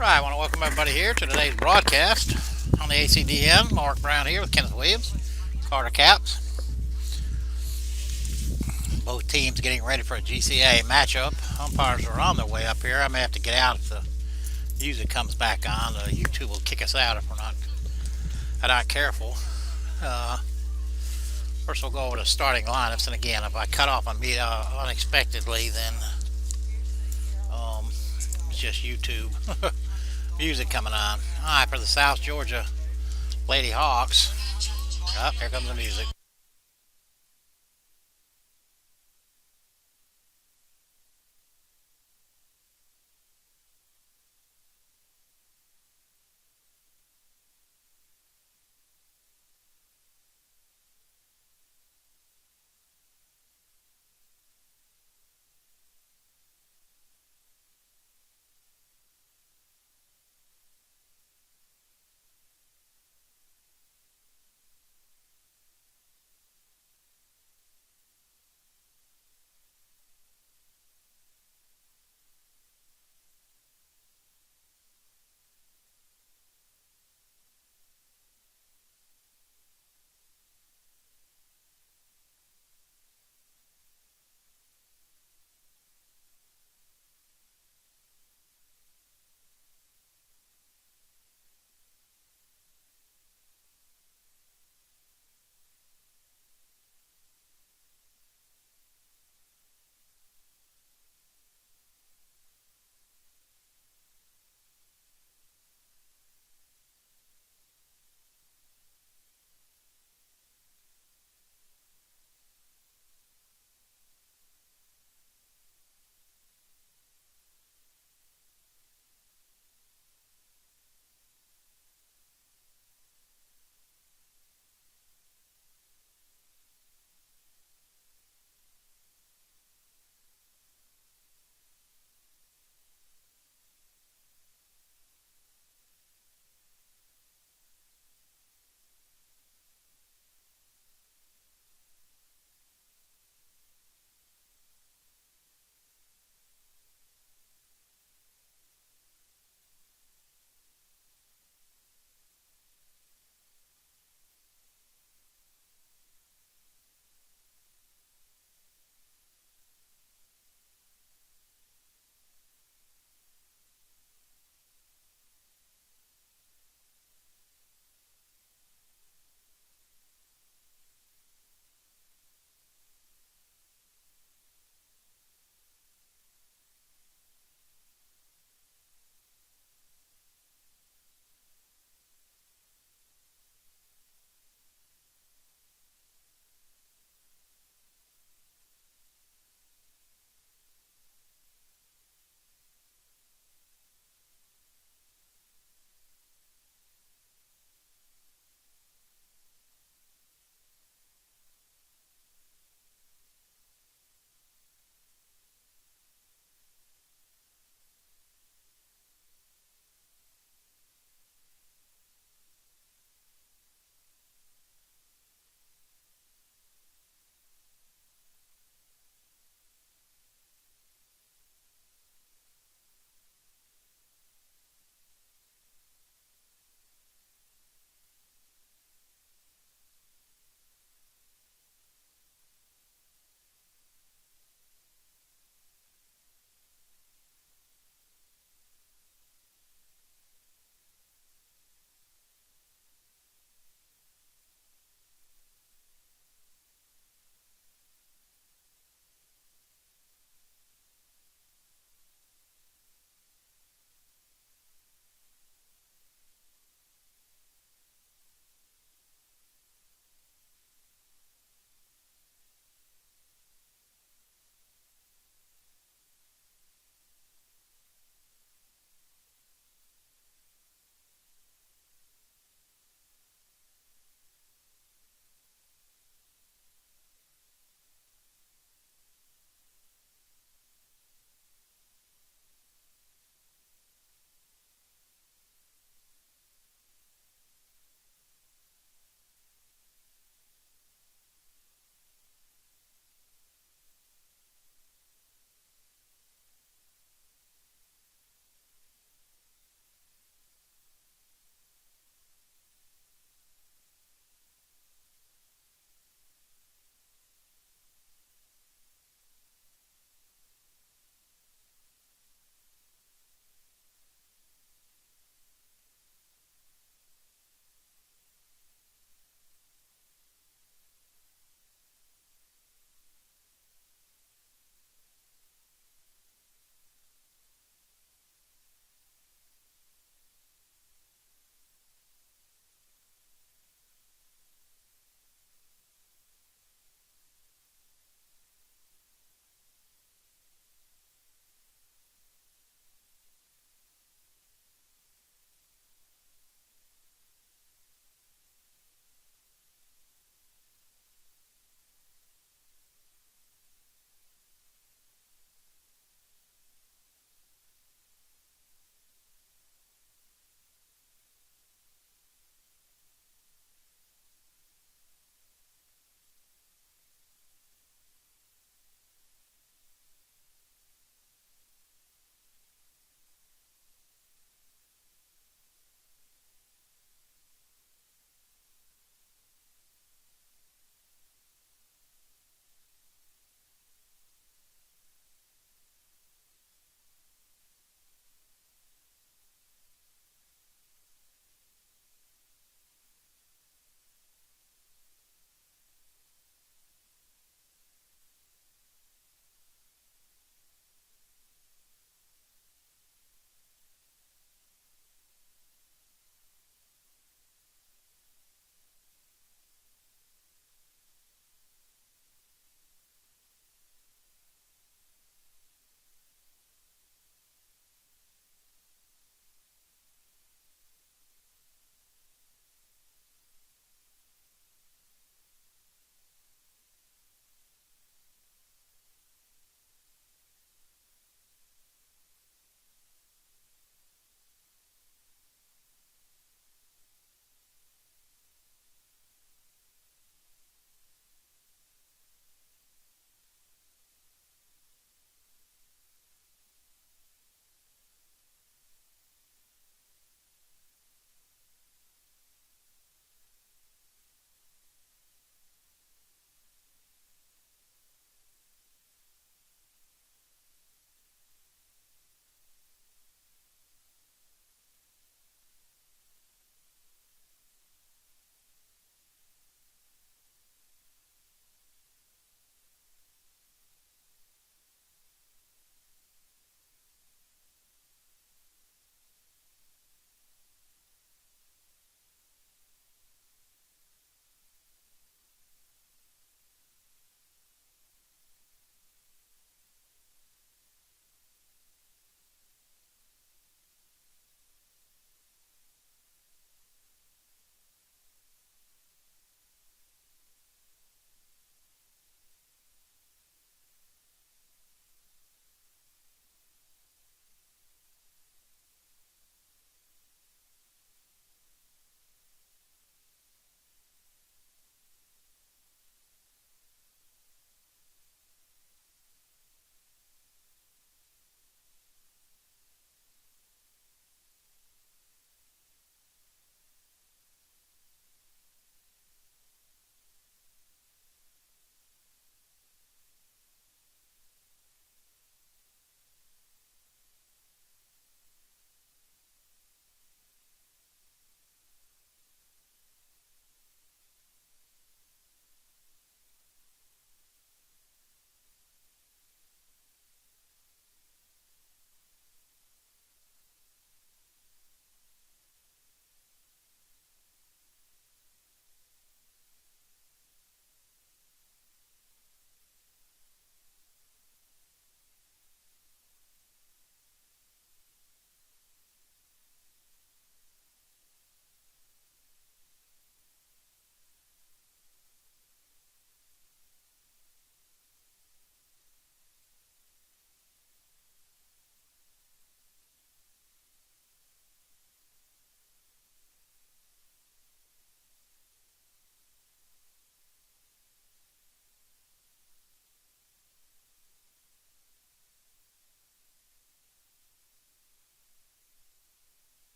Alright, I want to welcome everybody here to today's broadcast on the ACDM. Mark Brown here with Kenneth Williams, Carter Caps. Both teams getting ready for a GCA matchup. Umpires are on their way up here. I may have to get out if the music comes back on. YouTube will kick us out if we're not careful. First, we'll go over the starting lineups, and again, if I cut off on me unexpectedly, then it's just YouTube music coming on. All right, for the South Georgia Lady Hawks. Oh, here comes the music.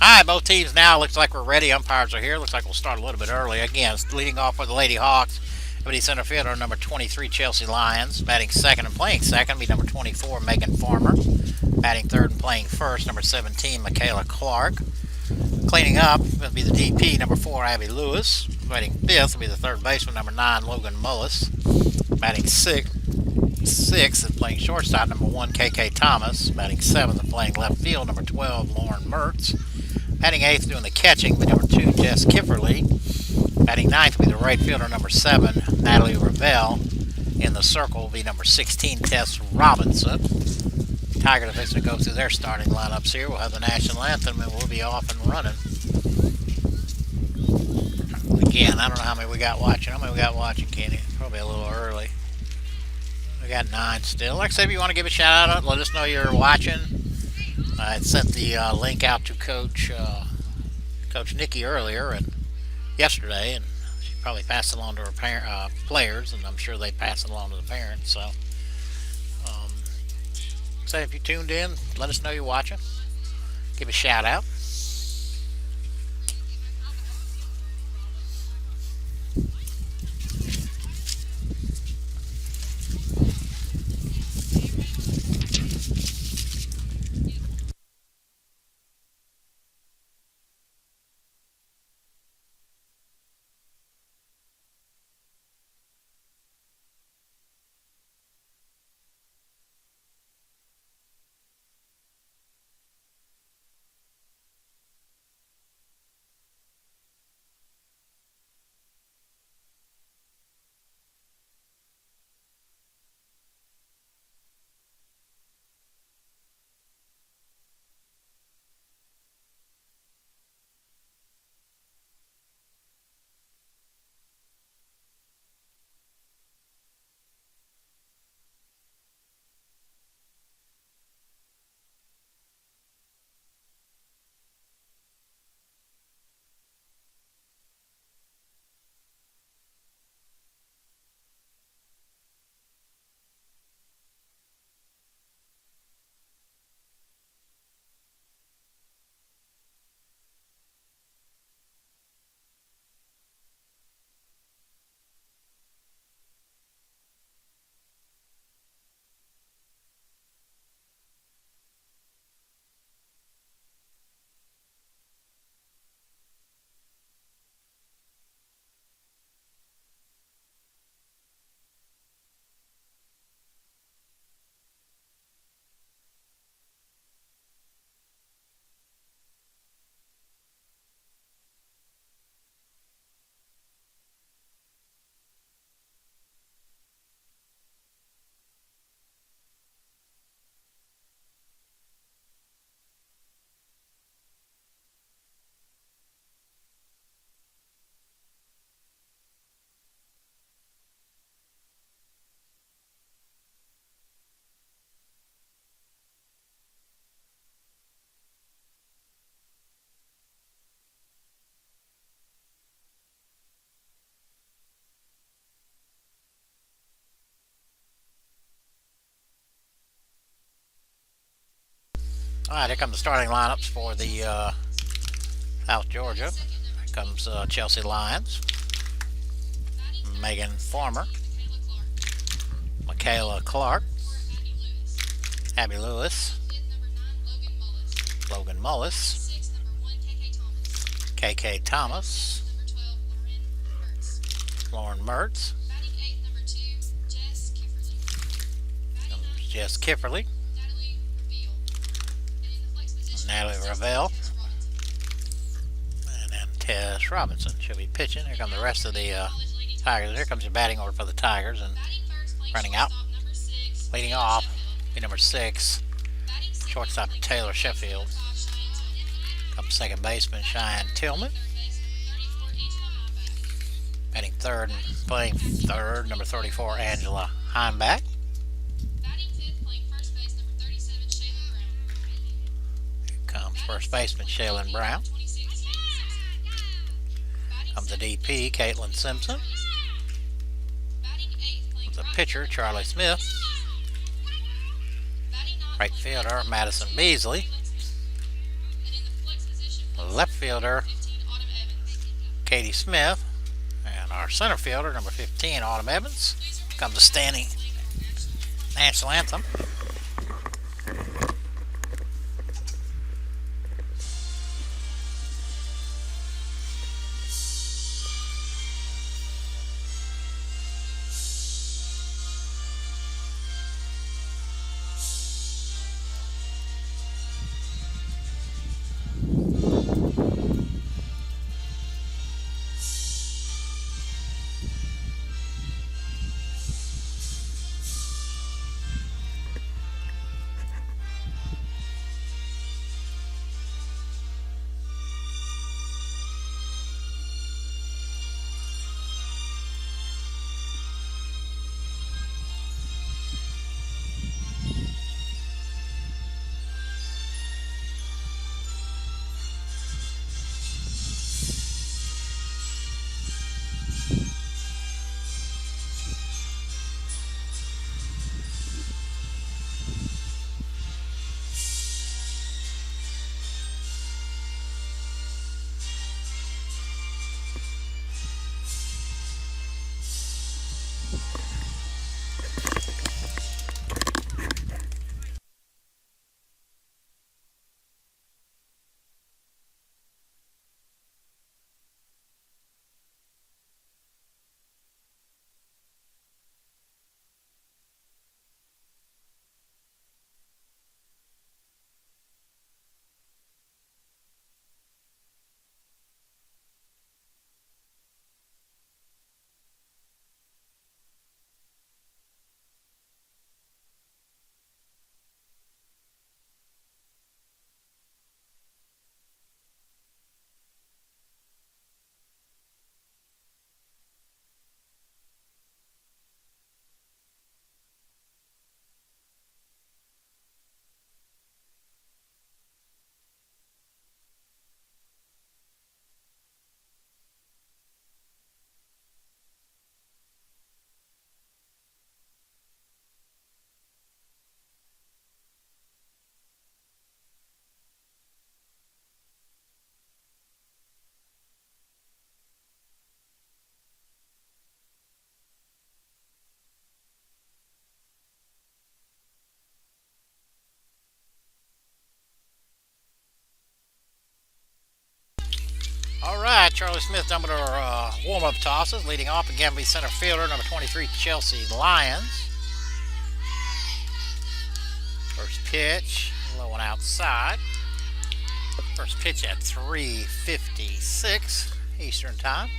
Alright, both teams now. Looks like we're ready. Umpires are here. Looks like we'll start a little bit early. Again, leading off for the Lady Hawks. Deputy center fielder number 23, Chelsea Lyons. Batting second and playing second be number 24, Megan Farmer. Batting third and playing first, number 17, Michaela Clark. Cleaning up will be the DP, number 4, Abby Lewis. Batting fifth will be the third baseman, number 9, Logan Mullis. Batting sixth and playing shortstop, number 1, KK Thomas. Batting seventh and playing left field, number 12, Lauren Mertz. Batting eighth doing the catching will be number 2, Jess Kifferly. Batting ninth will be the right fielder, number 7, Natalie Ravel. In the circle will be number 16, Tess Robinson. Tigers are fixing to go through their starting lineups here. We'll have the national anthem and we'll be off and running. Again, I don't know how many we got watching. How many we got watching, Kenny? Probably a little early. We got 9 still. Like I said, if you want to give a shout out, let us know you're watching. I had sent the link out to Coach Nikki earlier and yesterday, and she probably passed it along to her players, and I'm sure they pass it along to the parents. So, say if you tuned in, let us know you're watching. Give a shout out. All right, here come the starting lineups for the South Georgia. Here comes Chelsea Lyons, Megan Farmer, Michaela Clark, Abby Lewis, Logan Mullis, KK Thomas, Lauren Mertz, Jess Kifferly, Natalie Ravel, and then Tess Robinson. She'll be pitching. Here come the rest of the Tigers. Here comes the batting order for the Tigers, and running out, leading off, be number 6, shortstop Taylor Sheffield. Comes second baseman Cheyenne Tillman. Batting third and playing third, number 34, Angela Heimbach. Comes first baseman Shaylin Brown. Comes the DP, Caitlin Simpson. Comes the pitcher, Charlie Smith. Right fielder, Madison Beasley. left fielder, Katie Smith. And our center fielder, number 15, Autumn Evans. Comes a standing national anthem. All right, Charlie Smith done with our warm-up tosses. Leading off again be center fielder, number 23, Chelsea Lyons. First pitch, low and outside. First pitch at 3:56 Eastern Time.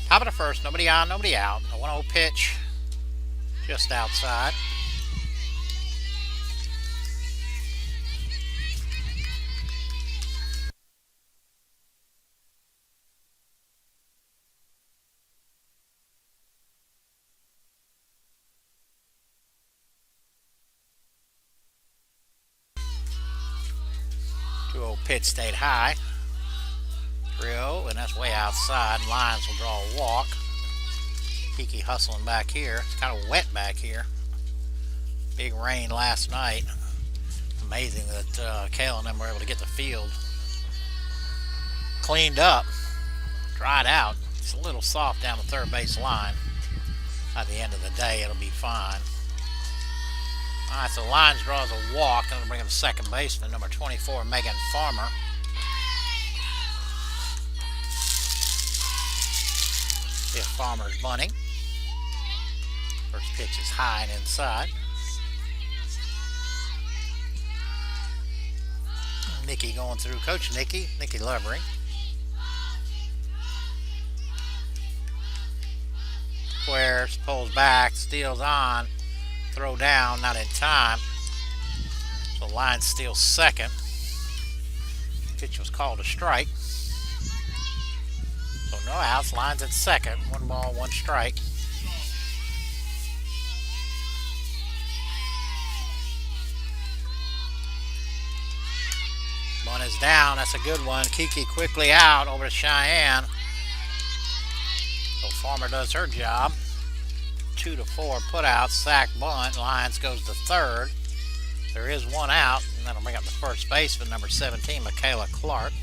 Top of the first, nobody on, nobody out. A 1-0 pitch just outside. Pitch stayed high. 3-0, and that's way outside. Lyons will draw a walk. Kiki hustling back here. It's kind of wet back here. Big rain last night. Amazing that Kale and them were able to get the field cleaned up, dried out. It's a little soft down the third base line. By the end of the day, it'll be fine. All right, so Lyons draws a walk, and we'll bring him to second baseman, number 24, Megan Farmer. See if Farmer's bunting. First pitch is high and inside. Nikki going through. Coach Nikki Levering. Squares, pulls back, steals on. Throw down, not in time. So Lyons steals second. Pitch was called a strike. So no outs. Lyons at second. 1 ball, 1 strike. One is down. That's a good one. Kiki quickly out over to Cheyenne. So Farmer does her job. 2-4 put out, sack bunt. Lyons goes to third. There is 1 out. And that'll bring up the first baseman, number 17, Michaela Clark.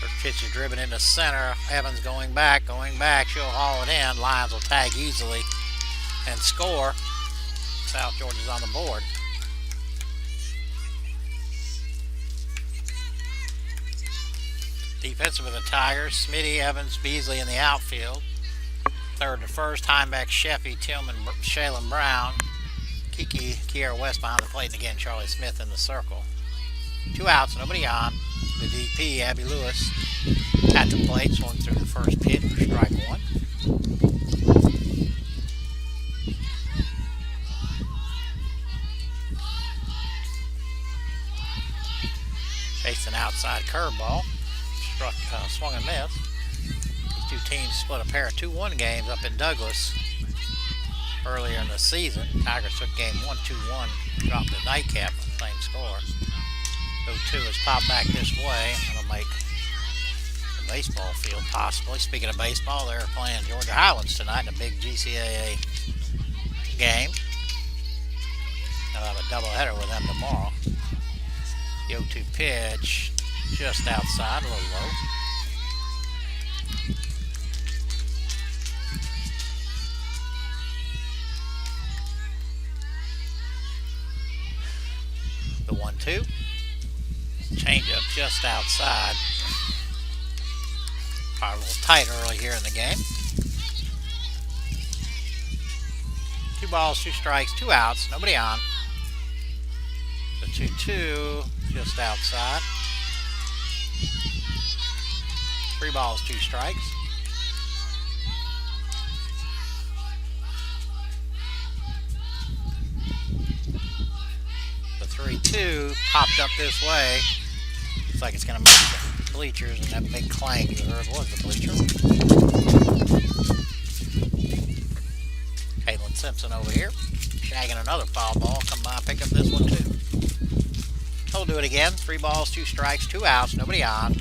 First pitch is driven into center. Evans going back. She'll haul it in. Lions will tag easily and score. South Georgia's on the board. Defensive of the Tigers, Smitty, Evans, Beasley in the outfield. Third to first, Heimbach, Sheffy, Tillman, Shaylin Brown, Kiki, Kiera West behind the plate, and again Charlie Smith in the circle. 2 outs, nobody on. The DP, Abby Lewis, at the plate, swung through the first pitch for strike 1. Faced an outside curveball. Swung and missed. These two teams split a pair of 2-1 games up in Douglas earlier in the season. Tigers took game 1, 2-1, dropped the nightcap, same score. 0-2 has popped back this way. That'll make the baseball field possibly. Speaking of baseball, they're playing Georgia Highlands tonight in a big GCAA game. They'll have a doubleheader with them tomorrow. The 0-2 pitch. Just outside, a little low. The 1-2. Change up just outside. Probably a little tight early here in the game. 2 balls, 2 strikes, 2 outs, nobody on. The 2-2 just outside. 3 balls, 2 strikes. The 3-2 popped up this way. Looks like it's going to make the bleachers, and that big clank you heard was the bleacher. Caitlin Simpson over here, shagging another foul ball. Come by, pick up this one too. He'll do it again. 3 balls, 2 strikes, 2 outs, nobody on.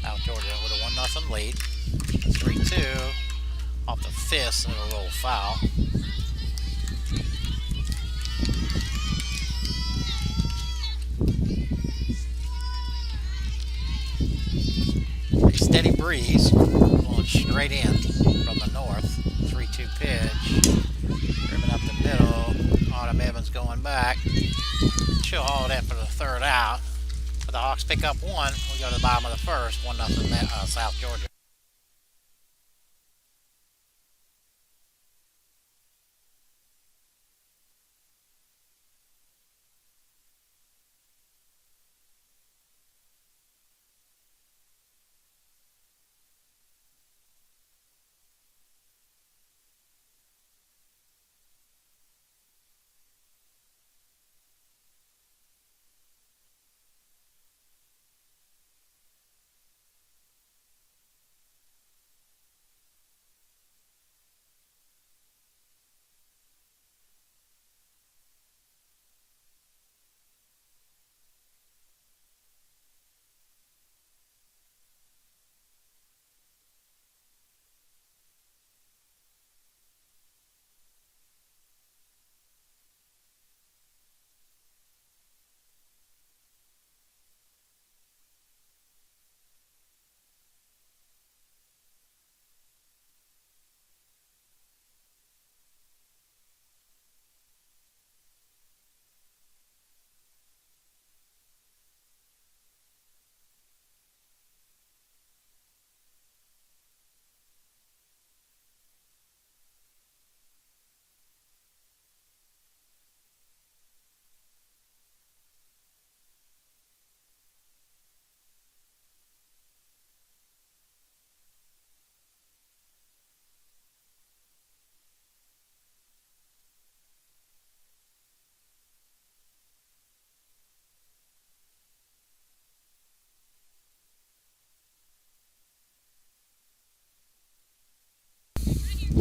South Georgia with a 1-0 lead. 3-2 off the fist and a little foul. A steady breeze blowing straight in from the north. 3-2 pitch. Driven up the middle. Autumn Evans going back. She'll haul it in for the 3rd out. But the Hawks pick up 1. We go to the bottom of the first. 1-0 South Georgia.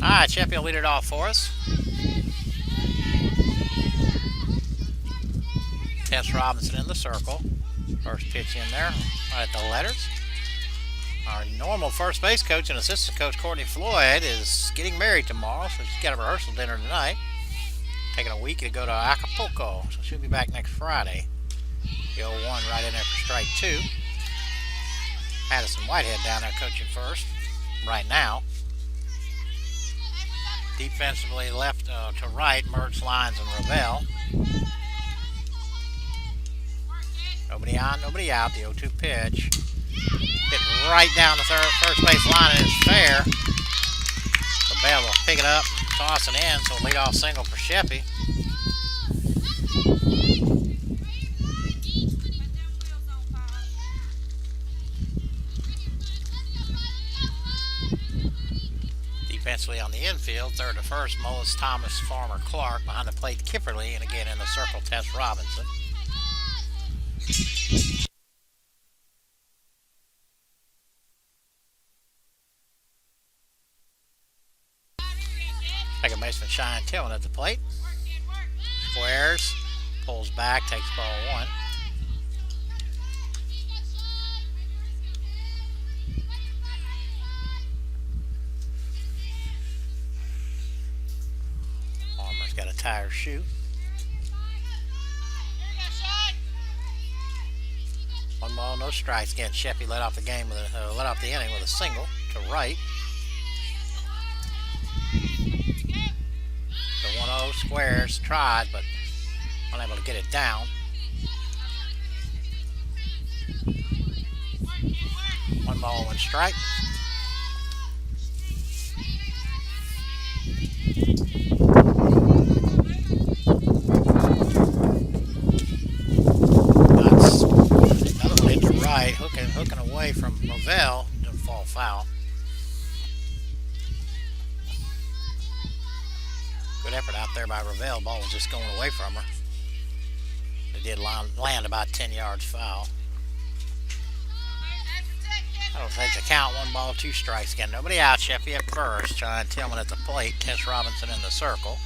Alright, Sheffield will lead it off for us. Tess Robinson in the circle. First pitch in there, right at the letters. Our normal first base coach and assistant coach, Courtney Floyd, is getting married tomorrow, so she's got a rehearsal dinner tonight. Taking a week to go to Acapulco, so she'll be back next Friday. The 0-1 right in there for strike 2. Addison Whitehead down there coaching first right now. Defensively left to right, Mertz, Lyons, and Ravel. Nobody on, nobody out. The 0-2 pitch. Hit right down the first base line, and it's fair. Ravel will pick it up, toss it in, so leadoff single for Sheppy. Defensively on the infield, third to first, Mullis, Thomas, Farmer, Clark. Behind the plate, Kipperly, and again in the circle, Tess Robinson. Second baseman Cheyenne Tillman at the plate. Squares, pulls back, takes ball 1. Farmer's got a tire shoe. 1 ball, no strikes. Again, Sheppy led off the inning with a single to right. The 1-0 Squares tried, but unable to get it down. 1 ball, 1 strike. Another one hit to right, hooking away from Ravel. Didn't fall foul. Good effort out there by Ravel. Ball was just going away from her. It did land about 10 yards foul. That'll take the count. 1 ball, 2 strikes. Again, nobody out. Sheppy at first. Cheyenne Tillman at the plate. Tess Robinson in the circle.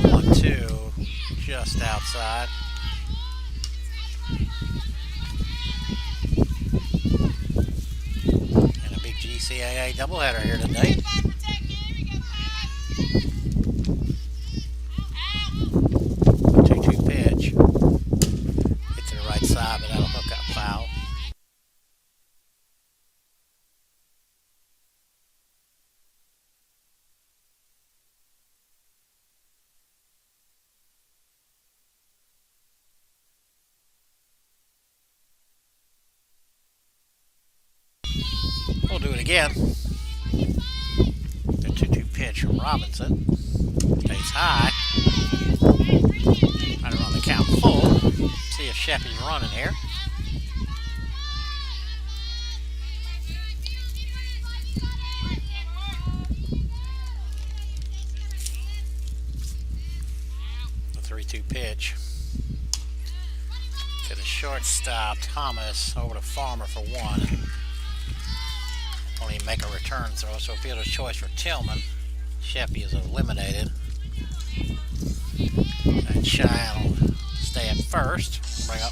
1-2 just outside. And a big GCAA doubleheader here today. 2-2 pitch. Hit to the right side, but that'll hook up foul. We'll do it again. The 2-2 pitch from Robinson. Stays high. Trying to run the count full. See if Sheppy's running here. The 3-2 pitch. To the shortstop, Thomas, over to Farmer for 1. Only make a return throw, so fielder's choice for Tillman. Sheppy is eliminated. And Cheyenne will stay at first. Bring up.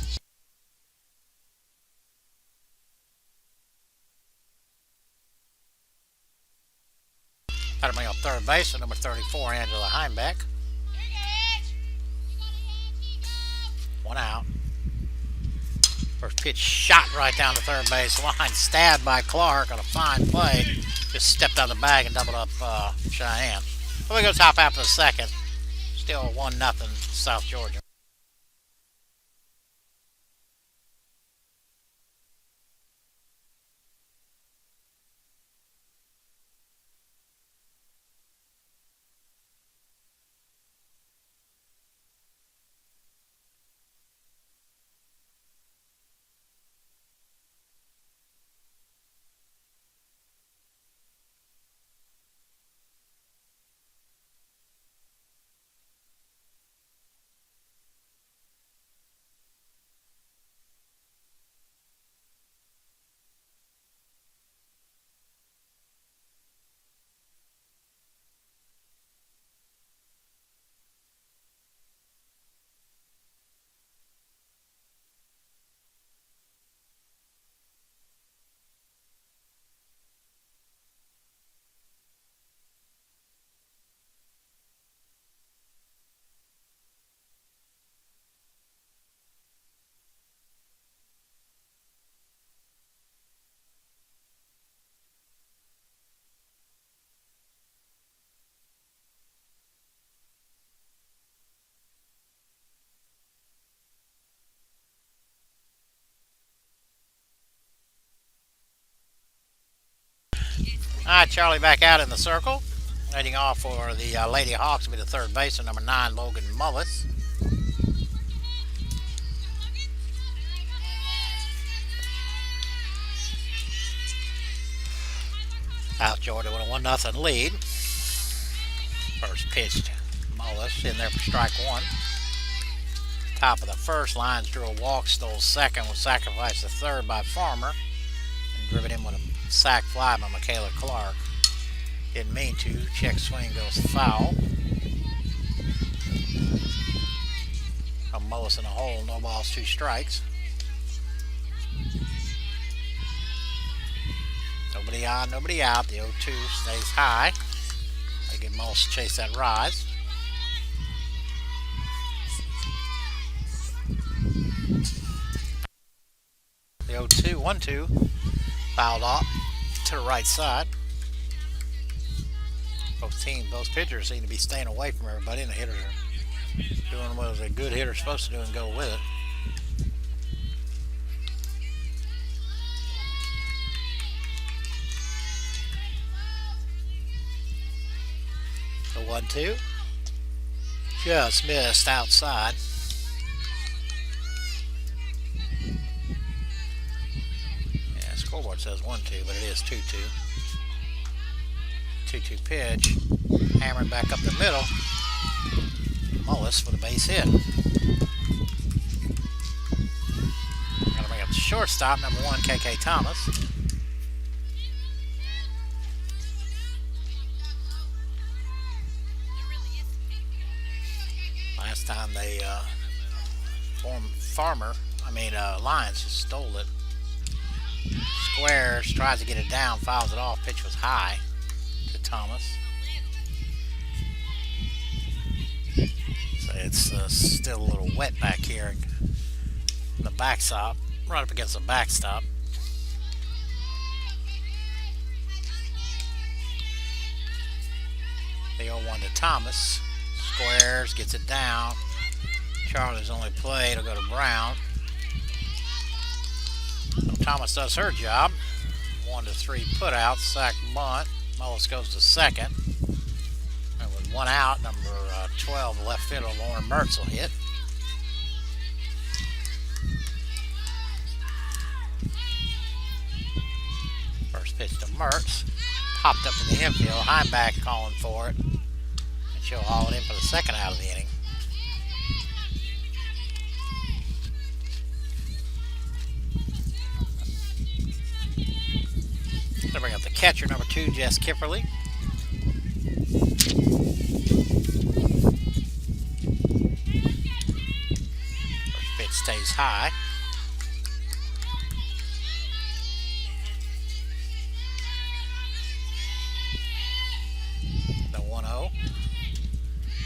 Got to bring up third base, number 34, Angela Heimbeck. 1 out. First pitch shot right down the third base line. Stabbed by Clark on a fine play. Just stepped out of the bag and doubled up Cheyenne. So we go top half of the second. Still 1-0 South Georgia. Alright, Charlie back out in the circle. Leading off for the Lady Hawks will be the third baseman, number 9, Logan Mullis. South Georgia with a 1-0 lead. First pitch to Mullis in there for strike one. Top of the first, Lions drew a walk, stole second, was sacrificed to third by Farmer, and driven in with a sac fly by Michaela Clark. Didn't mean to. Check swing goes foul. Mullis in a hole, no balls, 2 strikes. Nobody on, nobody out. The 0-2 stays high. They get Mullis to chase that rise. The 0-2, 1-2, fouled off to the right side. Both pitchers seem to be staying away from everybody, and the hitters are doing what a good hitter's supposed to do and go with it. The 1-2 just missed outside. Yeah, scoreboard says 1-2, but it is 2-2. 2-2 pitch, hammered back up the middle. Mullis for the base hit. Gotta bring up the shortstop, number 1, KK Thomas. Last time they Lions just stole it. Squares, tries to get it down, fouls it off. Pitch was high to Thomas. So it's still a little wet back here. The backstop, right up against the backstop. The 0-1 to Thomas. Squares, gets it down. Charlie's only play, it'll go to Brown. So Thomas does her job. 1-3 put out, sack bunt. Mullis goes to second. And with 1 out, number 12, left fielder Lauren Mertz will hit. First pitch to Mertz. Popped up in the infield. Heimback calling for it. And she'll haul it in for the second out of the inning. Gonna bring up the catcher, number 2, Jess Kipperly. First pitch stays high. The 1-0.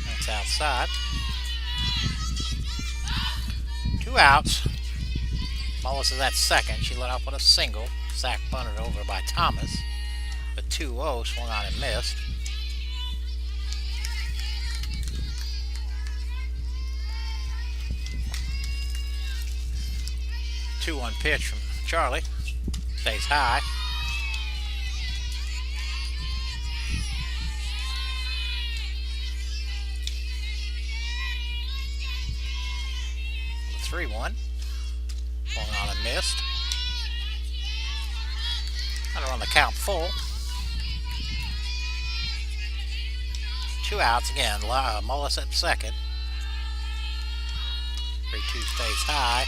That's outside. 2 outs. Mullis is at second. She let off with a single. Sack bunted over by Thomas. The 2-0 swung on and missed. The 2-1 pitch from Charlie. Stays high. The 3-1. Swung on and missed. Gotta run the count full. 2 outs again. Mullis at second. 3-2 stays high.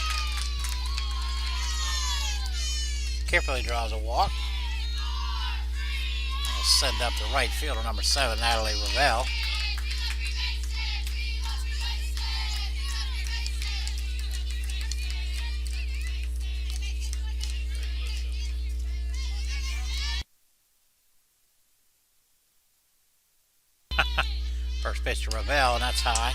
Kipperly draws a walk. We'll send up the right fielder, number 7, Natalie Ravel. First pitch to Ravel, and that's high.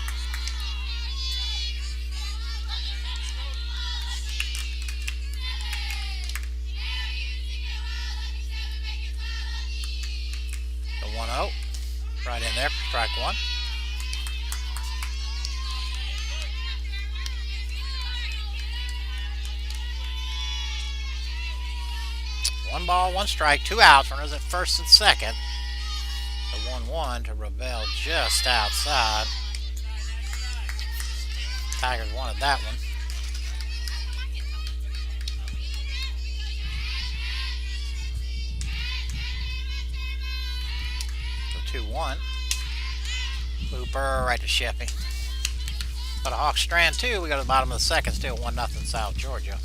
The 1-0. Right in there for strike one. 1 ball, 1 strike, 2 outs. Runners at first and second. The 1-1 to Ravel just outside. Tigers wanted that one. The 2-1. Looper right to Sheppy. But a Hawks strand 2. We go to the bottom of the second. Still 1-0 South Georgia.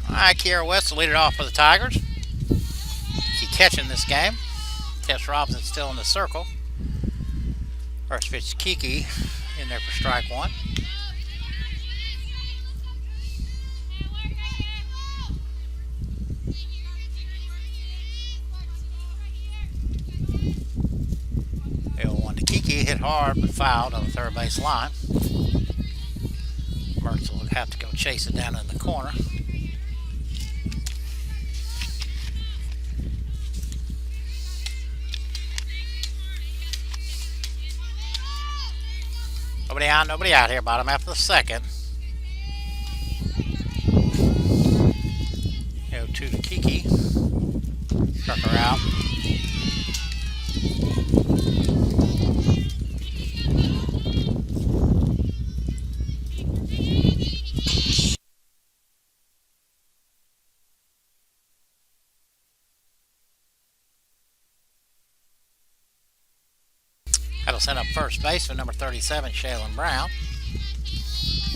Alright, Kiera West will lead it off for the Tigers. She's catching this game. Tess Robinson still in the circle. First pitch to Kiki in there for strike 1. L1 to Kiki, hit hard but fouled on the third base line. Mertz will have to go chase it down in the corner. Nobody on, nobody out here. Bottom half of the second. 0-2 to Kiki. Struck her out. That'll send up first baseman number 37, Shaylin Brown.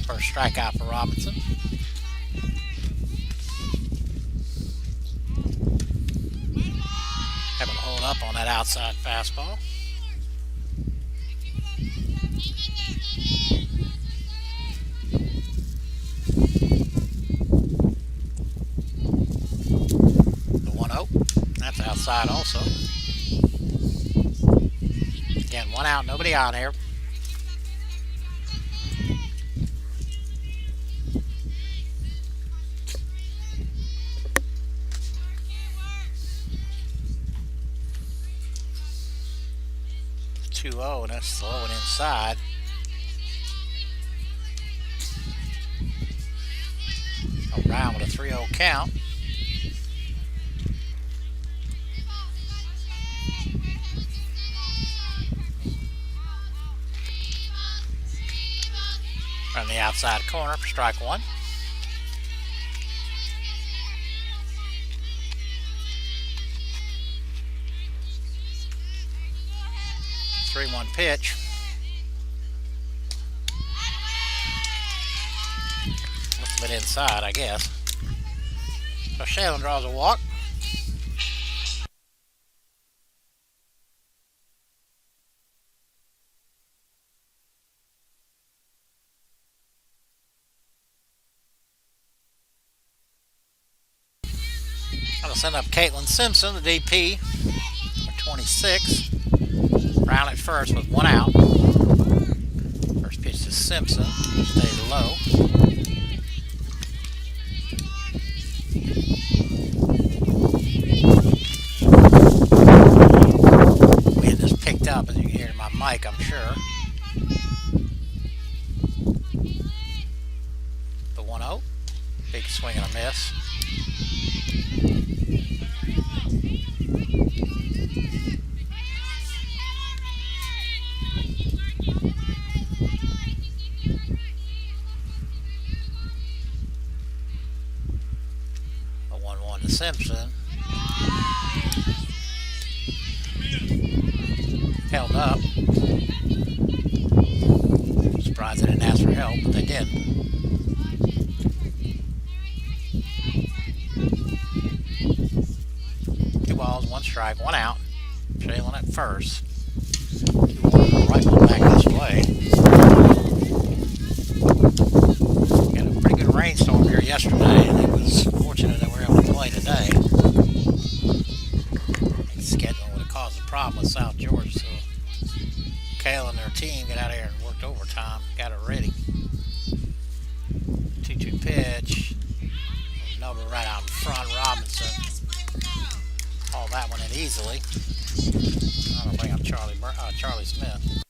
First strikeout for Robinson. Having to hold up on that outside fastball. The 1-0. That's outside also. Again, 1 out, nobody on here. And that's slow and inside. Around with a 3-0 count. On the outside corner for strike 1. Three-one pitch. Must have been inside, I guess. So Shaylin draws a walk. I'll send up Caitlin Simpson, the DP, number 26. Round at first with 1 out. First pitch to Simpson, stays low. Wind is picked up, as you can hear in my mic, I'm sure. The 1-0. Big swing and a miss. The 1-1 to Simpson. Held up. Surprised they didn't ask for help, but they did. Balls, 1 strike, 1 out. Shaylin at first. 2-1, right one back this way. Got a pretty good rainstorm here yesterday, and it was fortunate that we were able to play today. Scheduling would have caused a problem with South Georgia, so Kale and their team got out here and worked overtime, got it ready. 2-2 pitch. Number right out in front, Robinson. Haul that one in easily. I'm going to bring up Charlie Smith.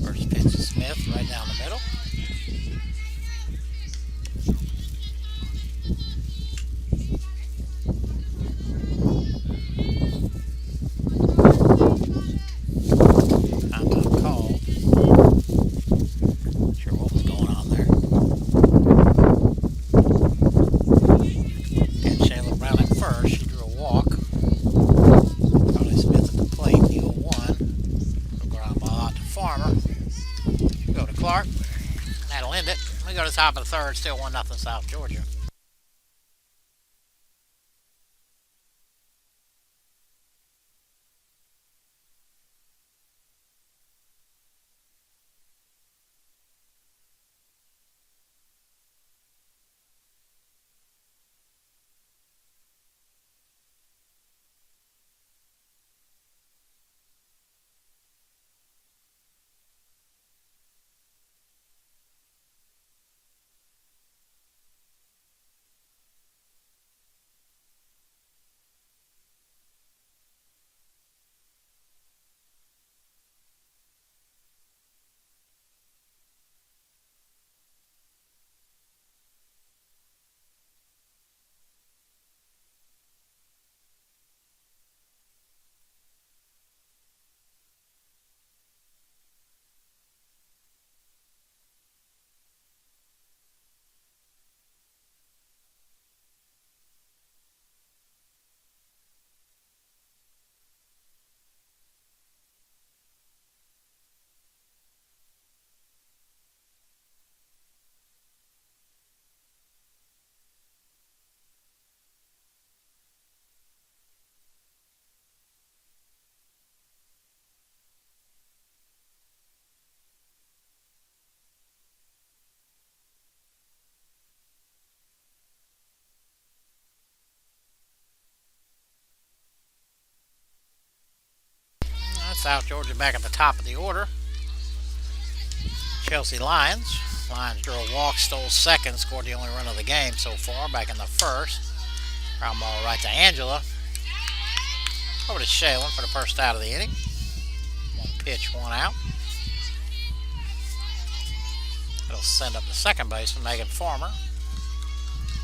First pitch to Smith, right down the middle. That'll end it. We go to the top of the third, still 1-0 South Georgia. South Georgia back at the top of the order. Chelsea Lions. Lions drew a walk, stole second, scored the only run of the game so far back in the first. Ground ball right to Angela. Over to Shaylin for the first out of the inning. 1 pitch, 1 out. It'll send up the second baseman, Megan Farmer.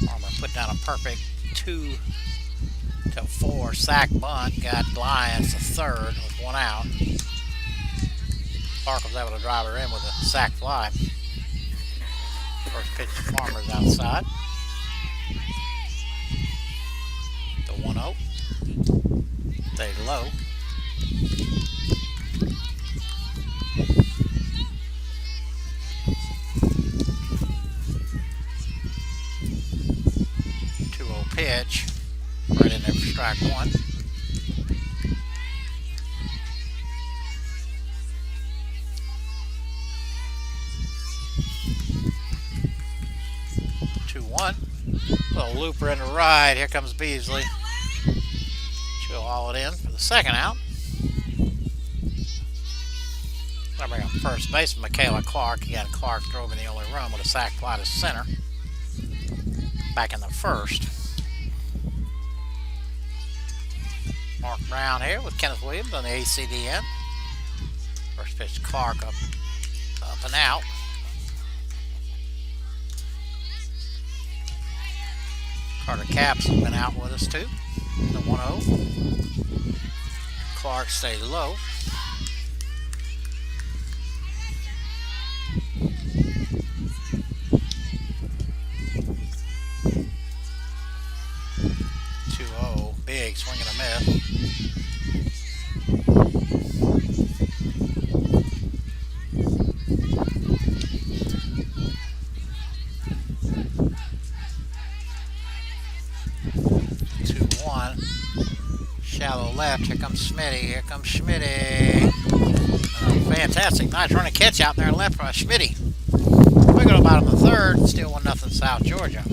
Farmer put down a perfect 2-4 sack bunt. Got Lions to third with 1 out. Clark was able to drive her in with a sack fly. First pitch to Farmer's outside. The 1-0. Stayed low. Pitch. Right in there for strike one. Little looper in the right. Here comes Beasley. She'll haul it in for the second out. I'll bring up first base, Michaela Clark. Again, Clark drove in the only run with a sac fly to center. Back in the first. Mark Brown here with Kenneth Williams on the ACDN. First pitch, Clark up and out. Carter Capps has been out with us too. The 1-0. Clark stays low. Big swing and a miss. Shallow left. Here comes Schmitty. Here comes Schmitty. Fantastic. Nice running catch out there left by Schmitty. We go to the bottom of the third. Still 1-0 South Georgia.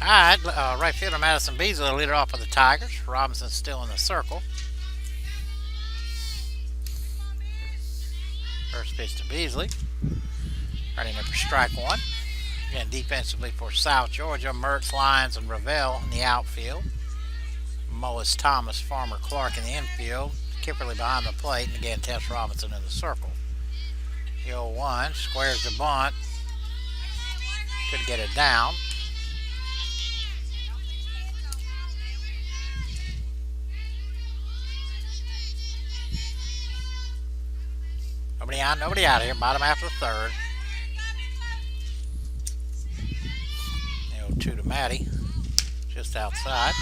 Alright, right fielder Madison Beasley will lead it off for the Tigers. Robinson's still in the circle. First pitch to Beasley. Running up for strike one. Again, defensively for South Georgia, Mertz, Lyons, and Ravel in the outfield. Mullis, Thomas, Farmer, Clark in the infield. Kipperly behind the plate, and again, Tess Robinson in the circle. The 0-1 squares the bunt. Couldn't get it down. Nobody out here. Bottom half of the third. 0-2 to Maddie. Just outside.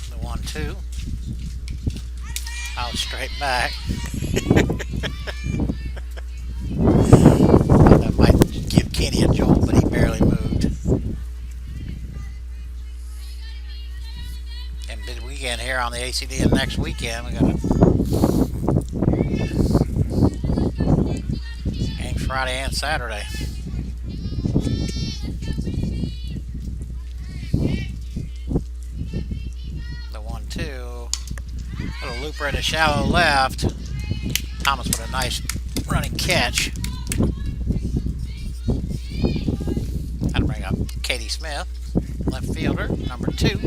The 1-2. Out straight back. That might give Kenny a jolt, but he barely moved. And big weekend here on the ACD, and next weekend we got games Friday and Saturday. The 1-2 Little looper in the shallow left. Thomas with a nice running catch. That'll bring up Katie Smith, left fielder, number 2.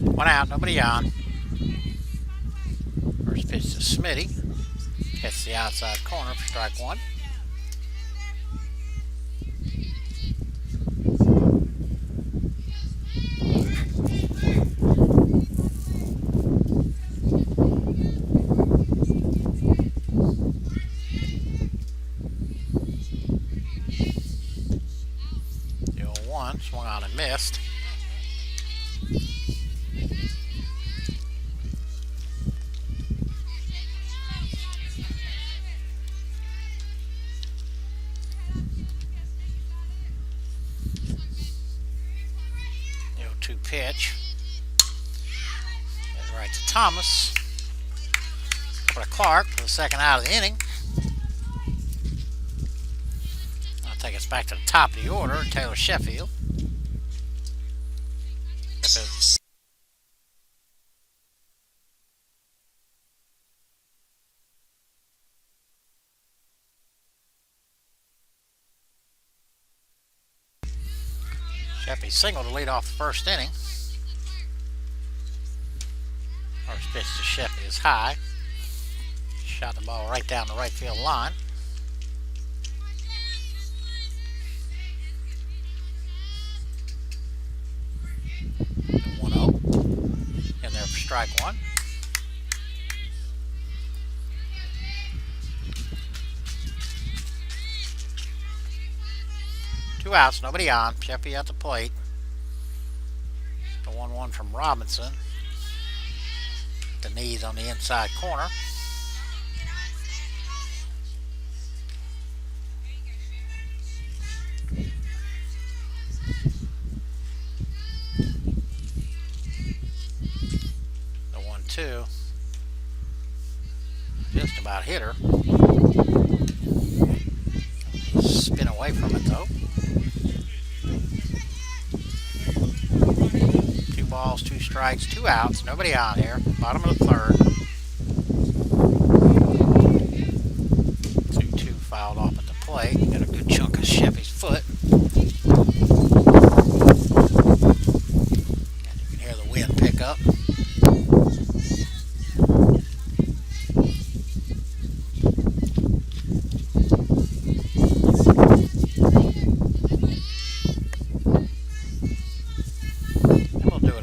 One out, nobody on. First pitch to Smitty. Hits the outside corner for strike 1. The 0-1, swung on and missed. The 0-2 pitch. Head right to Thomas. For Clark for the second out of the inning. I'll take us back to the top of the order. Taylor Sheffield. Sheffy singled to lead off the first inning. First pitch to Sheffy is high. Shot the ball right down the right field line. The 1-0. In there for strike 1. Two outs, nobody on. Sheffy at the plate. The 1-1 from Robinson. The knees on the inside corner. The 1-2. Just about hit her. Spin away from it though. 2 balls, 2 strikes, 2 outs. Nobody on here. Bottom of the third. 2-2 fouled off at the plate. Got a good chunk of Sheffy's foot. And you can hear the wind pick up.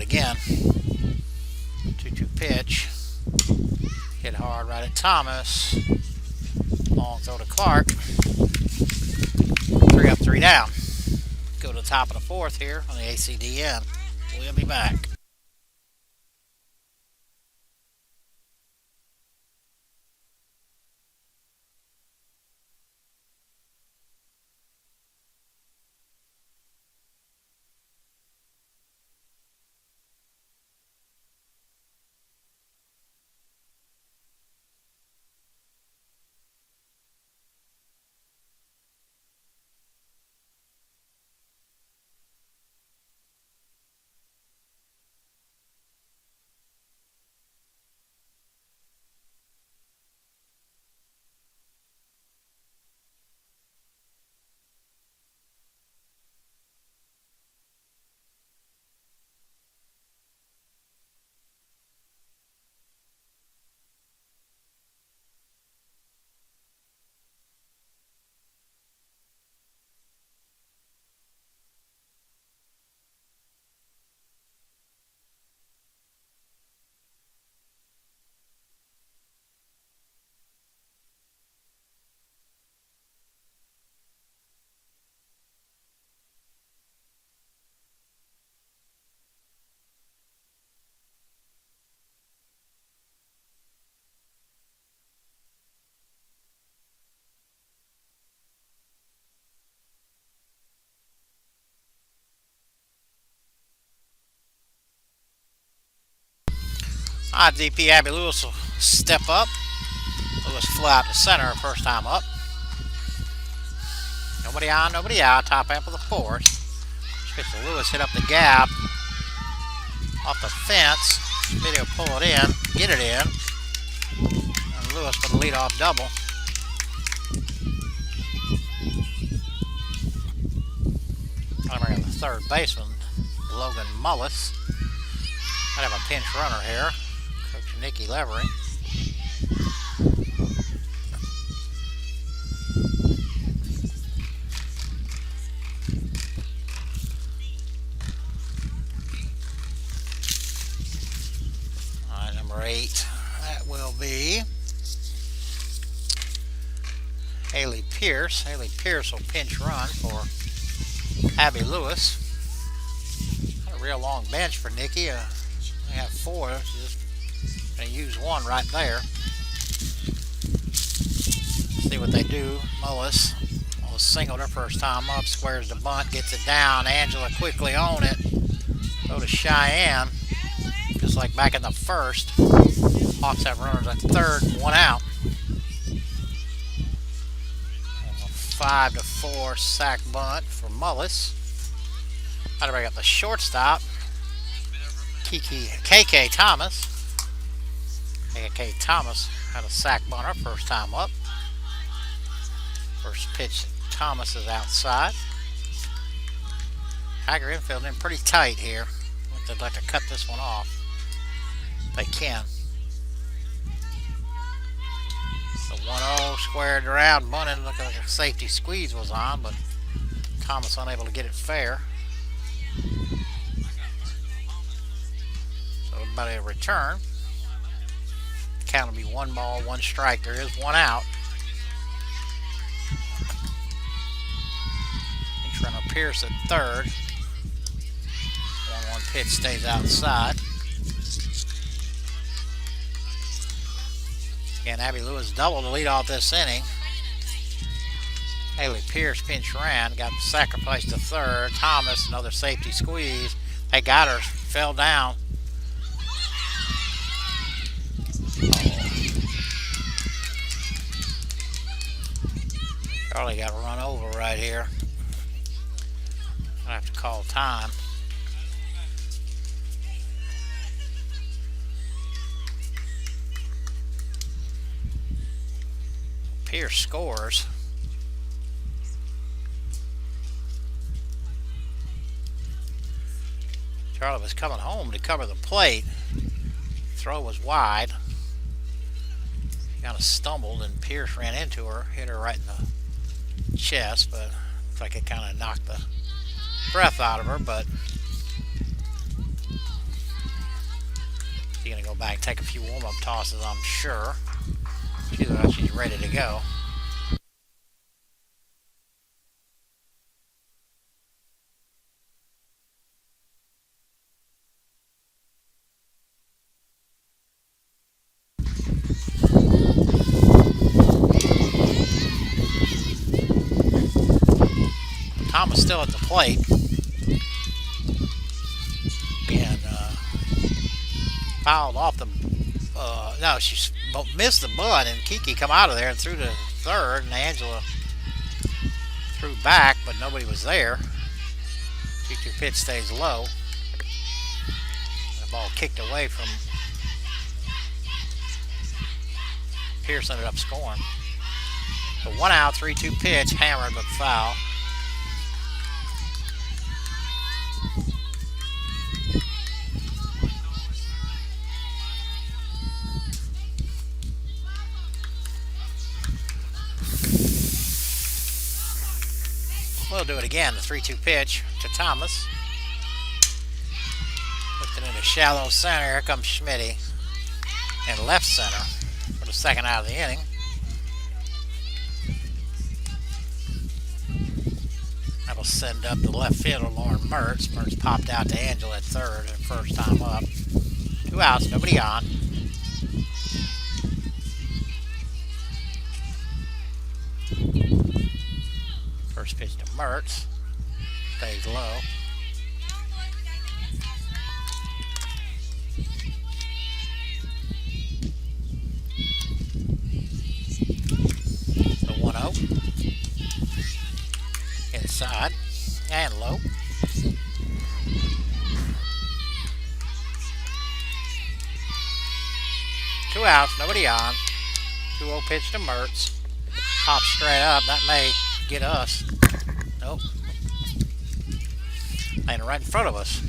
Again, 2-2 pitch, hit hard right at Thomas, long throw to Clark, 3 up, 3 down. Go to the top of the 4th here on the ACDN. We'll be back. DP Abby Lewis will step up. Lewis flew out to center first time up. Nobody on, nobody out. Top half of the fourth. Pitch to Lewis, hit up the gap. Off the fence. Video pull it in, get it in. And Lewis with a leadoff double. I'm bringing the third baseman, Logan Mullis. Might have a pinch runner here. Coach Nikki Levery. Alright, number 8. That will be Haley Pierce. Haley Pierce will pinch run for Abby Lewis. Got a real long bench for Nikki. They have 4. She's just going to use one right there. See what they do. Mullis singled her first time up, squares the bunt, gets it down. Angela quickly on it. Go to Cheyenne. Just like back in the first. Hawks have runners at third, 1 out. 5-4 sack bunt for Mullis. How do I got the shortstop? KK Thomas. KK Thomas had a sack bunt her first time up. First pitch, Thomas is outside. Tiger infield in pretty tight here. They'd like to cut this one off. They can. The 1-0 squared around, bunted, looking like a safety squeeze was on, but Thomas unable to get it fair. So everybody a return. The count will be 1 ball, 1 strike. There is 1 out. Pinch runner Pierce at third. 1-1 pitch stays outside. Again, Abby Lewis doubled to lead off this inning. Haley Pierce pinch ran, got sacrificed to third. Thomas, another safety squeeze. They got her, fell down. Charlie got run over right here. I have to call time. Pierce scores. Charlie was coming home to cover the plate. Throw was wide. Kind of stumbled and Pierce ran into her, hit her right in the chest, but looks like it kind of knocked the breath out of her, but she's going to go back and take a few warm-up tosses, I'm sure. She's ready to go. Thomas still at the plate. And fouled off the no, she missed the bunt, and Kiki come out of there and threw to third, and Angela threw back, but nobody was there. 2-2 pitch stays low. The ball kicked away from Pierce, ended up scoring. So 1 out, 3-2 pitch, hammered but foul. We'll do it again. The 3-2 pitch to Thomas. Lifted into shallow center. Here comes Schmitty in left center for the second out of the inning. That'll send up the left fielder, Lauren Mertz. Mertz popped out to Angela at third, and first time up. 2 outs, nobody on. First pitch to Mertz. Stays low. And low. Two outs, nobody on. 2-0 pitch to Mertz. Pop straight up. That may get us. Nope. Laying right in front of us.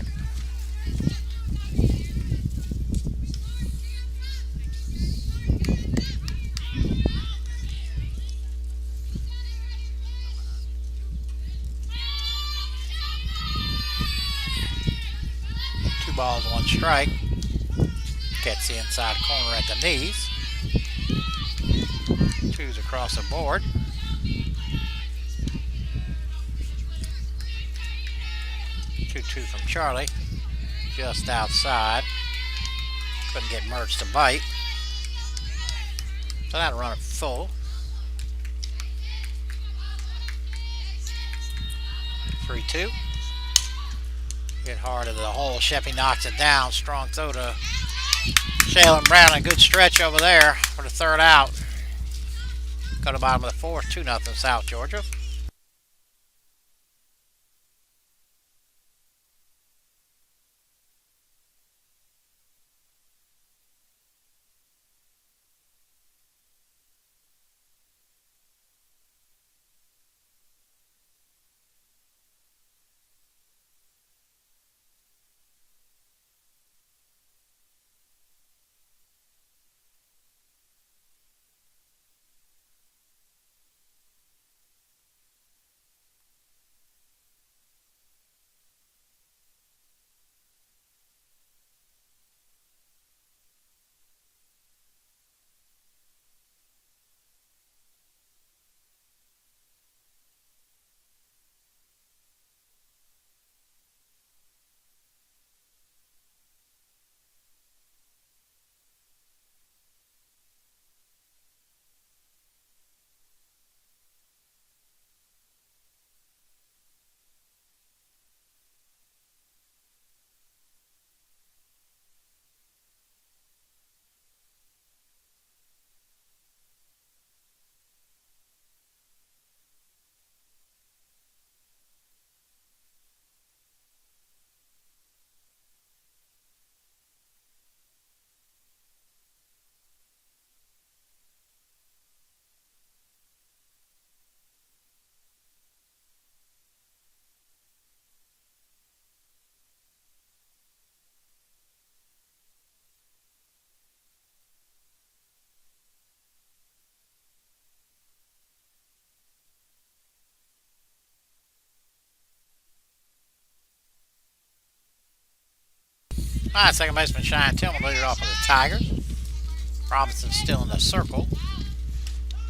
Two balls, one strike. Gets the inside corner at the knees. Two's across the board. 2-2 from Charlie. Just outside. Couldn't get Mertz to bite. So that'll run it full. 3-2. Hit hard into the hole. Sheppy knocks it down. Strong throw to Shaylin Brown. A good stretch over there for the third out. Go to the bottom of the fourth. 2-0 South Georgia. Alright, second baseman Cheyenne Tillman leaded off with the Tigers. Robinson still in the circle.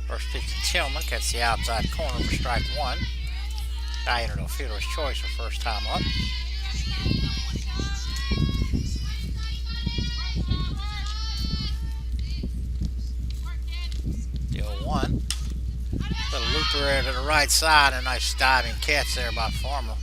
First pitch to Tillman, cuts the outside corner for strike one. Guy entered a fielder's choice for first time up. The 0-1. Little looper there to the right side. A nice diving catch there by Farmer.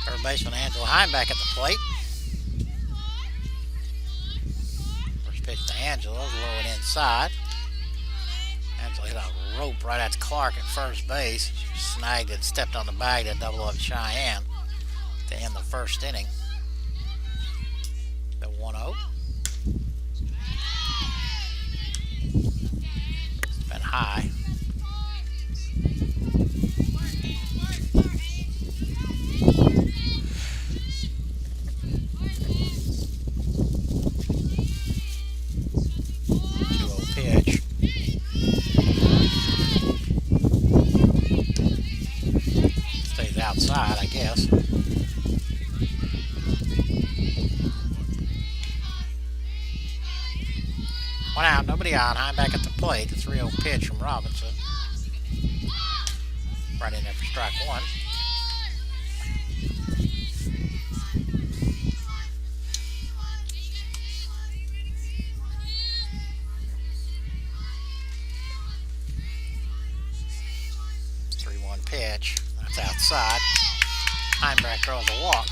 Third baseman Angela Heimbach at the plate. First pitch to Angela, low and inside. Angela hit a rope right at Clark at first base. She snagged and stepped on the bag to double up Cheyenne to end the first inning. The 1-0. It's been high. Outside, I guess. One out, nobody on. Heimbach at the plate. The 3-0 pitch from Robinson. Right in there for strike one. 2-1 pitch. That's outside. Heimbach draws a walk.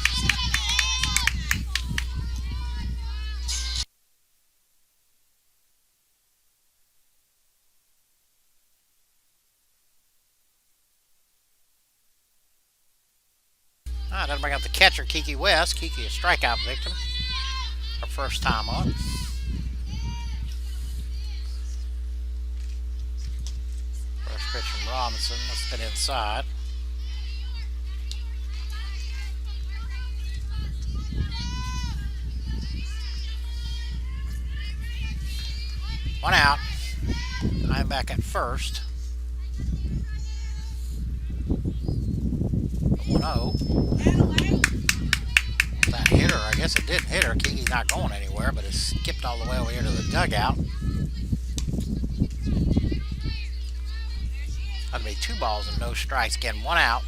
That'll bring up the catcher, Kiki West. Kiki, a strikeout victim. Her first time up. First pitch from Robinson. That's been inside. One out. I'm back at first. 1-0. That hit her. I guess it didn't hit her. Kiki's not going anywhere, but it skipped all the way over here to the dugout. That'd be 2 balls and no strikes. Getting 1 out.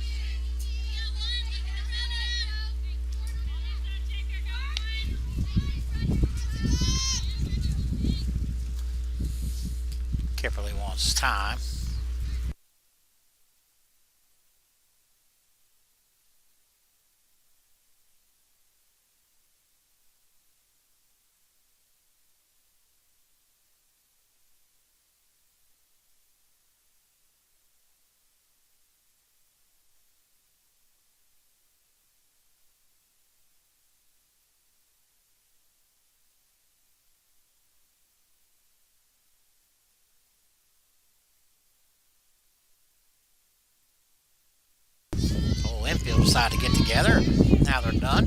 Kipperly wants time. Infield decided to get together. Now they're done.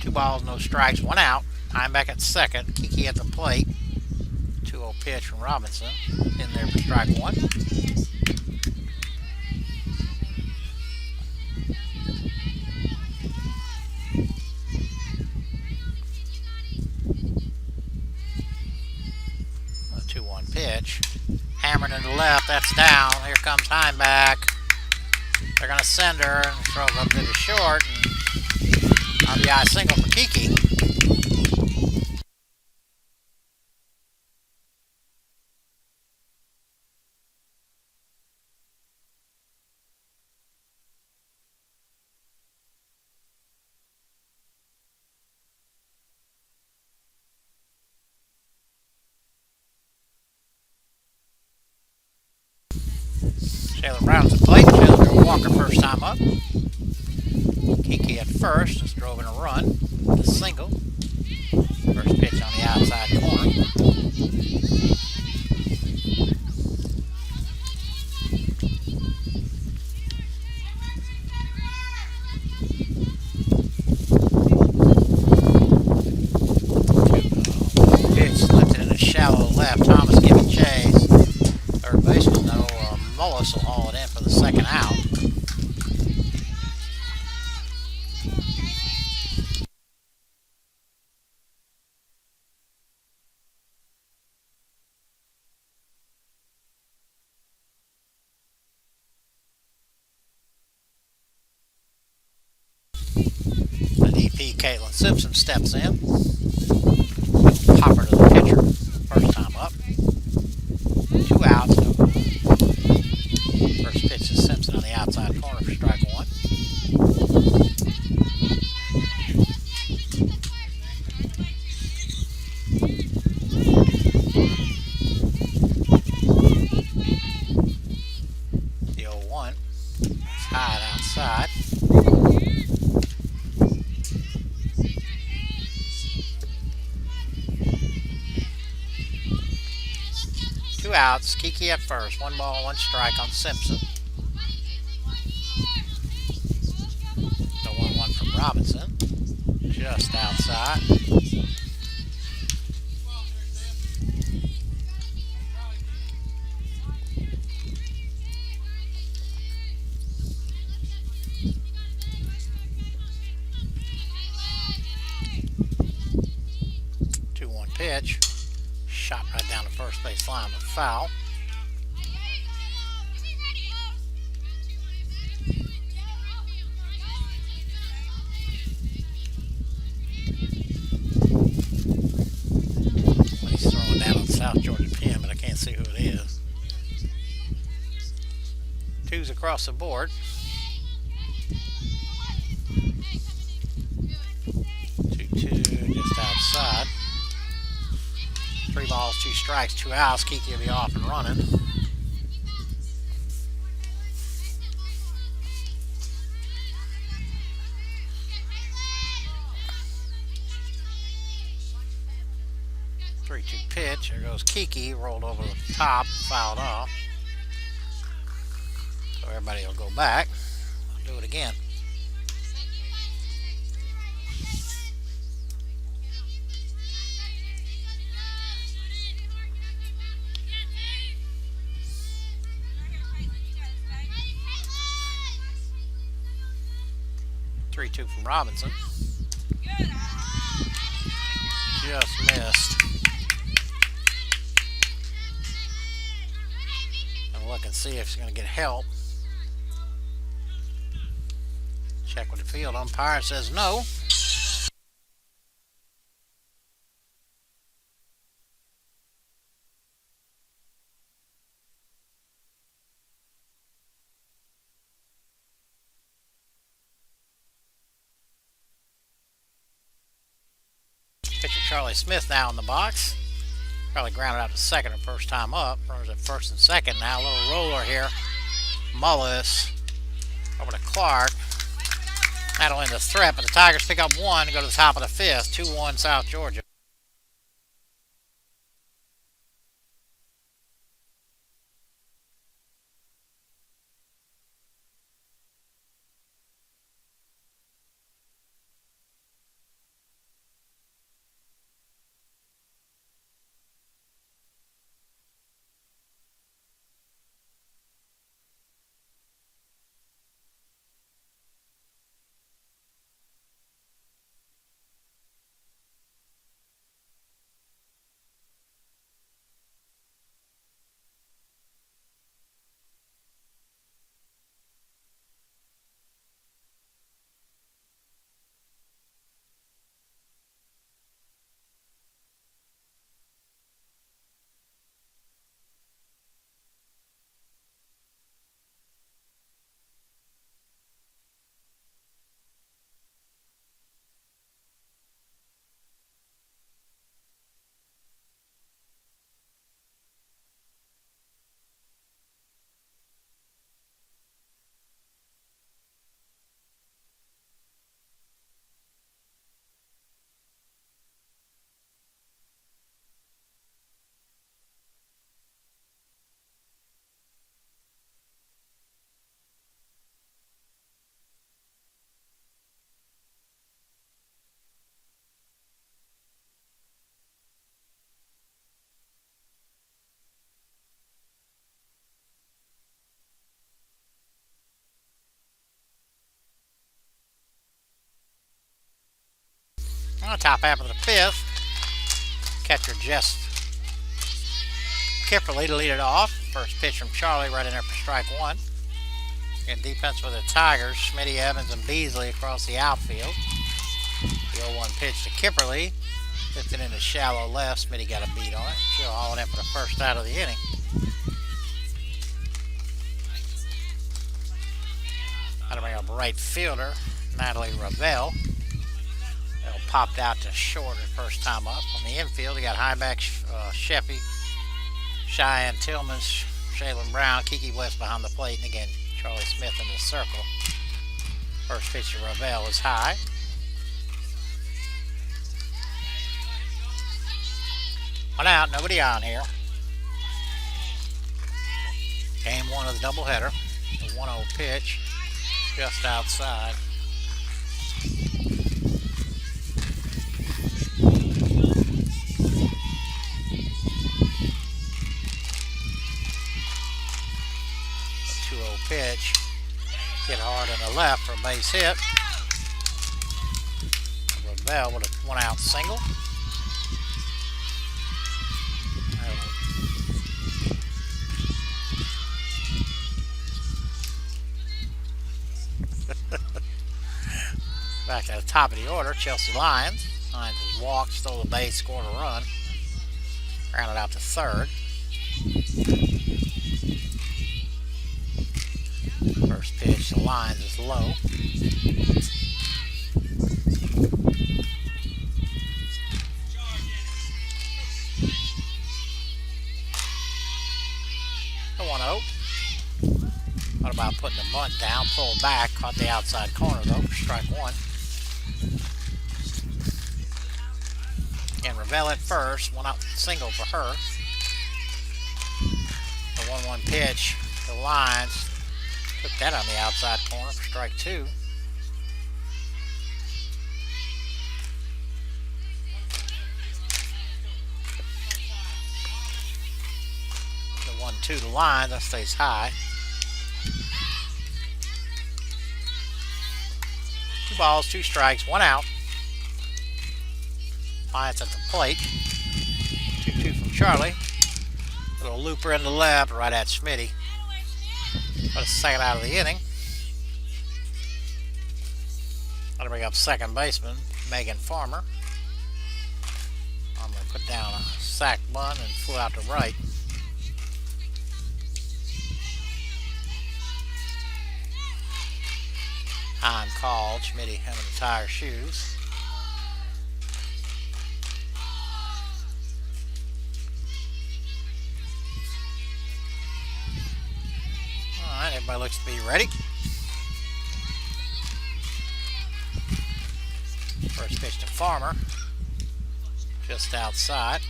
2 balls, no strikes, 1 out. I'm back at second. Kiki at the plate. 2-0 pitch from Robinson. In there for strike 1. A 2-1 pitch. Hammered into left. That's down. Here comes Heimbach. They're going to send her and throw a little bit of short. And RBI single for Kiki. Taylor Brown's at plate. Taylor Walker first time up. Kiki at first. Just drove in a run. A single. First pitch on the outside corner. Pitch slipped it in a shallow left. Thomas giving chase. Third baseman though. Mullis will haul it in for the second out. The DP, Caitlin Simpson, steps in. Hopper to the pitcher. First time up. 2 outs. First pitch is Simpson on the outside corner for strike 1. The 0-1. It's high outside. Two outs. Kiki at first. 1 ball, 1 strike on Simpson. The 1-1 from Robinson. Just outside. Pitch. Shot right down the first base line, but foul. When he's throwing down on South Georgia pin, but I can't see who it is. Twos across the board. 2-2 just outside. 3 balls, 2 strikes, 2 outs. Kiki will be off and running. Three-two pitch. There goes Kiki. Rolled over the top, fouled off. So everybody will go back. I'll do it again. Three-two from Robinson. Just missed. And look and see if he's going to get help. Check with the field umpire. Says no. Pitcher Charlie Smith now in the box. Probably grounded out to second the first time up. Runners at first and second now. A little roller here. Mullis over to Clark. That'll end the threat, but the Tigers pick up one and go to the top of the fifth. 2-1 South Georgia. On the top half of the fifth, catcher Jess Kipperly to lead it off. First pitch from Charlie right in there for strike one. And defense for the Tigers, Smitty, Evans, and Beasley across the outfield. The 0-1 pitch to Kipperly. Lifted into shallow left. Smitty got a beat on it. She'll haul it in for the first out of the inning. That'll bring up right fielder, Natalie Ravel. Popped out to short the first time up. On the infield, you got Highback, Sheffy, Cheyenne Tillman, Shaylin Brown, Kiki West behind the plate, and again, Charlie Smith in the circle. First pitch to Ravel is high. One out, nobody on here. Game one of the doubleheader. The 1-0 pitch, just outside. Pitch, hit hard on the left for a base hit. Ravel with a 1-out single. Back at the top of the order, Chelsea Lions. Lions has walked, stole the base, scored a run. Grounded out to third. lines is low. The 1-0. Thought about putting the bunt down, pull back, caught the outside corner though for strike one. And Ravel at first, one out single for her. The 1-1 pitch, the lines, took that on the outside corner for strike two. The 1-2 to line, that stays high. 2 balls, 2 strikes, 1 out. Lions at the plate. 2-2 from Charlie. Little looper in the left, right at Smitty. Got a second out of the inning. That'll bring up second baseman, Megan Farmer. I'm going to put down a sac bunt and flew out to right. Time called. Smitty having to tie her shoes. Alright, everybody looks to be ready. First pitch to Farmer. Just outside.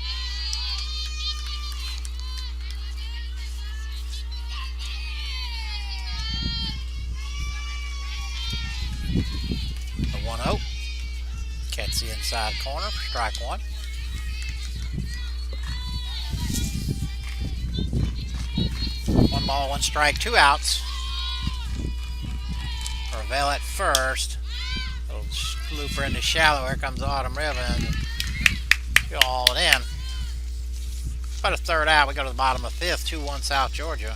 The 1-0. Catch the inside corner for strike one. One ball, 1 strike, 2 outs. Ravel at first. Little looper into shallow. Here comes Autumn Ribbon. Go all it in. About a third out. We go to the bottom of 5th. 2-1 South Georgia.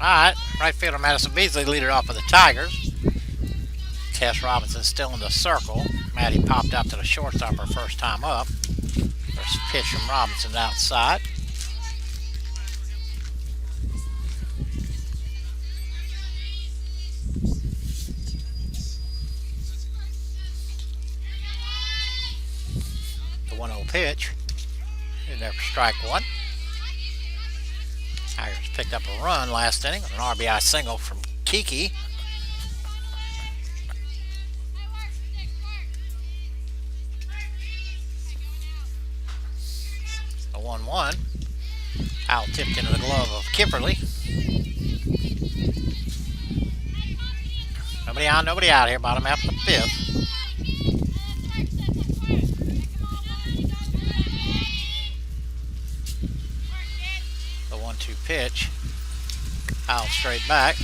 Alright, right fielder Madison Beasley lead it off for the Tigers. Tess Robinson still in the circle. Maddie popped out to the shortstop her first time up. First pitch from Robinson outside. The 1-0 pitch. In there for strike one. Tigers picked up a run last inning on an RBI single from Kiki. The 1-1. Foul tipped into the glove of Kipperly. Nobody on, nobody out here. Bottom half of the 5th. pitch. Out straight back.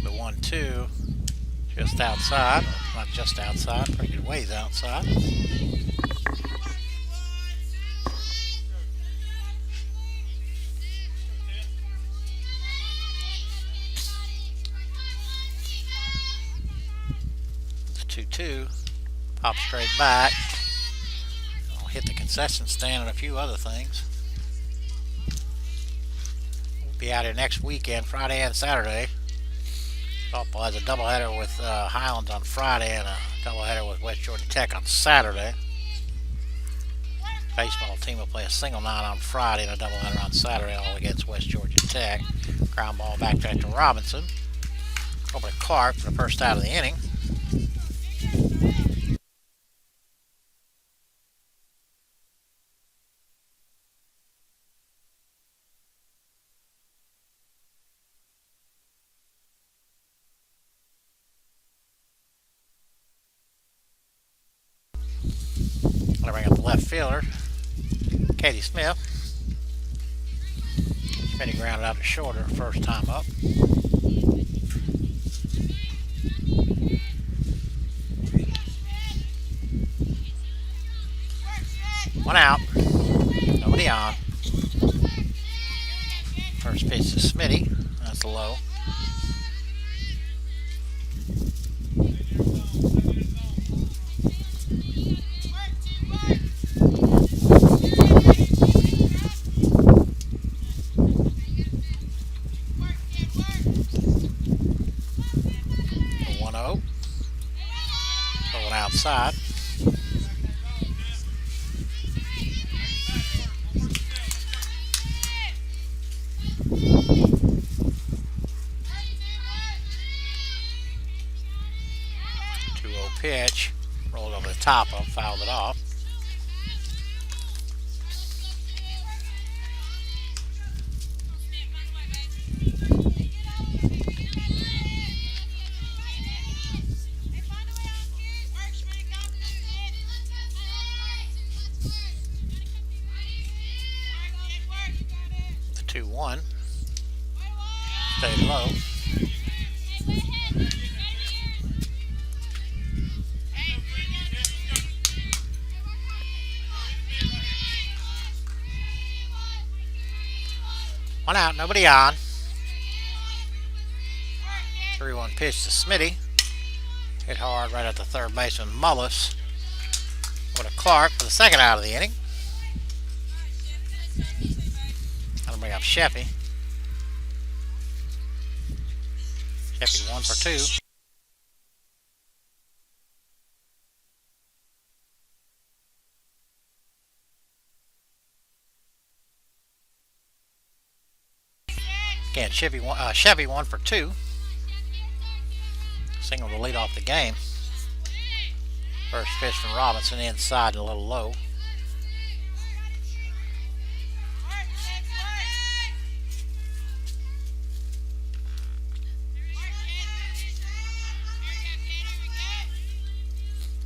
The 1-2 just outside, not just outside, pretty good ways outside. The 2-2 pop straight back. I'll hit the concession stand and a few other things. We'll be out here next weekend, Friday and Saturday. Softball has a doubleheader with Highlands on Friday and a doubleheader with West Georgia Tech on Saturday. Baseball team will play a single night on Friday and a doubleheader on Saturday, all against West Georgia Tech. Ground ball back to Robinson. Over to Clark for the first out of the inning. I'll bring up the left fielder, Katie Smith. Smitty grounded out to shorter, first time up. One out, nobody on. First pitch to Smitty, that's low. Going outside. Pitch, rolled over the top of, fouled it off. The 2-1 stayed low. One out, nobody on. 3-1 pitch to Smitty. Hit hard right at the third baseman, Mullis. Over to Clark for the second out of the inning. That'll bring up Sheppy. Sheppy 1 for 2. Again, Chevy 1 for 2. Single to lead off the game. First pitch from Robinson, inside and a little low.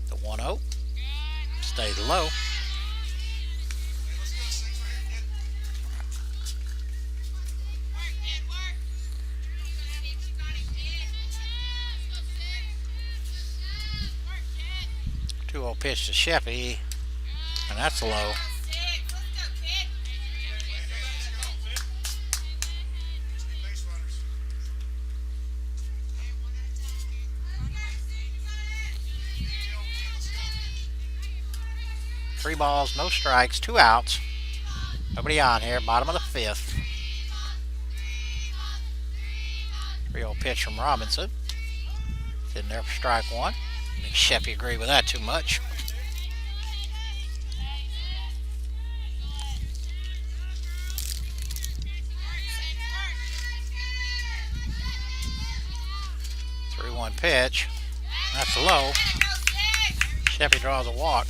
The 1-0 stayed low. Pitch to Sheppy, and that's low. Three balls, no strikes, 2 outs. Nobody on here, bottom of the 5th. 3-0 pitch from Robinson. Sitting there for strike 1. I think Sheppy agreed with that too much. Pitch. That's low. Sheppy draws a walk.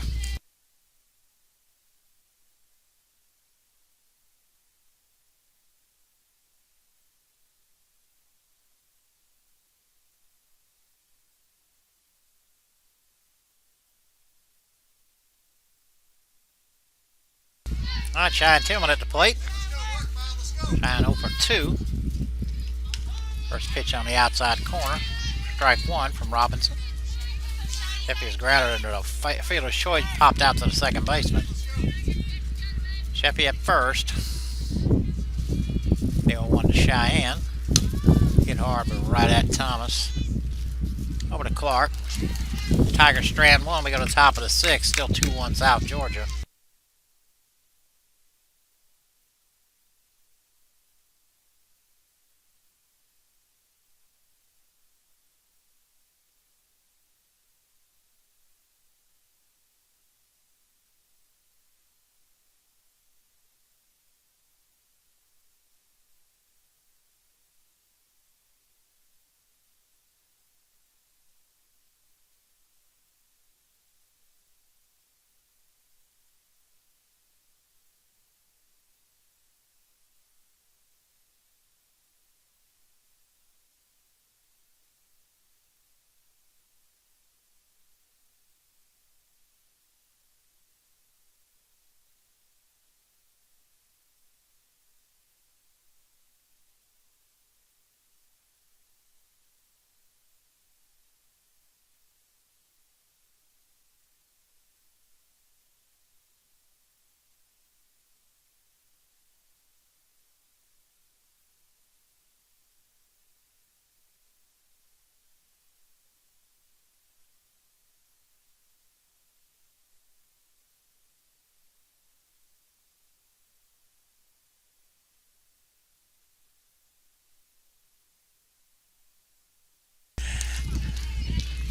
Alright, Cheyenne Tillman at the plate. Cheyenne 0 for 2. First pitch on the outside corner. Strike 1 from Robinson. Sheffy is grounded into a fielder's choice, popped out to the second baseman. Sheffy at first. The 0-1 to Cheyenne. Hit hard, but right at Thomas. Over to Clark. Tigers strand 1. We go to the top of the 6th. Still 2-1 out, Georgia.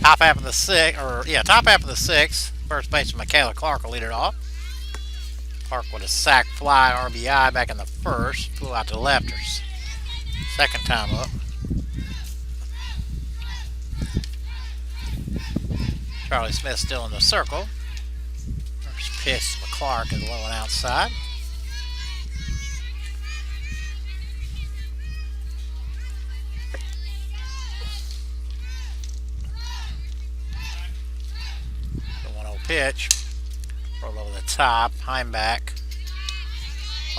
Top half of the 6th. First baseman Michaela Clark will lead it off. Clark with a sac fly RBI back in the first. Flew out to left her second time up. Charlie Smith still in the circle. First pitch to Clark is low and outside. Pitch, roll over the top, Heimback,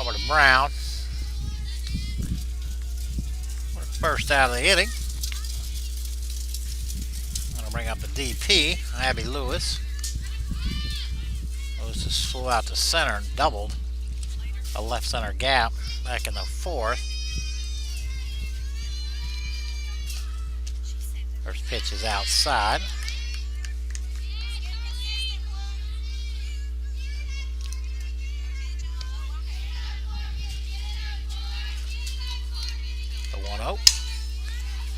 over to Brown. First out of the inning. I'm going to bring up the DP, Abby Lewis. Lewis just flew out to center and doubled a left center gap back in the 4th. First pitch is outside.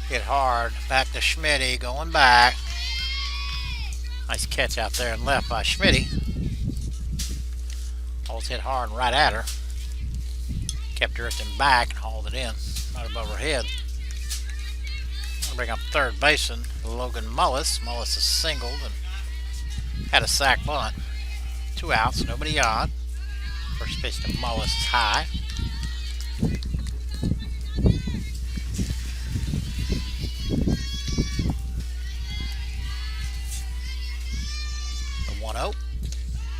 Hit hard, back to Schmitty, going back. Nice catch out there and left by Schmitty. Almost hit hard and right at her. Kept drifting back and hauled it in, right above her head. I'm gonna bring up third baseman, Logan Mullis. Mullis is singled and had a sac bunt. 2 outs, nobody on. First pitch to Mullis is high.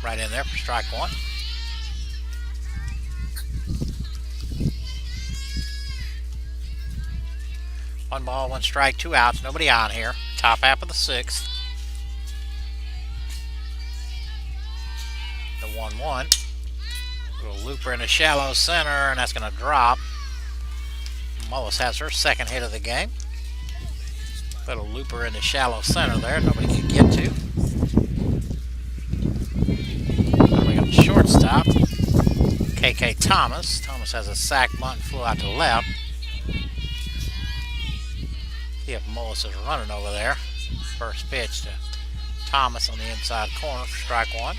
Right in there for strike 1. One ball, 1 strike, 2 outs, nobody on here. Top half of the 6th. The 1-1. Little looper in the shallow center, and that's going to drop. Mullis has her second hit of the game. Little looper in the shallow center there, nobody can get to. Shortstop, KK Thomas. Thomas has a sac bunt and flew out to left. See if Mullis is running over there. First pitch to Thomas on the inside corner for strike 1.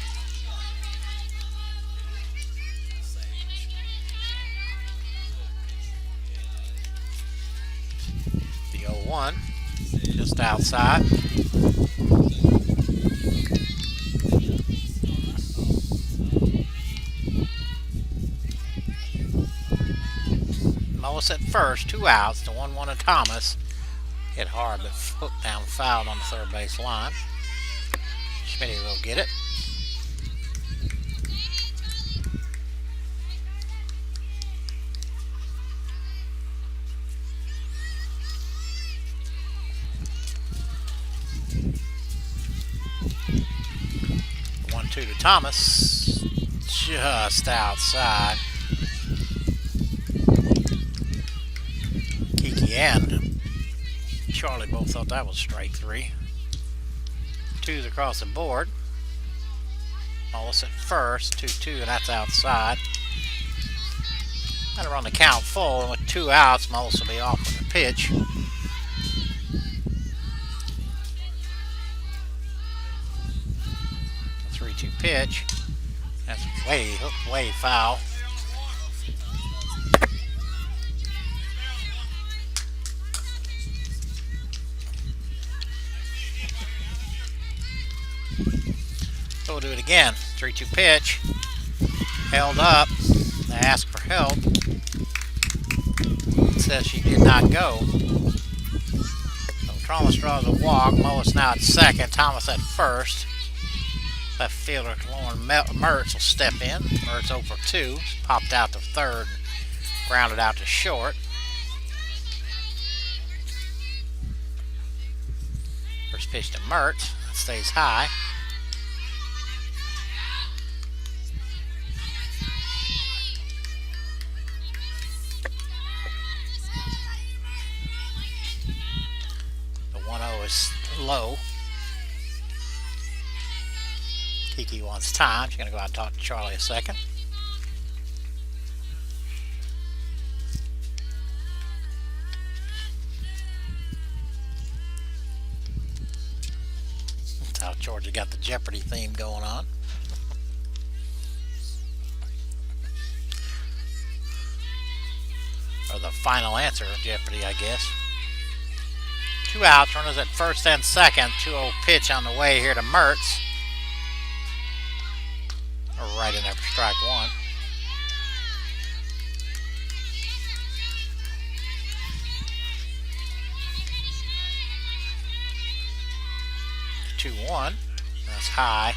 The 0-1, just outside. At first, 2 outs, the 1-1 to Thomas. Hit hard, but hooked down fouled on the third base line. Schmitty will get it. 2 to Thomas. Just outside. Kiki and Charlie both thought that was strike 3. 2's across the board. Mullis at first, 2-2, and that's outside. Got to run the count full, and with 2 outs, Mullis will be off with the pitch. A 3-2 pitch. That's way foul. So we'll do it again. 3-2 pitch. Held up. They asked for help. It says she did not go. So Thomas draws a walk. Mullis now at second. Thomas at first. Left fielder Lauren Mertz will step in. Mertz over 2. Popped out to third. Grounded out to short. First pitch to Mertz. That stays high. The 1-0 is low. Kiki wants time. She's going to go out and talk to Charlie a second. That's how Georgia got the Jeopardy theme going on. Or the final answer of Jeopardy, I guess. 2 outs, runners at first and second. 2-0 pitch on the way here to Mertz. Right in there for strike 1. Two-1. That's high.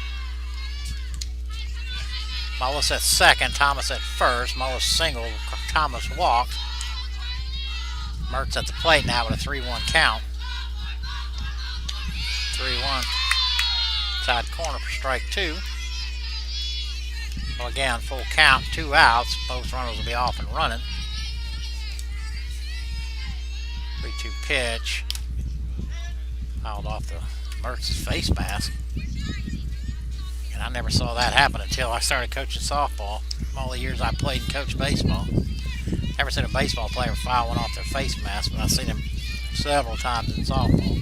Mullis at second, Thomas at first. Mullis single, Thomas walks. Mertz at the plate now with a 3-1 count. 3-1. Side corner for strike 2. Well, again, full count, 2 outs. Both runners will be off and running. 3-2 pitch. Fouled off the Mertz's face mask. And I never saw that happen until I started coaching softball. All the years I played and coached baseball. Never seen a baseball player foul one off their face mask, but I've seen him several times in softball.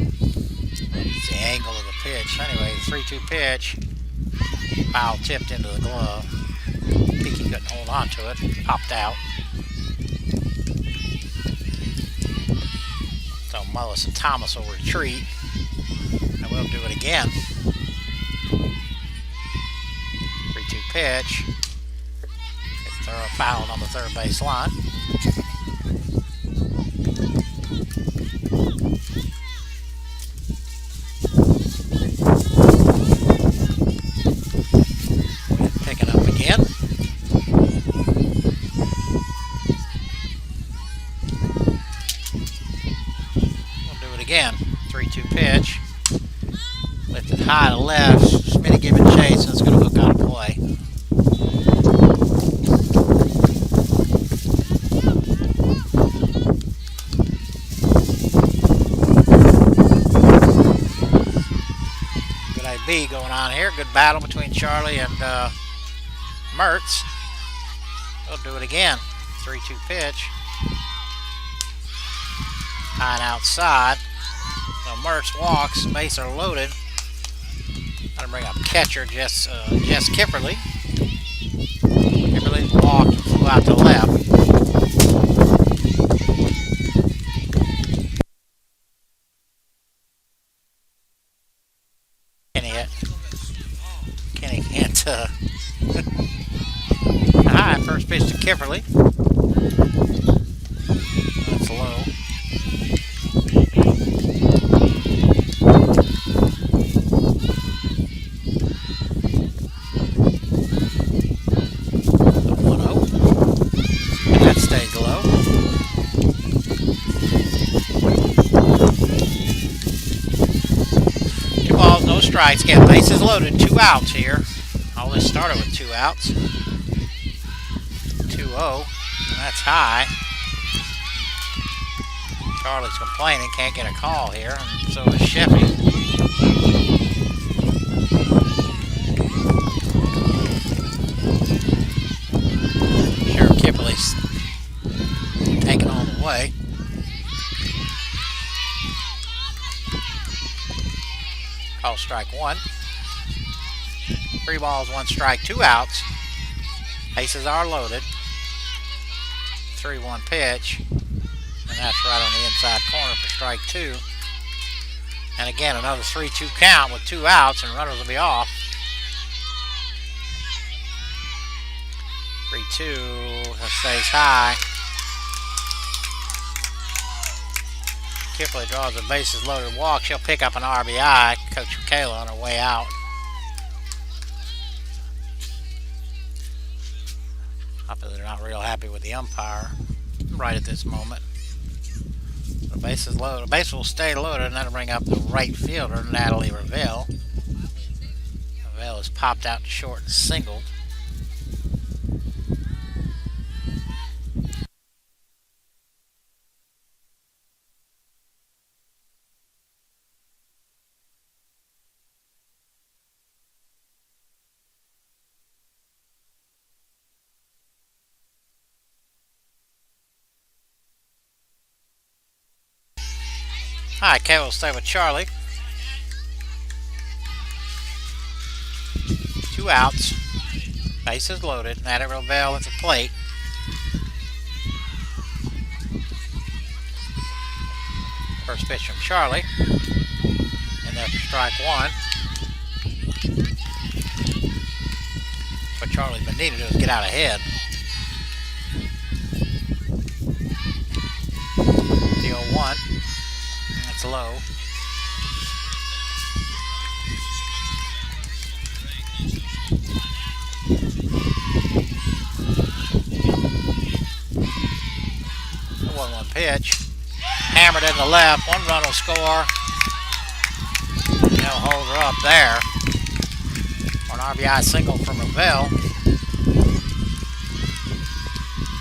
It's the angle of the pitch. Anyway, 3-2 pitch. Foul tipped into the glove. Kiki couldn't hold on to it. Popped out. So Mullis and Thomas will retreat. And we'll do it again. 3-2 pitch. Throw fouled on the third base line. Picking up again. We'll do it again. 3-2 pitch. Lifted high to left. Smitty giving chase, and it's going to hook out of play. Good AB going on here. Good battle between Charlie and Mertz. We'll do it again. 3-2 pitch. High and outside. So Mertz walks. Bases are loaded. Got to bring up catcher Jess Kipperly. Kipperly walked and flew out to left. Kenny can't. High first pitch to Kipperly. That's low. Strikes, get bases loaded, 2 outs here just started with 2 outs. 2-0, and that's high. Charlie's complaining, can't get a call here, and so is Sheffy. Sheriff Kipley's taking on the way. Call strike 1. 3 balls, 1 strike, 2 outs. Bases are loaded. 3-1 pitch. And that's right on the inside corner for strike 2. And again, another 3-2 count with 2 outs, and runners will be off. 3-2. That stays high. Kipley draws a bases loaded walk. She'll pick up an RBI. Coach Kayla on her way out. Obviously, they're not real happy with the umpire right at this moment. The base is loaded. The base will stay loaded, and that'll bring up the right fielder, Natalie Ravel. Ravel has popped out to short and singled. All right, Kay will stay with Charlie. 2 outs. Bases loaded. Natalie Ravel at the plate. First pitch from Charlie. And there for strike 1. What Charlie's been needing to do is get out ahead. The 0-1. That's low. The 1-1 pitch. Hammered in the left. 1 run will score. They'll hold her up there. An RBI single from Ravel.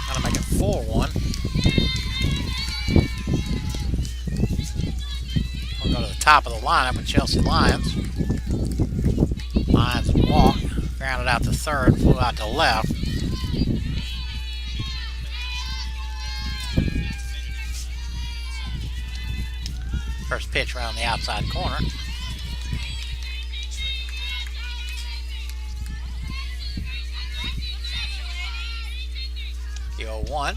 Gonna make it 4-1. We'll go to the top of the lineup with Chelsea Lyons. Lyons walked, grounded out to third, flew out to left. First pitch around the outside corner. The 0-1.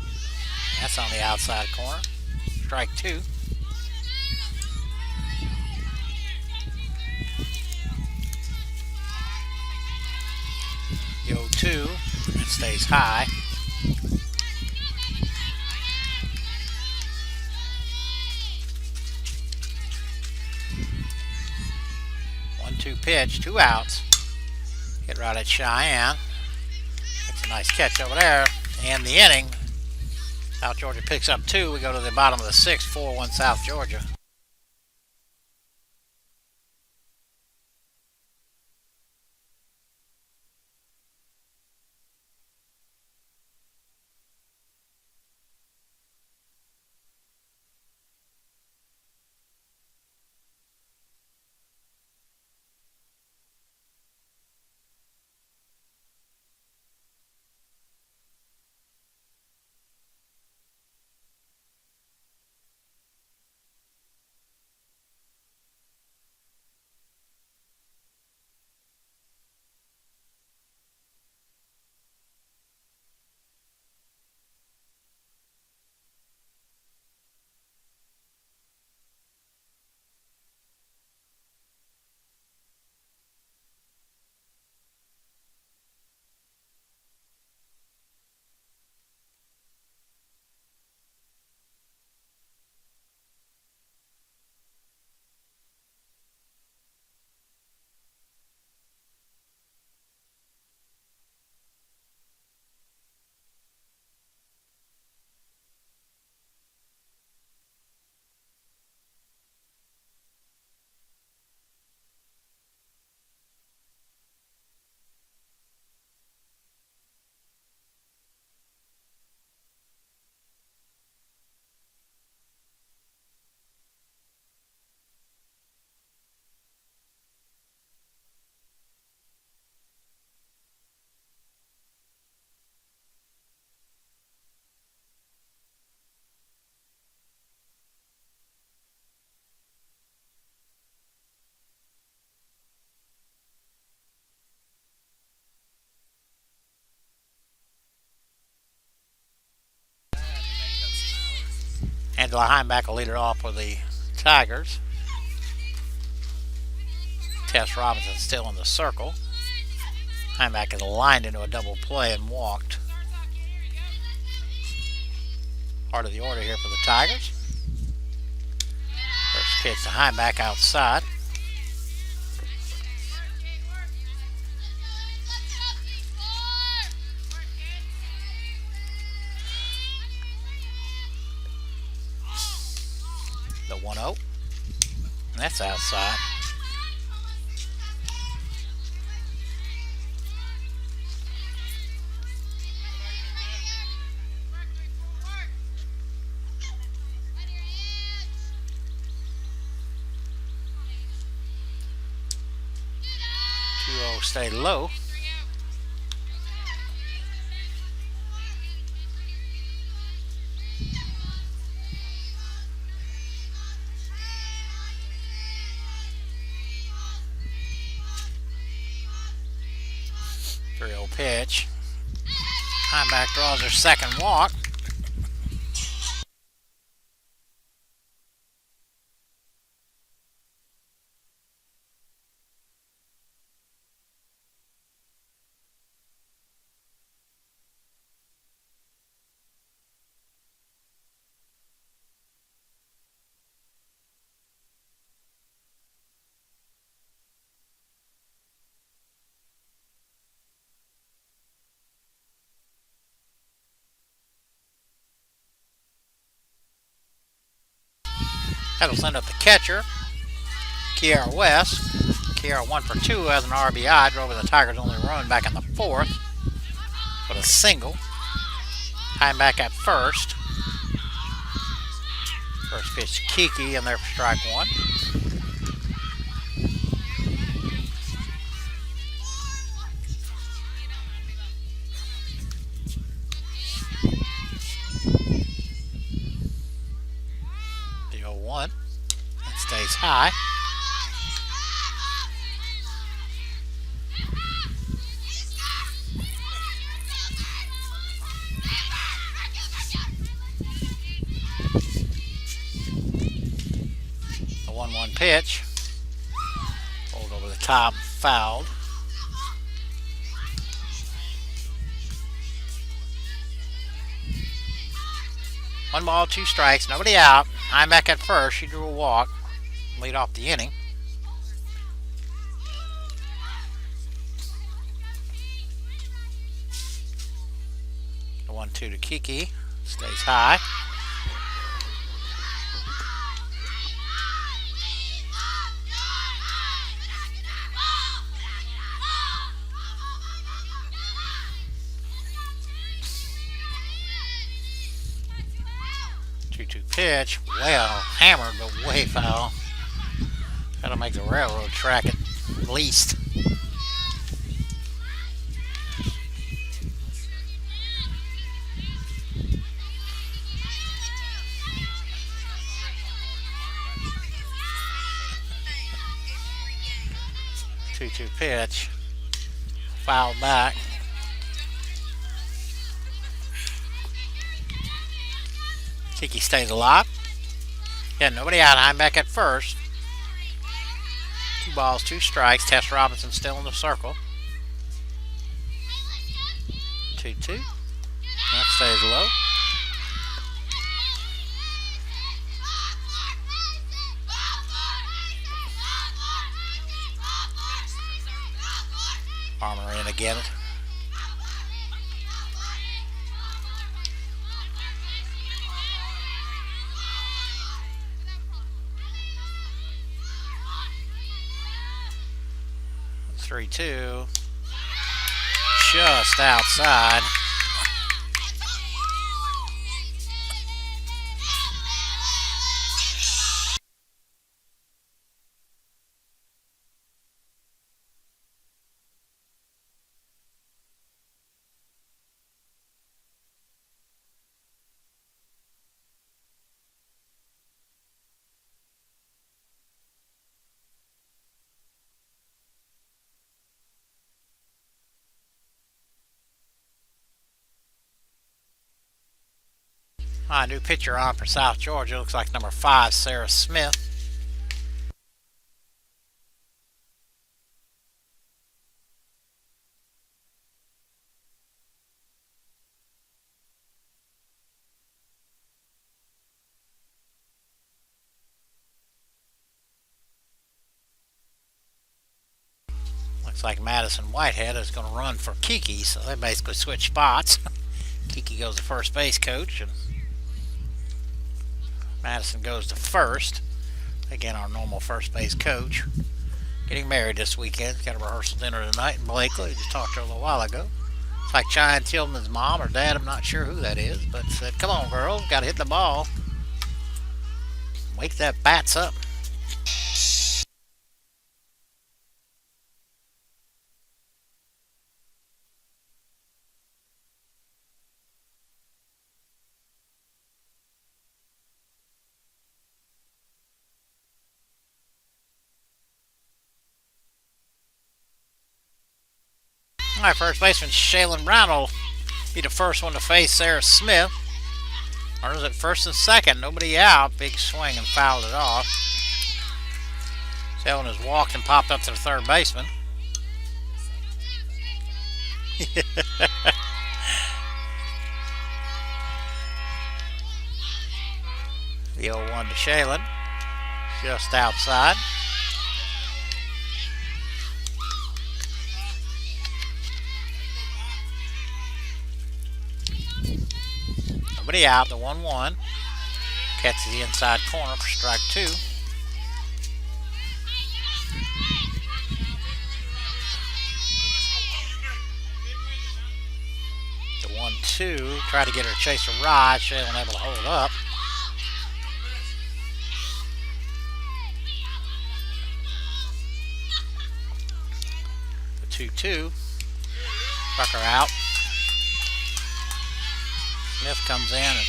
That's on the outside corner. Strike 2. The 0-2. It stays high. One-two pitch, 2 outs. Hit right at Cheyenne. That's a nice catch over there. And the inning. South Georgia picks up 2. We go to the bottom of the 6th, 4-1 South Georgia. the Highback will lead it off with the Tigers. Tess Robinson still in the circle. Highback is lined into a double play and walked. Part of the order here for the Tigers. First pitch to Highback outside. The 1-0. And that's outside. Stay low. Three-0 pitch. Highback draws her second walk. That'll send up the catcher, Kiara West. Kiara 1 for 2 as an RBI, drove in the Tigers' only run back in the fourth with a single. Highback at first. First pitch to Kiki, and there for strike one. The 0-1. It stays high. The 1-1 pitch. Rolled over the top, fouled. One ball, two strikes, nobody out. Highback at first. She drew a walk. Lead off the inning. The 1-2 to Kiki. Stays high. Pitch, well hammered, but way foul. Gotta make the railroad track at least. Two pitch, fouled back. Kiki stays alive. Yeah, nobody out. Highback at first. 2 balls, 2 strikes. Tess Robinson still in the circle. 2-2. That stays low. Farmer in again. Three-two, just outside. New pitcher on for South Georgia. Looks like number 5, Sarah Smith. Looks like Madison Whitehead is going to run for Kiki, so they basically switch spots. Kiki goes to first base coach, and Madison goes to first. Again, our normal first base coach. Getting married this weekend. Got a rehearsal dinner tonight in Blakely. Just talked to her a little while ago. It's like Cheyenne Tillman's mom or dad. I'm not sure who that is, but said, "Come on, girls, got to hit the ball. Wake that bats up." All right, first baseman Shaylin Brown will be the first one to face Sarah Smith. Runners at first and second, nobody out. Big swing and fouled it off. Shaylin has walked and popped up to the third baseman. The 0-1 to Shaylin, just outside. Nobody out, the 1-1. Catches the inside corner for strike 2. The 1-2. Try to get her to chase a ride. Shaylin able to hold up. The 2-2. Struck her out. Smith comes in and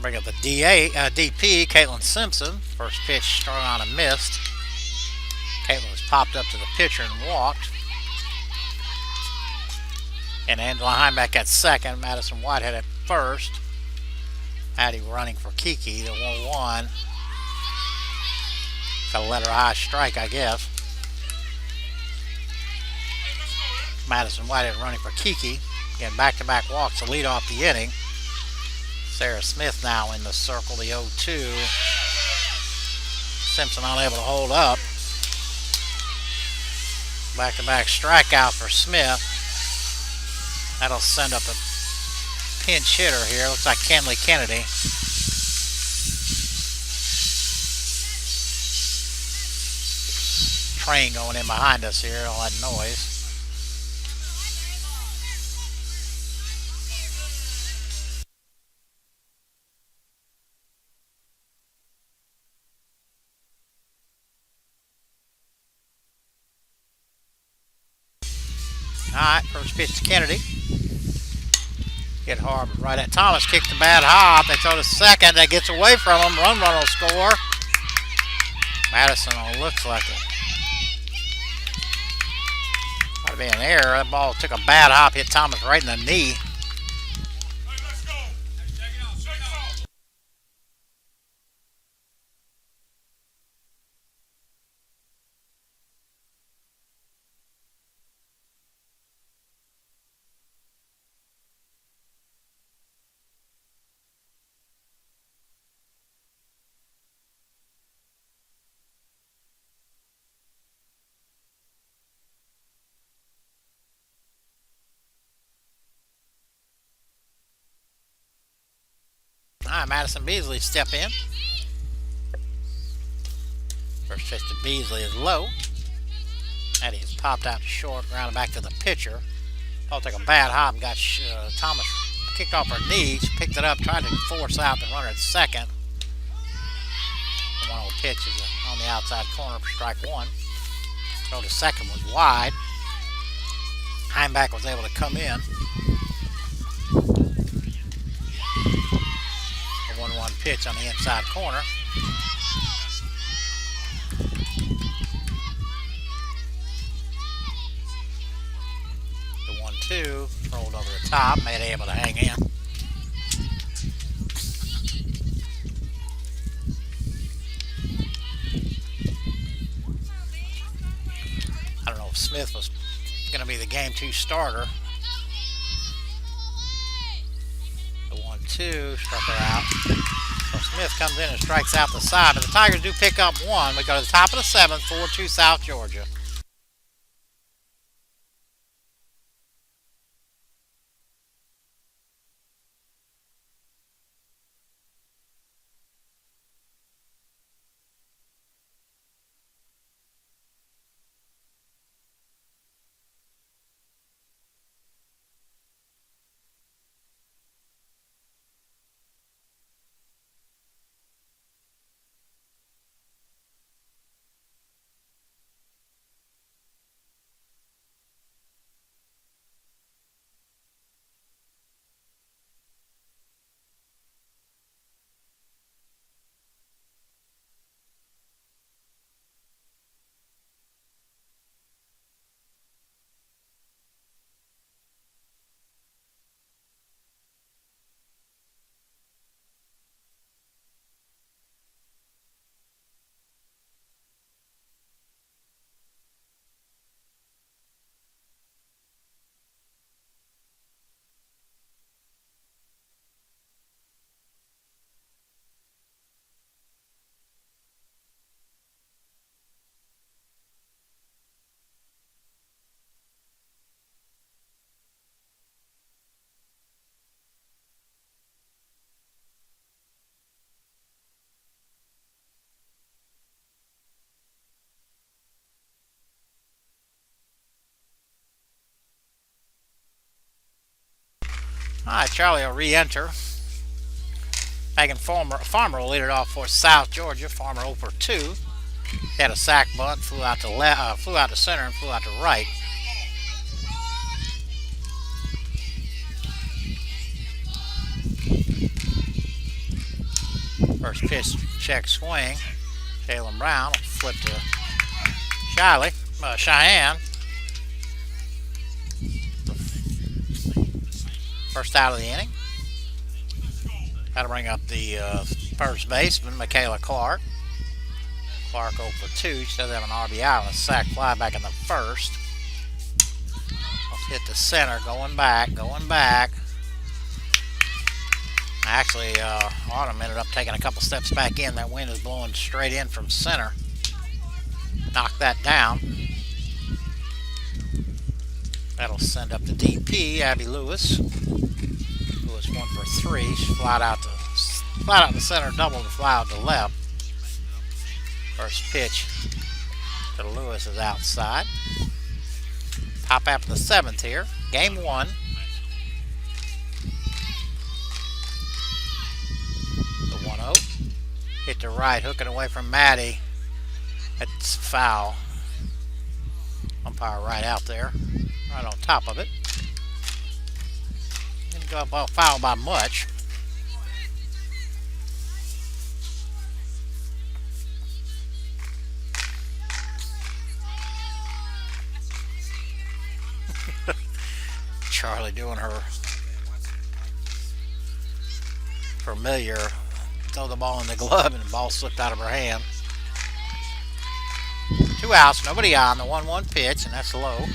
bring up the DP, Caitlin Simpson. First pitch started on a missed. Caitlin was popped up to the pitcher and walked. And Angela Heimbach at second, Madison Whitehead at first. Addie running for Kiki, the 1-1. Gotta let her high strike, I guess. Madison Whitehead running for Kiki. Again, back-to-back walks to lead off the inning. Sarah Smith now in the circle, the 0-2. Simpson unable to hold up. Back-to-back strikeout for Smith. That'll send up a pinch hitter here. Looks like Kenley Kennedy. Train going in behind us here, all that noise. Alright, first pitch to Kennedy. Hit hard, but right at Thomas. Kicked the bad hop. They throw to second. That gets away from him. Run will score. Madison looks like it. Ought to be an error. That ball took a bad hop. Hit Thomas right in the knee. Madison Beasley step in. First pitch to Beasley is low. And he's popped out to short, grounded back to the pitcher. Ball took a bad hop and got Thomas kicked off her knees, picked it up, tried to force out the runner at second. The 1-0 pitch is on the outside corner for strike 1. Throw to second was wide. Heimbach was able to come in. 1-1 pitch on the inside corner. The 1-2 rolled over the top, made able to hang in. I don't know if Smith was going to be the game 2 starter. The 1-2 struck her out. So Smith comes in and strikes out the side, but the Tigers do pick up 1. We go to the top of the 7th, 4-2 South Georgia. Alright, Charlie will re-enter. Megan Farmer will lead it off for South Georgia. Farmer 0 for 2. Had a sack bunt, flew out to center and flew out to right. First pitch, check swing. Jalen Brown will flip to Cheyenne. First out of the inning. Got to bring up the first baseman, Michaela Clark. Clark 0 for 2. She does have an RBI on a sac fly back in the first. Let's hit the center, going back. Actually, Autumn ended up taking a couple steps back in. That wind is blowing straight in from center. Knocked that down. That'll send up the DP, Abby Lewis. Lewis 1 for 3. She flat out to center, double to fly out to left. First pitch to Lewis is outside. Top half of the 7th here. Game 1. The 1-0. Hit to right, hooking away from Maddie. It's foul. Umpire right out there. Right on top of it. Didn't go up foul by much. Charlie doing her familiar throw the ball in the glove, and the ball slipped out of her hand. 2 outs, nobody on. The 1-1 pitch, and that's low.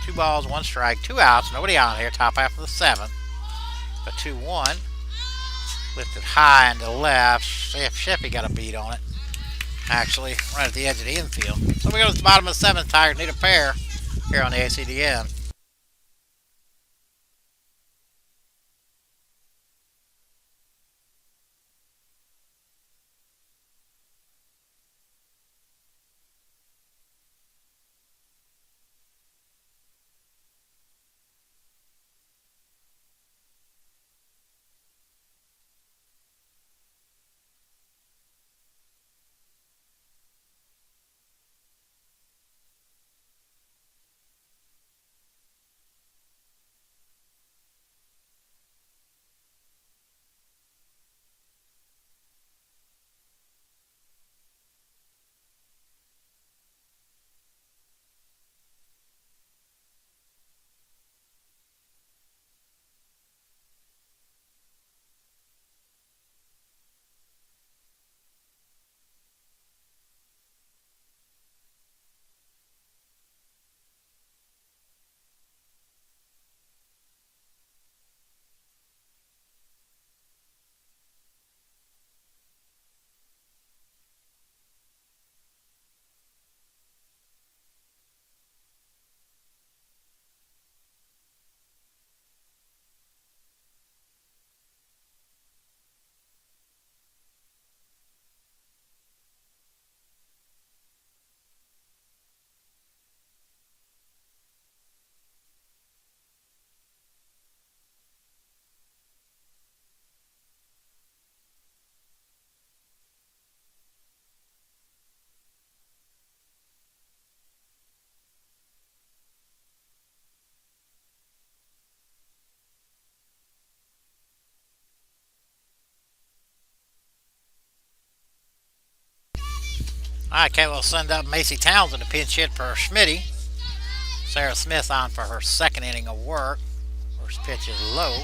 Two balls, 1 strike, 2 outs, nobody on here. Top half of the 7th. A 2-1. Lifted high and to left. Sheffy got a beat on it. Actually, right at the edge of the infield. So we go to the bottom of the 7th. Tigers need a pair here on the ACDN. Alright, Kate will send up Macy Townsend to pinch hit for Schmitty. Sarah Smith on for her second inning of work. First pitch is low.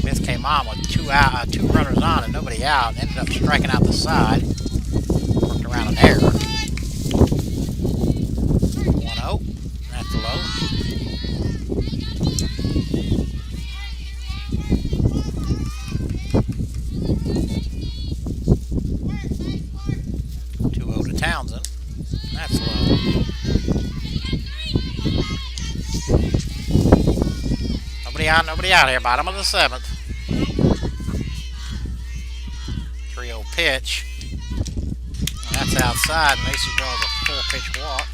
Smith came on with two runners on and nobody out, and ended up striking out the side. Worked around an error. 1-0. That's low. Townsend. That's low. Nobody out here. Bottom of the 7th. 3-0 pitch. And that's outside. Macy draws a 4-pitch walk.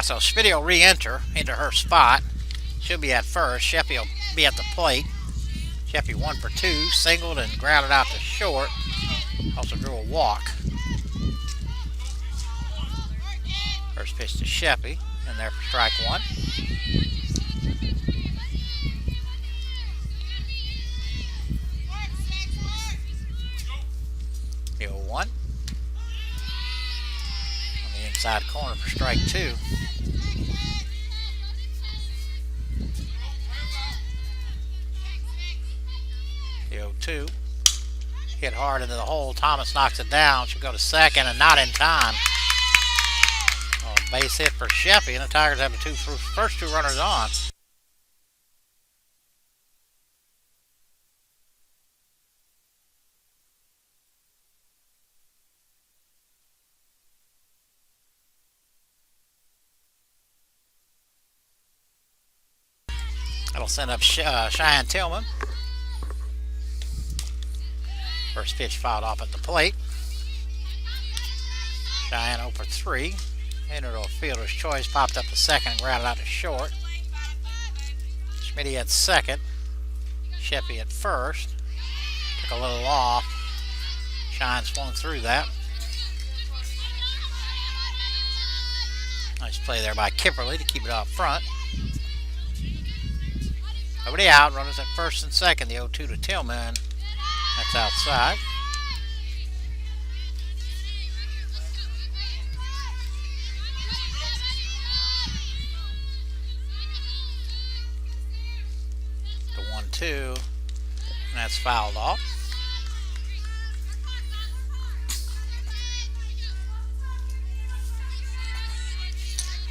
So Schmitty will re-enter into her spot. She'll be at first. Sheppy will be at the plate. Sheppy 1 for 2, singled and grounded out to short. Also drew a walk. First pitch to Sheppy, and there for strike 1. The 0-1. On the inside corner for strike 2. The 0-2. Hit hard into the hole. Thomas knocks it down. She'll go to second and not in time. Base hit for Sheppy, and the Tigers have the first two runners on. That'll send up Cheyenne Tillman. First pitch fouled off at the plate. Cheyenne 0 for 3. Entered a fielder's choice, popped up to second and grounded out to short. Schmitty at second. Sheppy at first. Took a little off. Cheyenne swung through that. Nice play there by Kipperly to keep it out front. Nobody out. Runners at first and second. The 0-2 to Tillman. That's outside. The 1-2. And that's fouled off.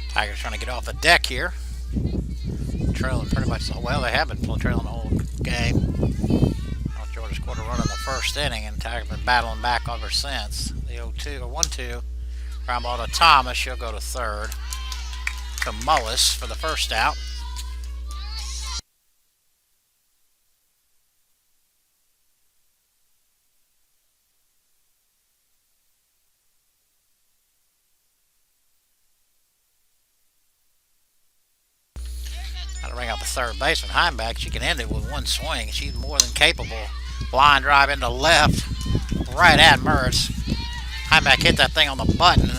Tigers trying to get off the deck here. Trailing pretty much, well, they have been trailing the whole game. North Georgia scored a run in the first inning, and Tigers have been battling back ever since. The 0-2 or 1-2. Ground ball to Thomas. She'll go to third. To Mullis for the first out. Got to bring out the third baseman. Heimbeck, she can end it with one swing. She's more than capable. Blind drive into left, right at Mertz. Heimbeck hit that thing on the button.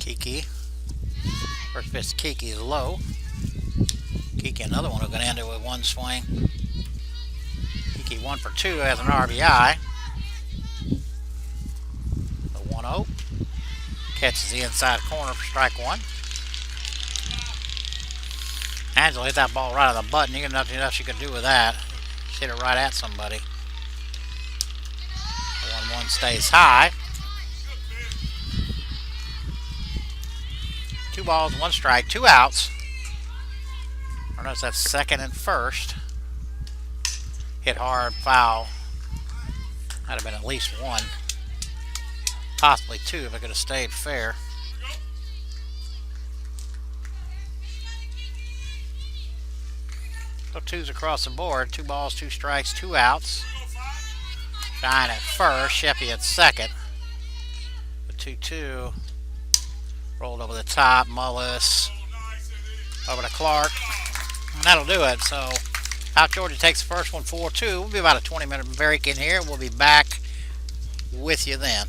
Kiki. First pitch to Kiki is low. Kiki, another one who's going to end it with one swing. Kiki 1 for 2 has an RBI. The 1-0. Catches the inside corner for strike 1. Angela hit that ball right on the button. You got nothing else you can do with that. Just hit it right at somebody. The 1-1 stays high. 2 balls, 1 strike, 2 outs. Notice that's second and first. Hit hard, foul. Might have been at least 1. Possibly 2 if it could have stayed fair. So twos across the board. 2 balls, 2 strikes, 2 outs. Shine at first. Sheppy at second. The 2-2. Rolled over the top. Mullis. Over to Clark. And that'll do it. So out Georgia takes the first one 4-2. We'll be about a 20-minute break in here. We'll be back with you then.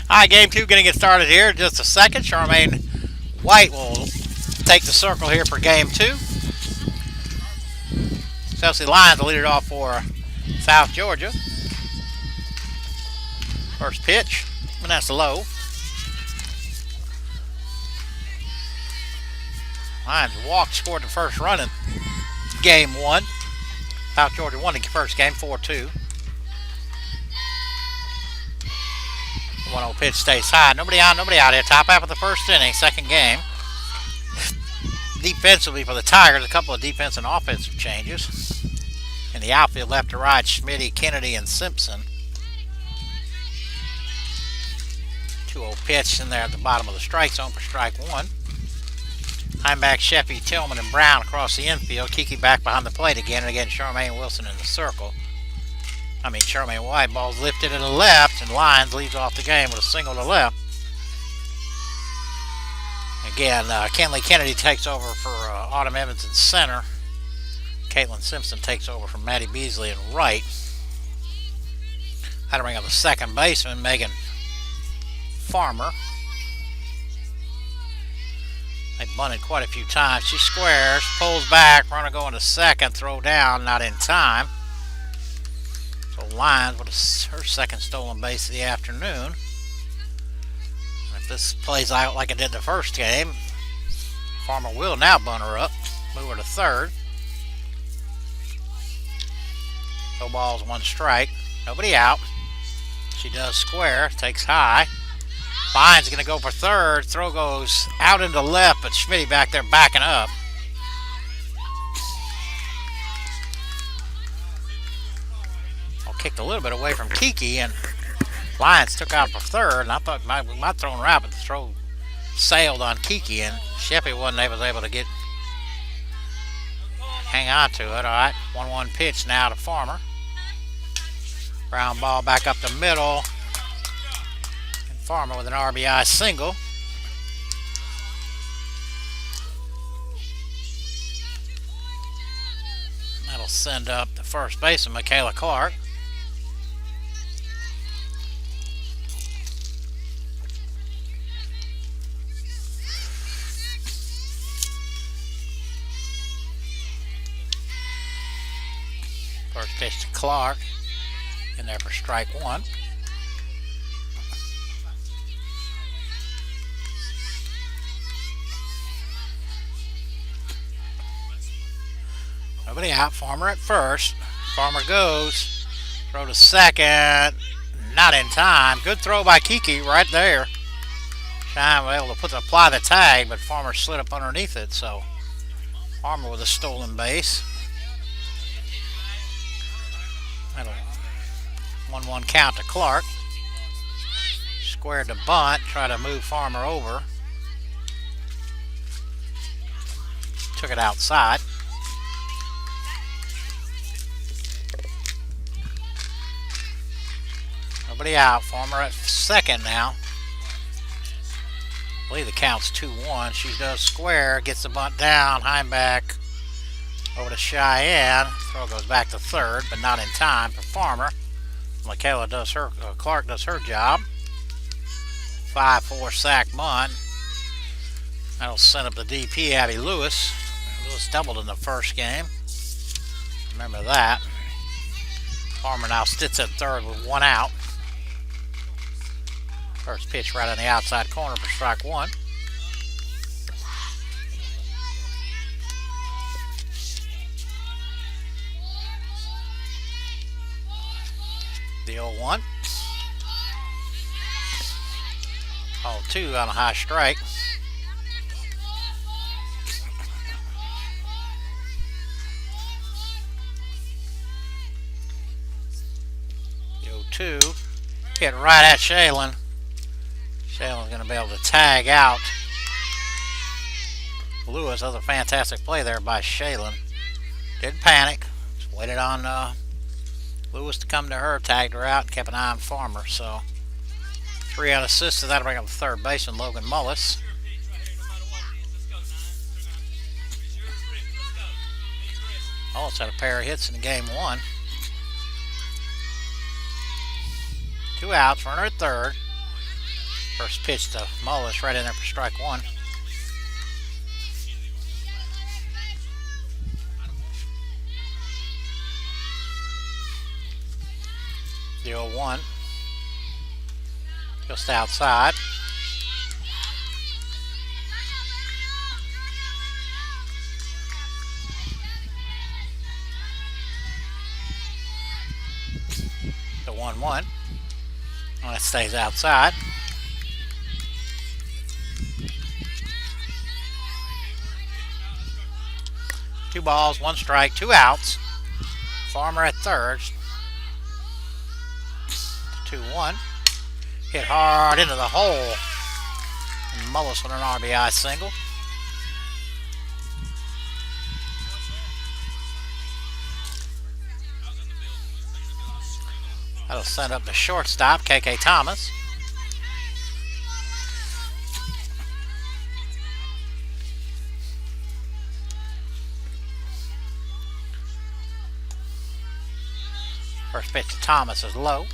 Alright, game 2 going to get started here in just a second. Charmaine White will take the circle here for game 2. Chelsea Lions will lead it off for South Georgia. First pitch, and that's low. Lions walked, scored the first run in game 1. South Georgia won the first game 4-2. 1-0 pitch stays high. Nobody on, nobody out here. Top half of the first inning, second game. Defensively for the Tigers, a couple of defensive and offensive changes. In the outfield, left to right, Schmitty, Kennedy, and Simpson. 2-0 pitch in there at the bottom of the strike zone for strike 1. Lineback Sheffy, Tillman, and Brown across the infield. Kiki back behind the plate again, and again Charmaine Wilson in the circle. Charmaine White, ball's lifted to the left, and Lions leads off the game with a single to left. Again, Kenley Kennedy takes over for Autumn Evans in center. Caitlin Simpson takes over from Maddie Beasley in right. Had to bring up the second baseman, Megan Farmer. They bunted quite a few times. She squares, pulls back, runner going to second, throw down, not in time. So Lions with her second stolen base of the afternoon. And if this plays out like it did the first game, Farmer will now bunt her up, move her to third. No balls, 1 strike. Nobody out. She does square, takes high. Lions going to go for third. Throw goes out into left, but Schmitty back there backing up. Kicked a little bit away from Kiki, and Lions took out for third. And I thought we might throw her out, but the throw sailed on Kiki, and Sheffy wasn't able to hang on to it. All right, 1-1 pitch now to Farmer. Ground ball back up the middle. Farmer with an RBI single. That'll send up the first baseman, Michaela Clark. First pitch to Clark. In there for strike 1. Nobody out. Farmer at first. Farmer goes. Throw to second. Not in time. Good throw by Kiki right there. Shine was able to apply the tag, but Farmer slid up underneath it. So Farmer with a stolen base. That'll 1-1 count to Clark. Squared the bunt. Try to move Farmer over. Took it outside. Nobody out. Farmer at second now. I believe the count's 2-1. She does square, gets the bunt down. Heimback over to Cheyenne. Throw goes back to third, but not in time for Farmer. Michaela does her, Clark does her job. 5-4 sack bunt. That'll send up the DP, Abby Lewis. Lewis doubled in the first game. Remember that. Farmer now sits at third with 1 out. First pitch right on the outside corner for strike 1. The 0-1. 0-2 on a high strike. The 0-2 hit right at Shaylin. Shaylin's going to be able to tag out Lewis. That was a fantastic play there by Shaylin. Didn't panic. Just waited on Lewis to come to her, tagged her out, and kept an eye on Farmer. So 3 unassisted. That'll bring up the third baseman, Logan Mullis. Mullis had a pair of hits in game 1. 2 outs, runner at third. First pitch to Mullis, right in there for strike one. The 0-1. Just outside. The 1-1. That stays outside. Two balls, one strike, two outs. Farmer at third. 2-1. Hit hard into the hole. And Mullis with an RBI single. That'll send up the shortstop, KK Thomas. First pitch to Thomas is low.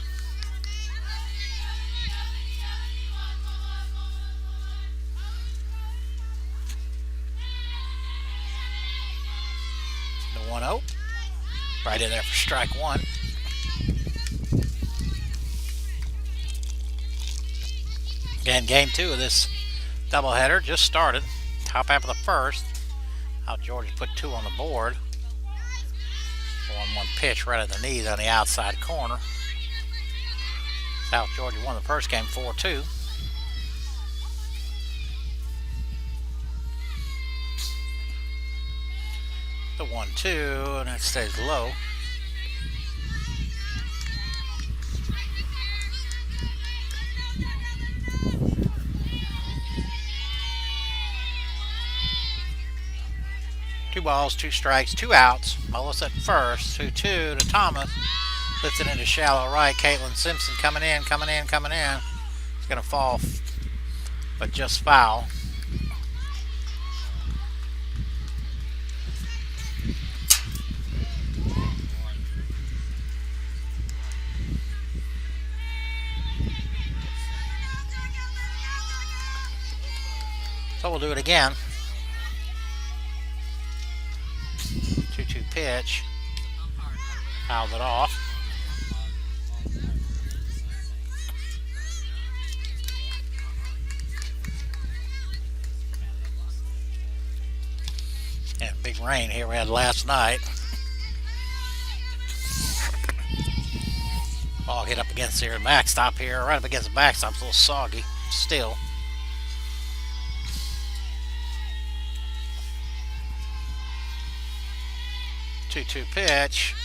The 1-0. Right in there for strike one. Again, game two of this doubleheader just started. Top half of the first. Out Georgia put two on the board. 1-1 pitch right at the knees on the outside corner. South Georgia won the first game 4-2. The 1-2, and it stays low. Two balls, two strikes, two outs. Mullis at first. 2-2 to Thomas. Lifts it into shallow right. Caitlin Simpson coming in. It's going to fall, but just foul. So we'll do it again. 2-2 pitch. Fouls it off. And big rain here we had last night. Ball hit up against the backstop here. Right up against the backstop. It's a little soggy still. Two-two pitch.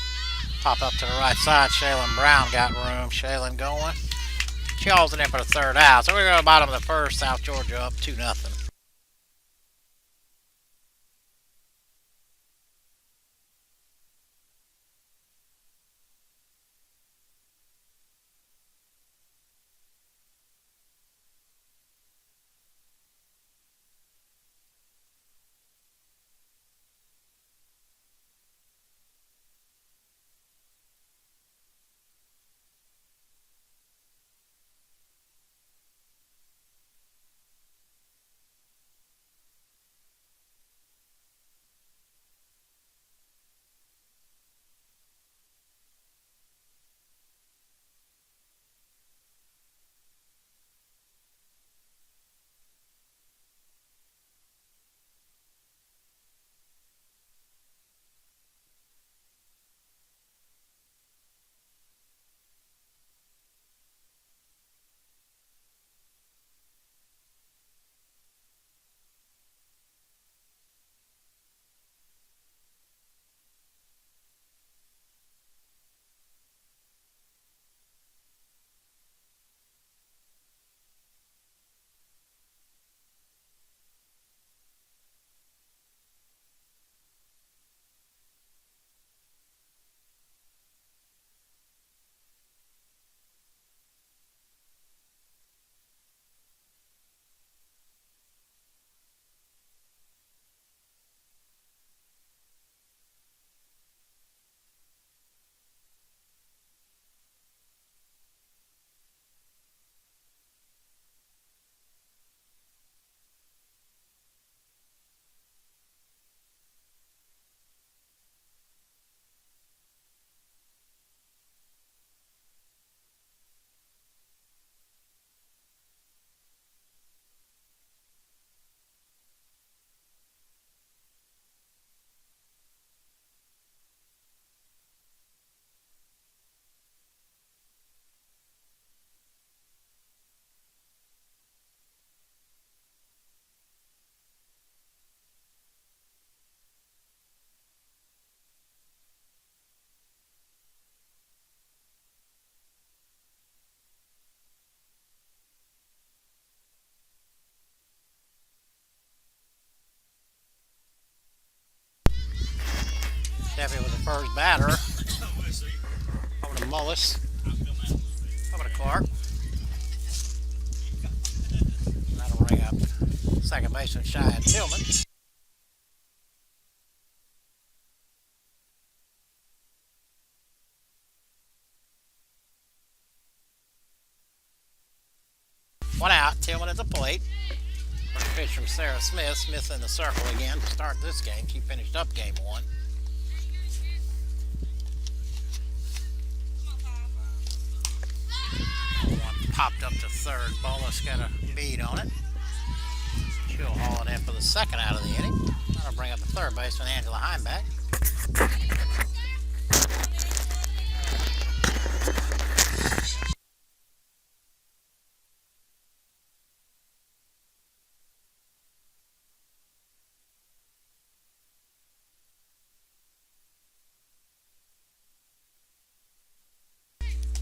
Pop up to the right side. Shaylin Brown got room. Shaylin going. She hauls it in for the third out. So we're going to the bottom of the first. South Georgia up 2-0. First batter over to Mullis. Over to Clark. That'll bring up second baseman Cheyenne Tillman. One out, Tillman at the plate. First pitch from Sarah Smith. Smith in the circle again to start this game. She finished up game one. One popped up to third. Bolus got a bead on it. She'll haul it in for the second out of the inning. That'll bring up the third baseman, Angela Heimbeck.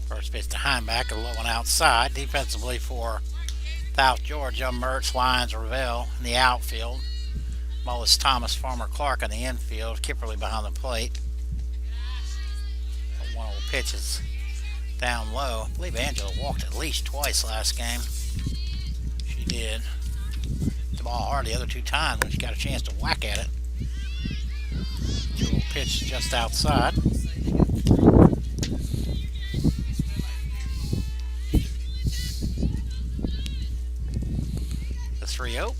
First pitch to Heimbeck, a low one outside. Defensively for South Georgia, Mertz, Lyons, Ravel in the outfield. Mullis, Thomas, Farmer, Clark in the infield. Kipperly behind the plate. One of the pitches down low. I believe Angela walked at least twice last game. She did. The ball hard the other two times when she got a chance to whack at it. Little pitch just outside. The 3-0.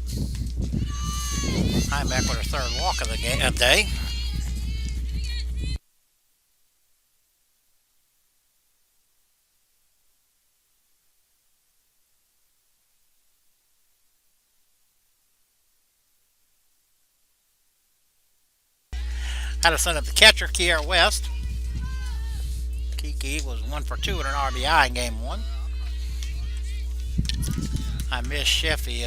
Heimbeck with her third walk of the day. Had to send up the catcher, Kiara West. Kiki was 1 for 2 in an RBI in game one. I missed Sheffy.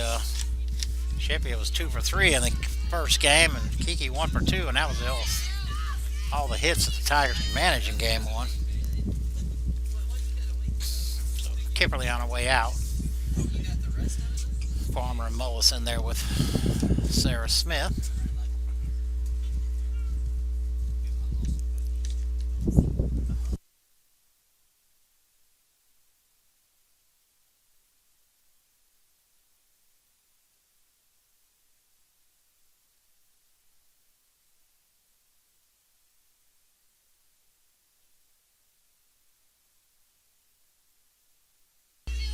Sheffy was 2 for 3 in the first game, and Kiki 1 for 2, and that was all the hits that the Tigers could manage in game one. So Kipperly on her way out. Farmer and Mullis in there with Sarah Smith.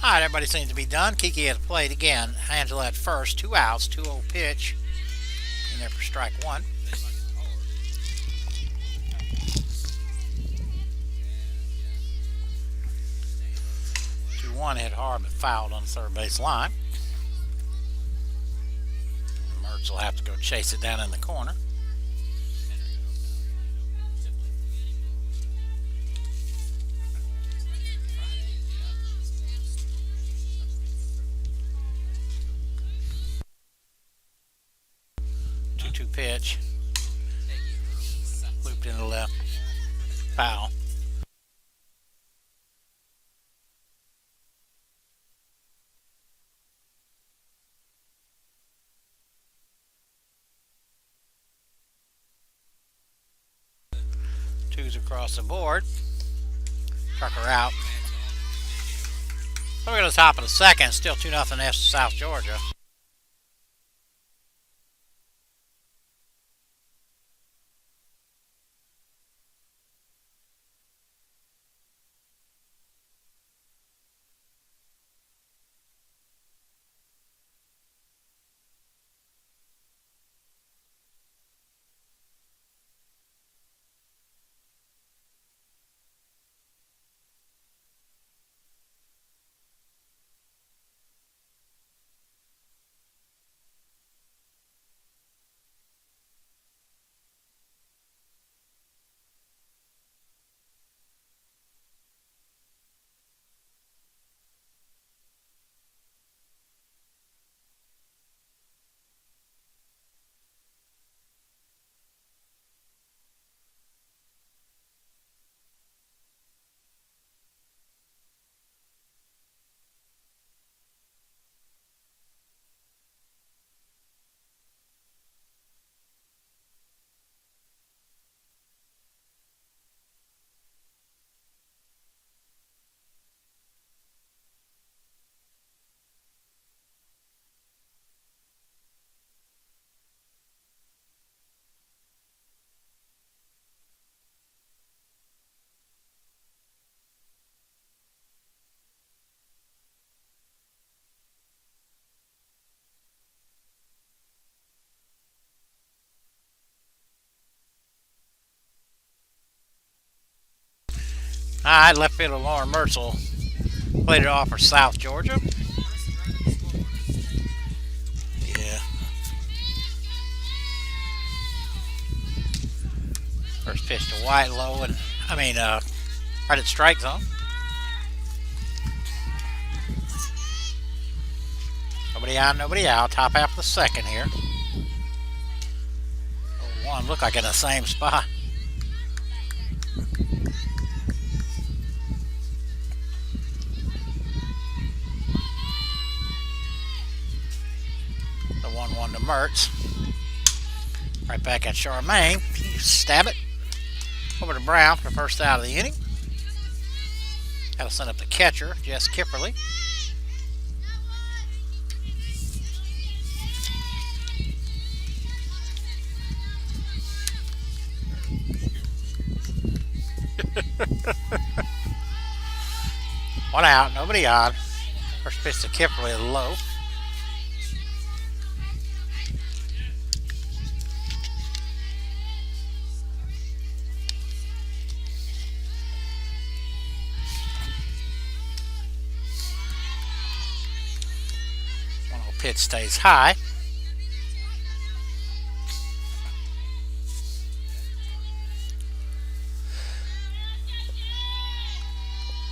Alright, everybody seems to be done. Kiki has played again. Angela at first, 2 outs, 2-0 pitch. In there for strike one. 2-1 hit hard but fouled on the third base line. Mertz will have to go chase it down in the corner. Pitch looped into left, foul. Twos across the board. Tucker out. So we're at the top of the second. Still 2-0 F South Georgia. Alright, left fielder Lauren Mertzel played it off for South Georgia. Yeah. First pitch to White, low, and right at strike zone. Nobody on, nobody out. Top half of the second here. 0-1, look like in the same spot. The 1-1 to Mertz. Right back at Charmaine. You stab it. Over to Brown for the first out of the inning. Got to send up the catcher, Jess Kipperly. One out, nobody on. First pitch to Kipperly is low. Pitch stays high.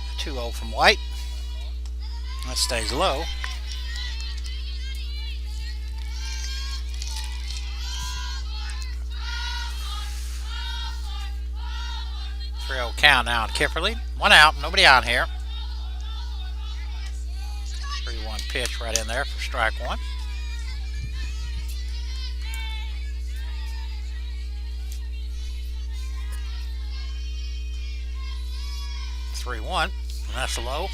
A 2-0 from White. That stays low. Count now on Kipperly. One out, nobody on here. 3-1 pitch right in there for strike one. And that's low.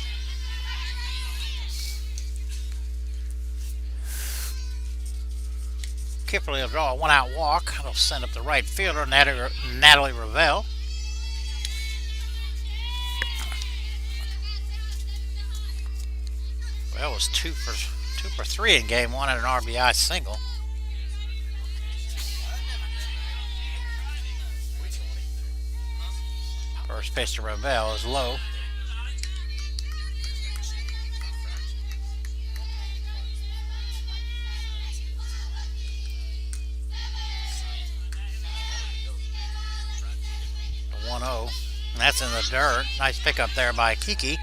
Kipperly will draw a one-out walk. It'll send up the right fielder, Natalie Ravel. Well, it was 2 for 3 in game one and an RBI single. First pitch to Ravel is low. The 1-0, and that's in the dirt. Nice pickup there by Kiki.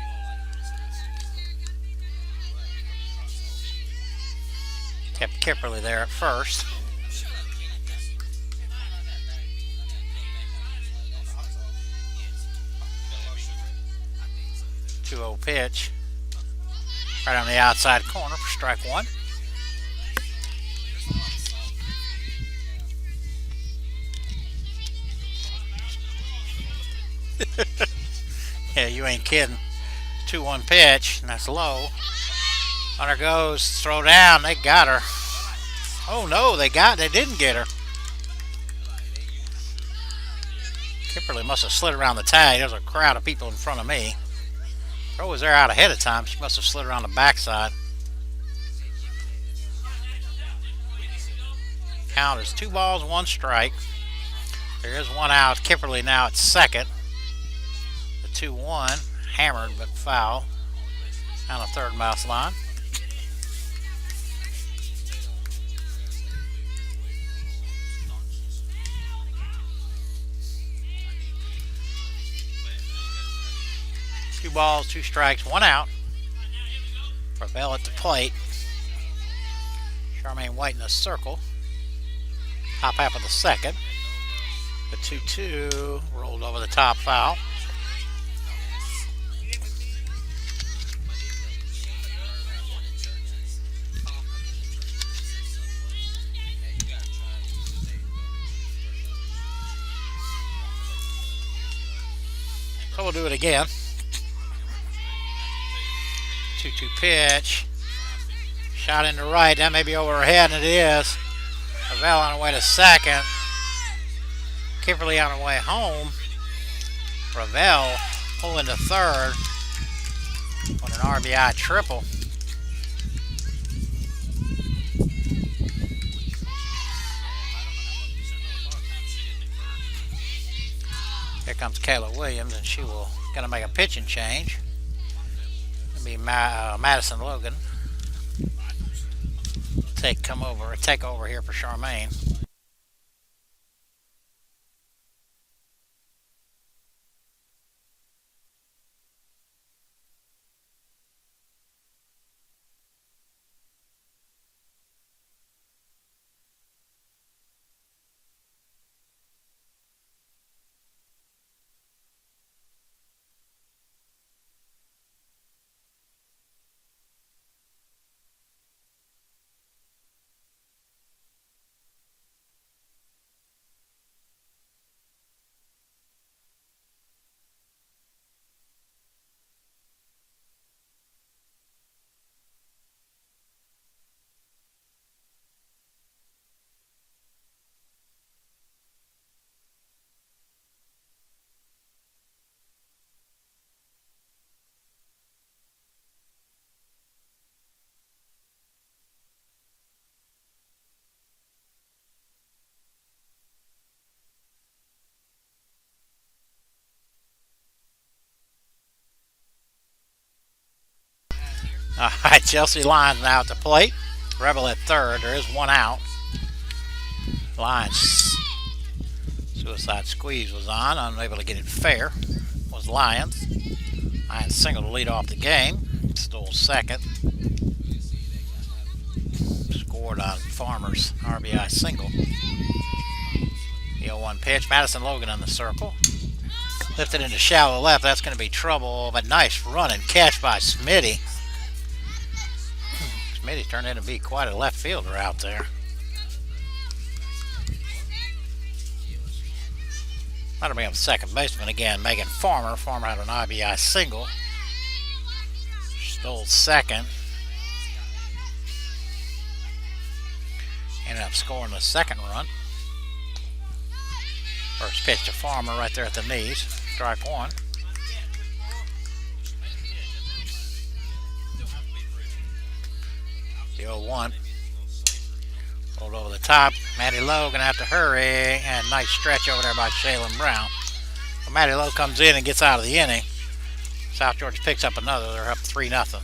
Kept Kipperly there at first. .2-0 pitch. Right on the outside corner for strike one. Yeah, you ain't kidding. 2-1 pitch, and that's low. Hunter goes, throw down, they got her. Oh no, they didn't get her. Kipperly must have slid around the tag. There's a crowd of people in front of me. Throw was there out ahead of time. She must have slid around the backside. Count is 2 balls, 1 strike. There is 1 out. Kipperly now at second. The 2-1, hammered but foul. Down the third mouse line. Two balls, 2 strikes, 1 out. Ravel at the plate. Charmaine White in the circle. Top half of the second. The 2-2 rolled over the top, foul. So we'll do it again. 2-2 pitch. Shot into right. That may be over her head, and it is. Ravel on her way to second. Kipperly on her way home. Ravel pulling to third on an RBI triple. Here comes Kayla Williams, and she will Gonna make a pitching change. It'll be Madison Logan. Take over here for Charmaine. All right, Chelsea Lyons now at the plate. Rebel at third. There is one out. Lyons suicide squeeze was on. Unable to get it fair was Lyons. Lyons single to lead off the game. Stole second. Scored on Farmer's RBI single. The 0-1 pitch. Madison Logan on the circle. Lifted into shallow left. That's going to be trouble. But nice run and catch by Smitty. Smitty turned in to be quite a left fielder out there. That'll bring up second baseman again, Megan Farmer. Farmer had an RBI single. Stole second. Ended up scoring the second run. First pitch to Farmer right there at the knees. Strike one. The 0-1. Rolled over the top. Maddie Lowe going to have to hurry. And nice stretch over there by Shaylin Brown. Well, Maddie Lowe comes in and gets out of the inning. South Georgia picks up another. They're up 3-0.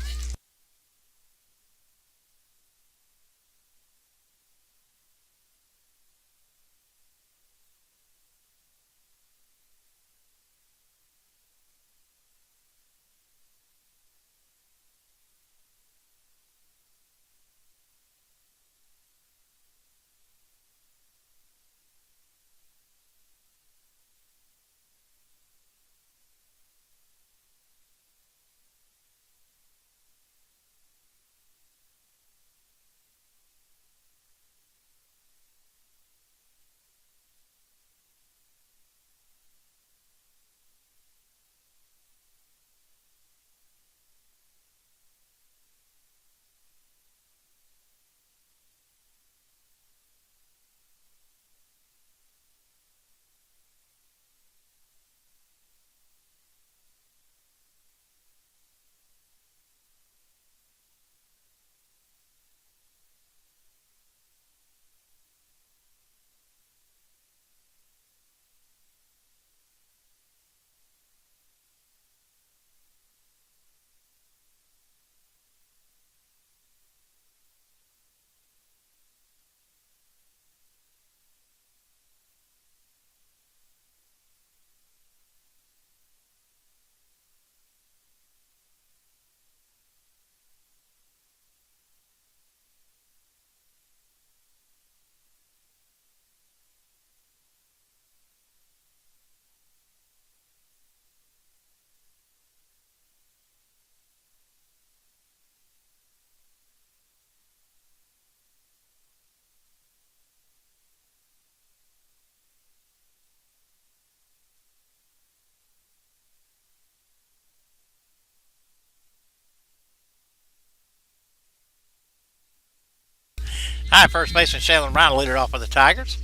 All right, first baseman Shaylin Brown will lead it off for the Tigers.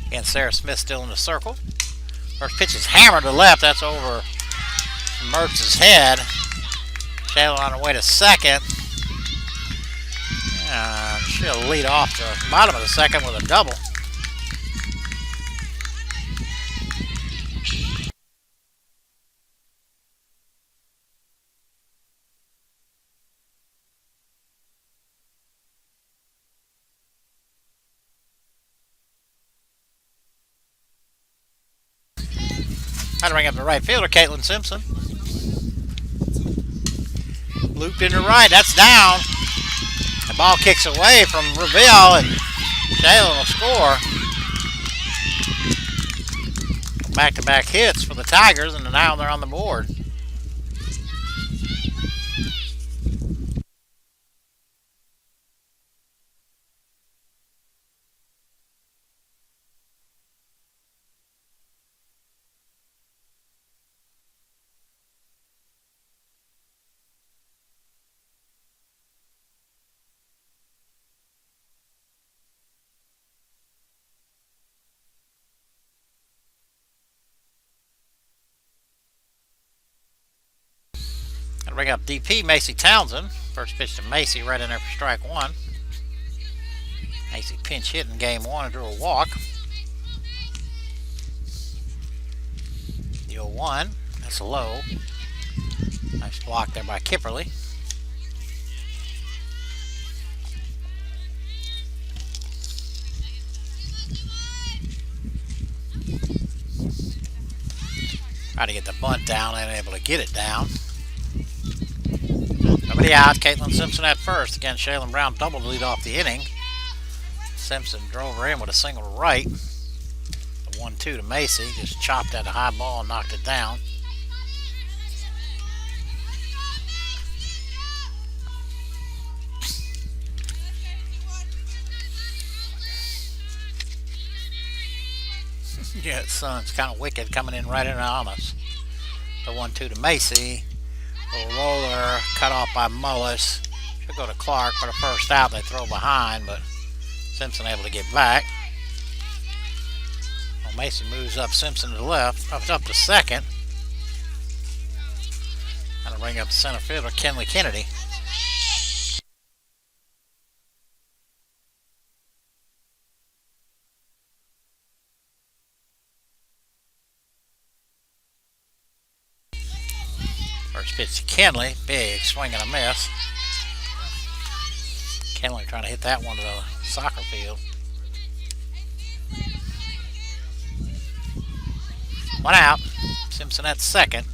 Again, Sarah Smith still in the circle. First pitch is hammered to left. That's over Mertz's head. Shaylin on her way to second. She'll lead off the bottom of the second with a double. Trying to bring up the right fielder, Caitlin Simpson. Looped into right. That's down. The ball kicks away from Reveal, and Shaylin will score. Back-to-back hits for the Tigers, and now they're on the board. Bring up DP Macy Townsend. First pitch to Macy, right in there for strike one. Macy pinch hit in game one and drew a walk. The 0-1, that's low. Nice block there by Kipperly. Try to get the bunt down and able to get it down. Nobody out. Caitlin Simpson at first. Again, Shaylin Brown doubled to lead off the inning. Simpson drove her in with a single to right. The 1-2 to Macy. Just chopped at a high ball and knocked it down. Yeah, the sun's kind of wicked coming in right in on us. The 1-2 to Macy. A roller cut off by Mullis. Should go to Clark for the first out. They throw behind, but Simpson able to get back. Well, Macy moves up Simpson to the left. Up to second. And to bring up the center fielder, Kenley Kennedy. First pitch to Kenley. Big swing and a miss. Kenley trying to hit that one to the soccer field. One out. Simpson at second.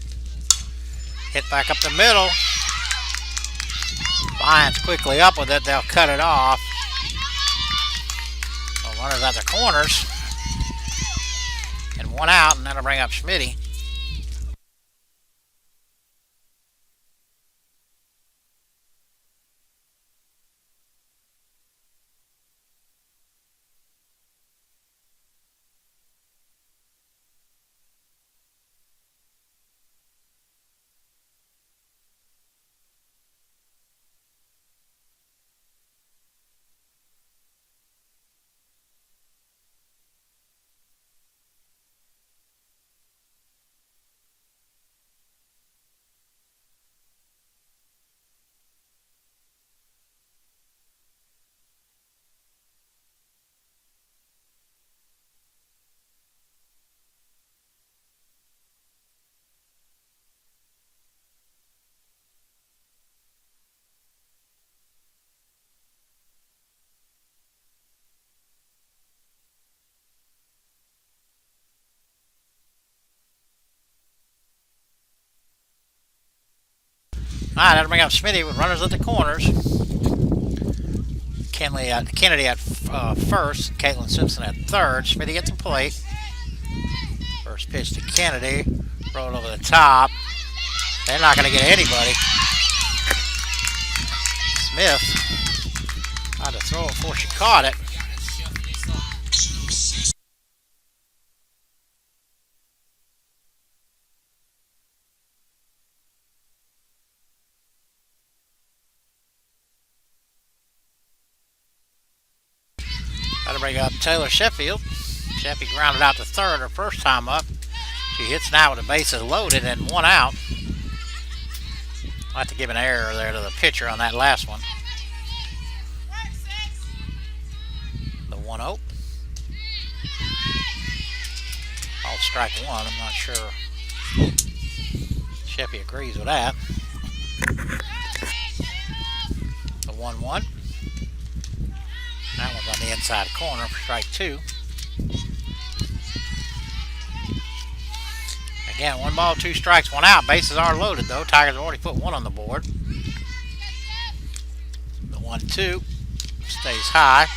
Hit back up the middle. Lions quickly up with it. They'll cut it off. So runners at the corners. And one out, and that'll bring up Schmitty. All right, that'll bring up Schmitty with runners at the corners. Kennedy at first, Caitlin Simpson at third. Schmitty at the plate. First pitch to Kennedy. Rolled over the top. They're not going to get anybody. Smith tried to throw it before she caught it. Got to bring up Taylor Sheffield. Sheffield grounded out to third her first time up. She hits now with the bases loaded and one out. I'll have to give an error there to the pitcher on that last one. The 1-0. I'll strike one. I'm not sure Sheffield agrees with that. The 1-1. That one's on the inside corner for strike two. Again, 1 ball, 2 strikes, 1 out. Bases are loaded, though. Tigers have already put 1 on the board. The 1-2 stays high.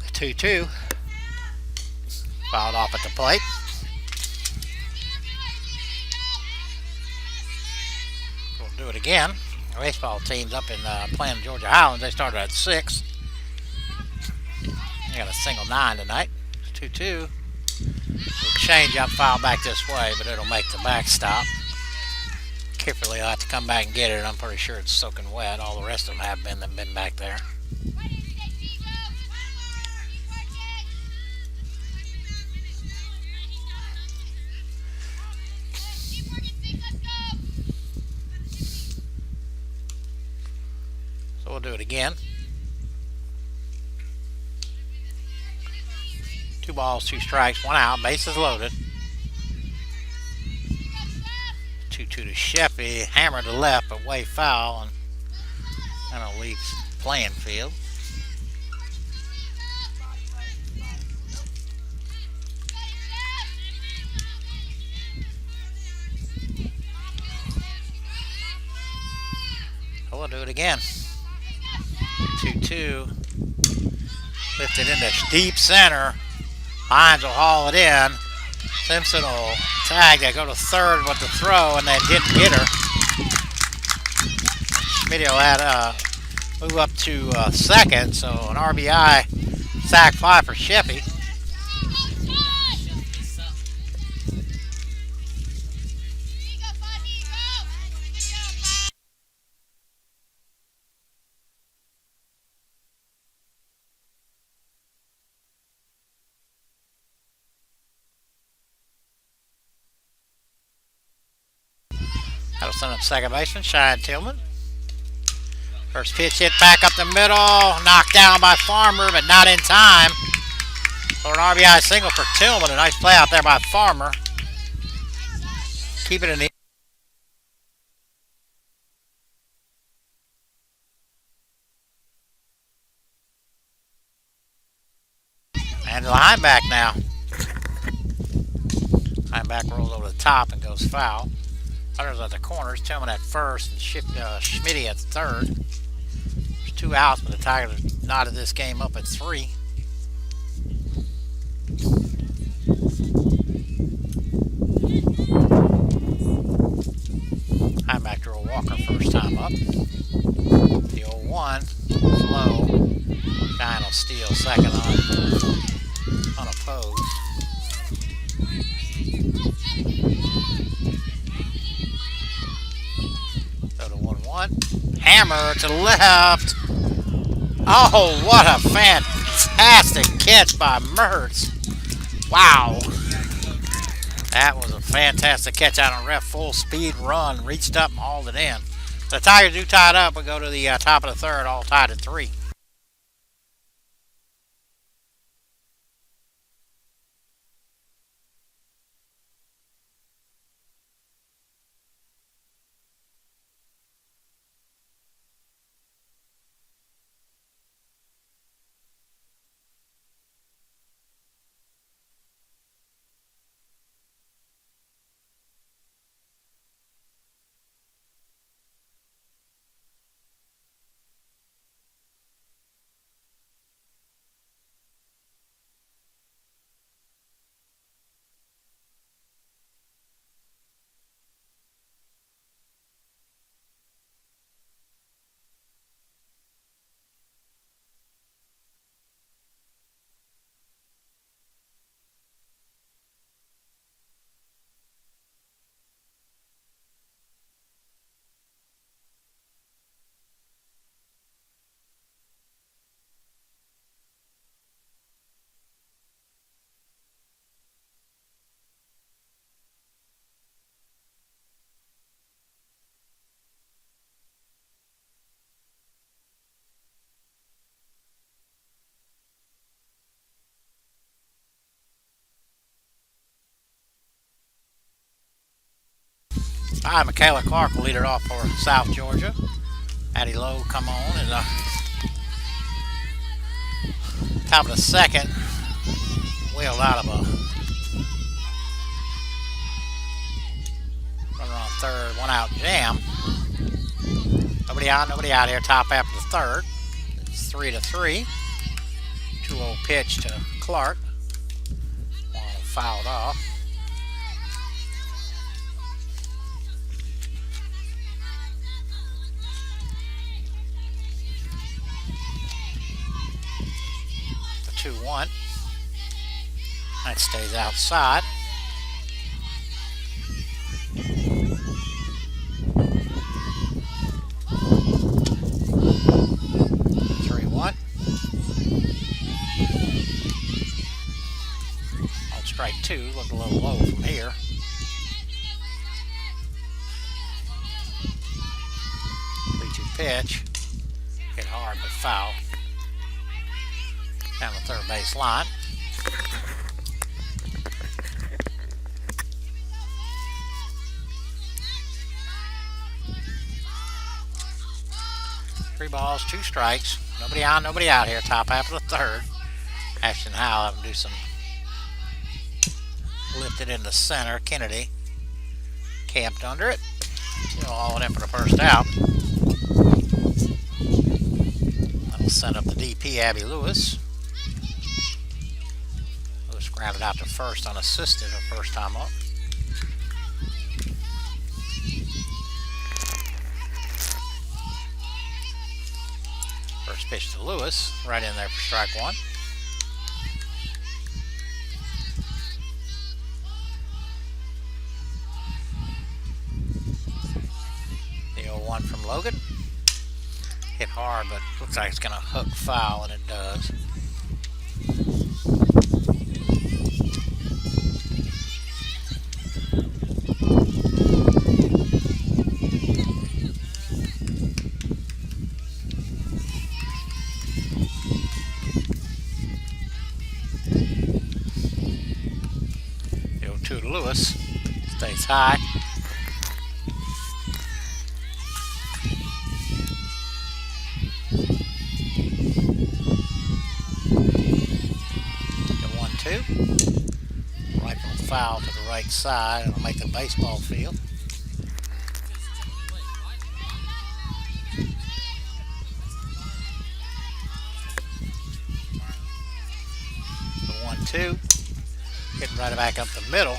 The 2-2 fouled off at the plate. We'll do it again. The baseball team's up in playing Georgia Highlands. They started at 6. They got a single 9 tonight. 2-2. We'll change up, foul back this way, but it'll make the backstop. Carefully, I'll have to come back and get it. I'm pretty sure it's soaking wet. All the rest of them have been back there. So we'll do it again. 2 balls, 2 strikes, 1 out. Bases loaded. 2-2 to Sheffy. Hammer to left, but way foul, and kind of leaves playing field. So we'll do it again. 2-2. Lifted into deep center. Hines will haul it in. Simpson will tag. They go to third with the throw, and they didn't get her. Schmidt will add move up to second, so an RBI sac fly for Sheffy. That'll send up second baseman, Cheyenne Tillman. First pitch hit back up the middle, knocked down by Farmer, but not in time for an RBI single for Tillman. A nice play out there by Farmer. Keep it in the and Lineback now. Lineback rolls over the top and goes foul. Runners at the corners, Tillman at first, and Schmitty at third. There's 2 outs, but the Tigers have knotted this game up at 3. Lineback drew a walker first time up. The 0-1, slow. Guy will steal second unopposed. Go to 1-1. Hammer to left. Oh, what a fantastic catch by Mertz. Wow. That was a fantastic catch out on ref. Full speed run. Reached up and hauled it in. The Tigers do tie it up. We go to the top of the third, all tied at 3. All right, Michaela Clark will lead it off for South Georgia. Addie Lowe come on and Top of the second, wheeled out of a runner on third, one out jam. Nobody out here. Top half of the third. It's 3-3. 2-0 pitch to Clark. One fouled off. The 2-1. That stays outside. Strike two, look a little low from here. Three-two pitch, hit hard but foul. Down the third base line. Three balls, two strikes. Nobody on, nobody out here. Top half of the third. Ashton Howell having to do some lifted into center. Kennedy camped under it. Still all in for the first out. That'll send up the DP, Abby Lewis. Lewis grounded out to first unassisted her first time up. First pitch to Lewis, right in there for strike one. One from Logan. Hit hard, but looks like it's going to hook foul, and it does. The 0-2 to Lewis. Stays high. Rifle foul to the right side. It'll make the baseball field. The 1-2. Hitting right back up the middle.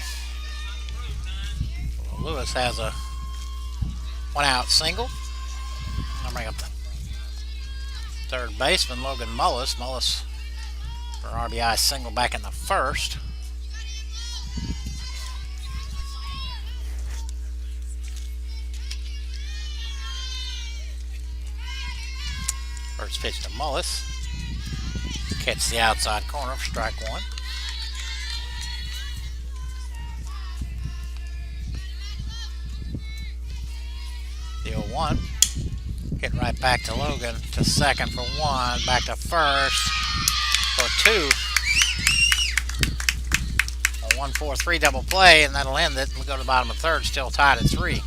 Well, Lewis has a one out single. I'll bring up the third baseman, Logan Mullis. Mullis for RBI single back in the first. First pitch to Mullis. Catch the outside corner for strike one. The 0-1. Hit right back to Logan to second for one. Back to first for two. A 1-4-3 double play, and that'll end it. We'll go to the bottom of the third, still tied at 3.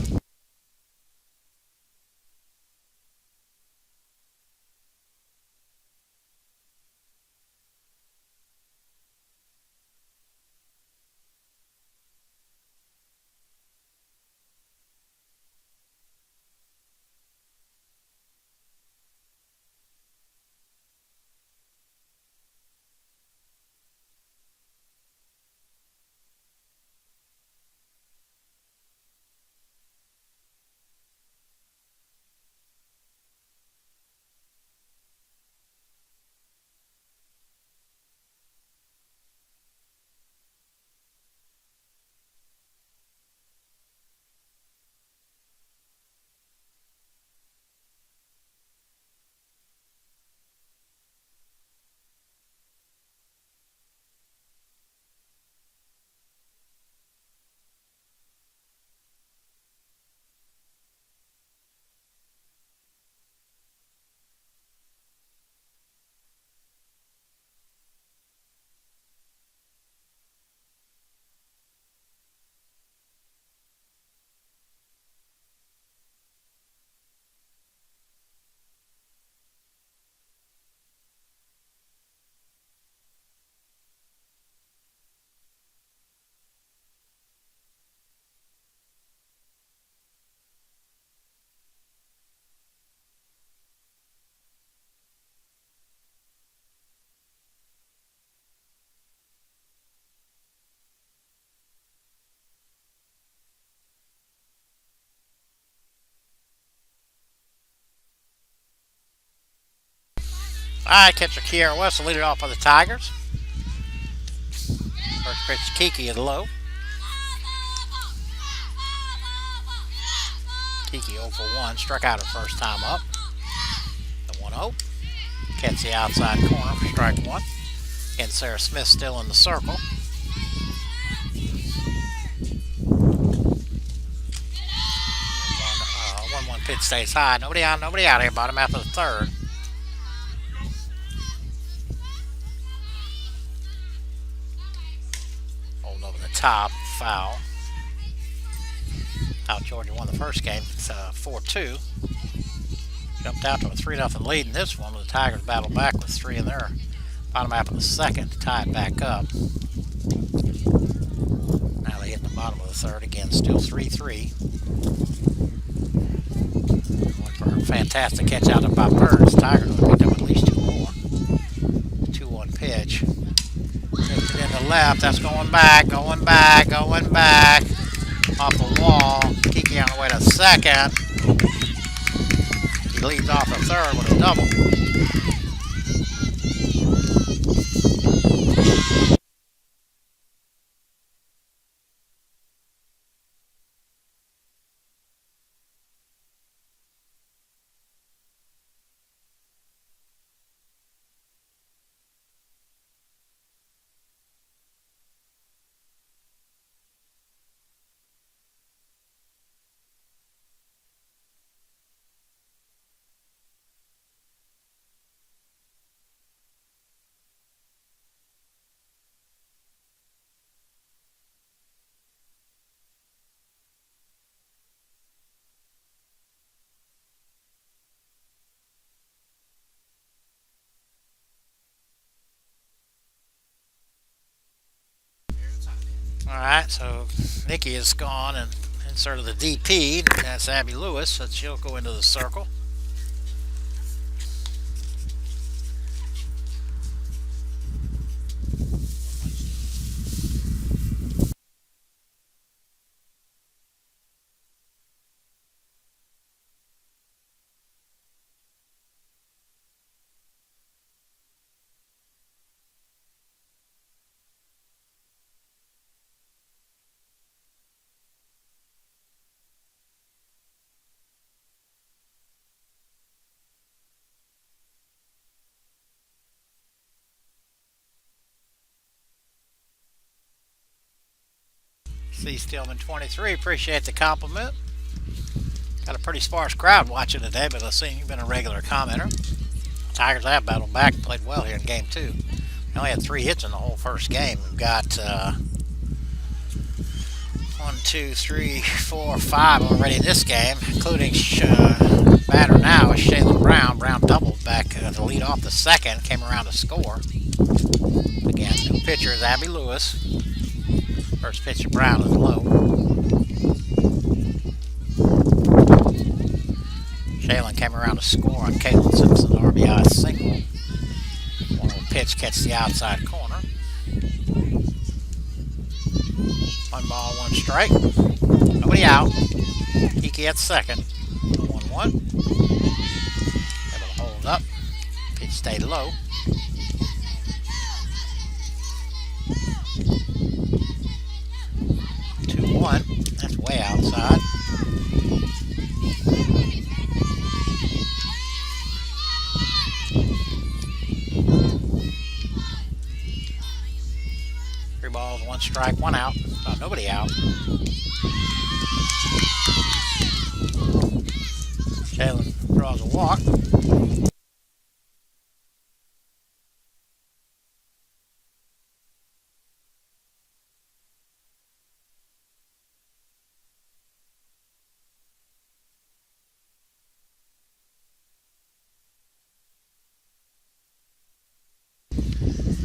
Alright, catcher Kiara West will lead it off for the Tigers. First pitch to Kiki is low. Kiki 0 for 1, struck out her first time up. The 1-0. Catch the outside corner for strike one. And Sarah Smith still in the circle. 1-1 pitch stays high. Nobody out here. Bottom half of the third. Holding over the top, foul. How Georgia won the first game. It's 4-2. Jumped out to a 3-0 lead in this one. The Tigers battled back with 3 in there. Bottom half of the second to tie it back up. Now they hit the bottom of the third again. Still 3-3. One for a fantastic catch out by Birds. Tigers will pick up at least 2 more. 2-1 pitch. Tipped it in the left. That's going back. Going back. Going back. Off the wall. Kiki on the way to second. He leads off the third with a double. Alright, so Nikki is gone and inserted the DP. That's Abby Lewis, so she'll go into the circle. C. Stillman 23, appreciate the compliment. Got a pretty sparse crowd watching today, but I've seen you've been a regular commenter. Tigers have battled back and played well here in game 2. They only had 3 hits in the whole first game. We've got 1, 2, 3, 4, 5 already in this game, including batter now is Shaylin Brown. Brown doubled back to lead off the second, came around to score. Again, new pitcher is Abby Lewis. First pitch to Brown is low. Shaylin came around to score on Caitlin Simpson's RBI single. 1-0 pitch, catch the outside corner. 1 ball, 1 strike. Nobody out. Kiki at second. 1-1. Able to hold up. Pitch stayed low. 2-1. That's way outside. Three balls, 1 strike, 1 out. Nobody out. Shaylin draws a walk.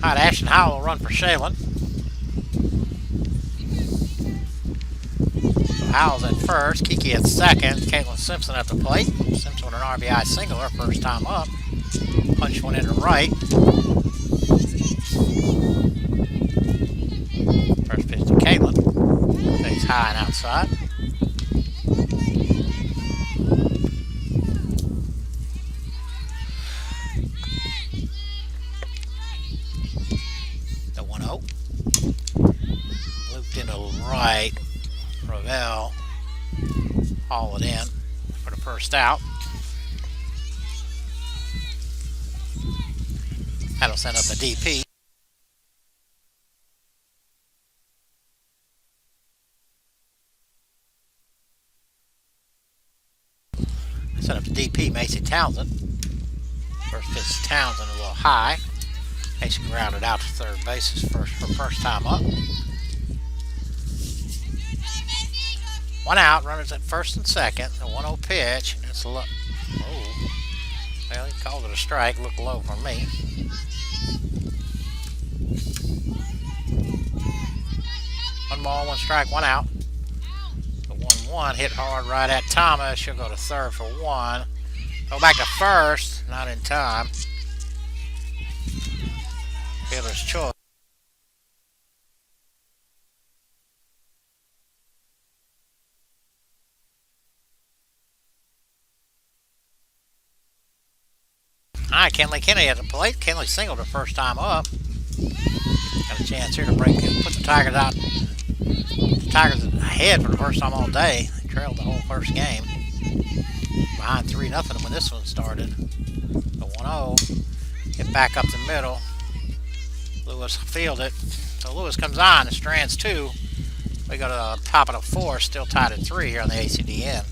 Alright, Ashton Howell will run for Shaylin. Howell's at first, Kiki at second, Caitlin Simpson at the plate. Simpson with an RBI single, her first time up. Punch one into right. First pitch to Caitlin. Stays high and outside. middle right. Ravel haul it in for the first out. That'll send up a DP. Set up the DP, Macy Townsend. First pitch to Townsend a little high. Macy grounded out to third base her first time up. One out, runners at first and second. A 1-0 pitch, and it's a look. Oh, well, he called it a strike. Looked low for me. One ball, one strike, one out. The 1-1 hit hard right at Thomas. She'll go to third for one. Go back to first, not in time. Fielder's choice. All right, Kenley Kennedy at the plate. Kenley singled her first time up. Got a chance here to put the Tigers out. The Tigers ahead for the first time all day. They trailed the whole first game. Behind 3-0 when this one started. The 1-0. Hit back up the middle. Lewis fielded it. So Lewis comes on and strands two. We go to the top of the fourth. Still tied at 3 here on the ACDN.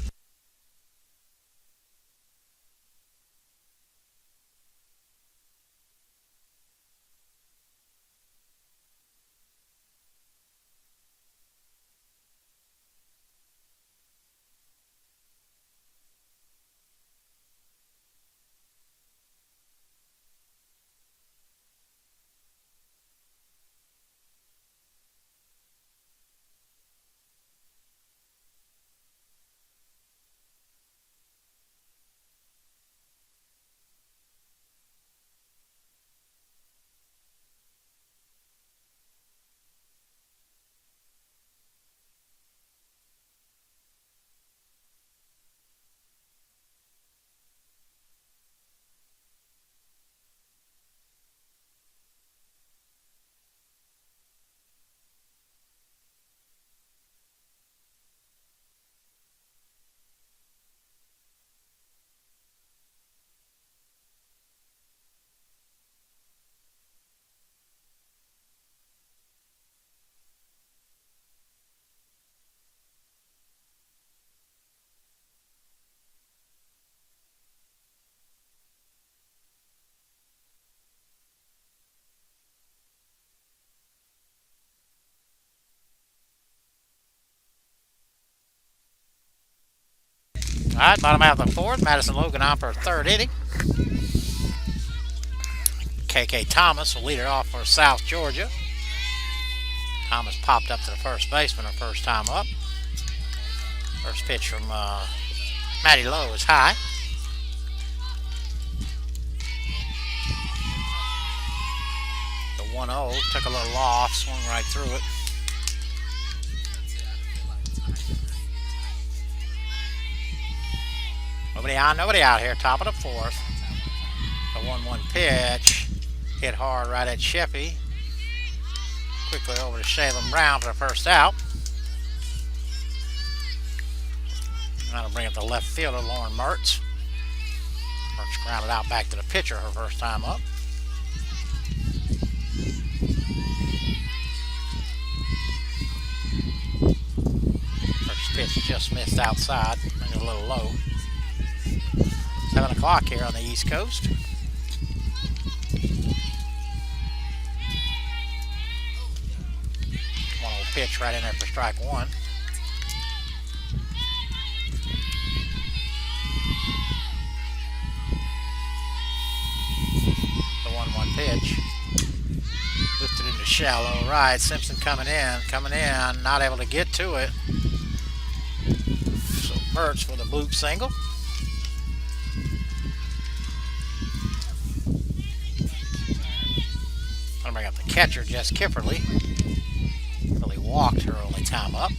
All right, bottom out of the fourth. Madison Logan on for a third inning. KK Thomas will lead it off for South Georgia. Thomas popped up to the first baseman her first time up. First pitch from Maddie Lowe is high. The 1-0 took a little off, swung right through it. Nobody out here, top of the fourth. The 1-1 pitch hit hard right at Sheffy. Quickly over to Shaylin Brown for the first out. That'll bring up the left fielder, Lauren Mertz. Mertz grounded out back to the pitcher her first time up. First pitch just missed outside, maybe a little low. 7 o'clock here on the East Coast. 1-0 pitch right in there for strike one. The 1-1 pitch. Lifted into shallow right. Simpson coming in, not able to get to it. So Mertz with a bloop single. I'm going to bring up the catcher, Jess Kipperly. Really walked her only time up.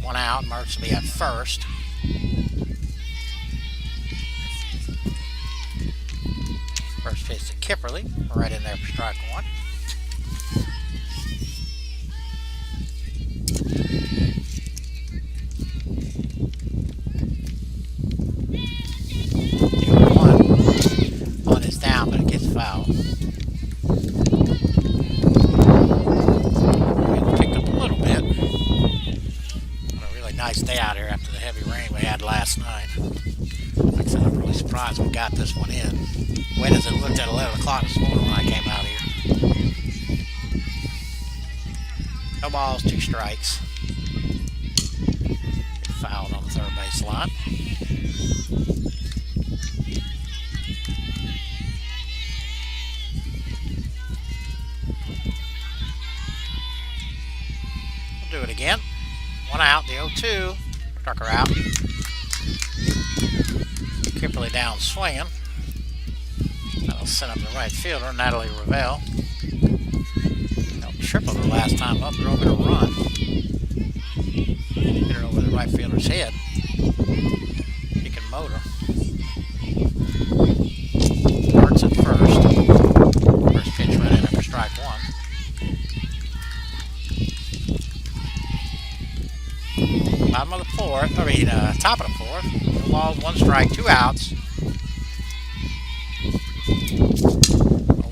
One out, Mertz will be at first. First pitch to Kipperly, right in there for strike one. last night. Like I said, I'm really surprised we got this one in. When as it looked at 11 o'clock this morning when I came out here. No balls, 2 strikes. Get fouled on the third base line. We'll do it again. 1 out, the 0-2. Tucker out. Kipperly down swinging. That'll send up the right fielder, Natalie Ravel. Tripled her last time up, drove in a run. Hit her over the right fielder's head. He can motor. Hurts at first. First pitch right in after strike 1. Bottom of the 4th, top of the 4th. 2 balls, 1 strike, 2 outs.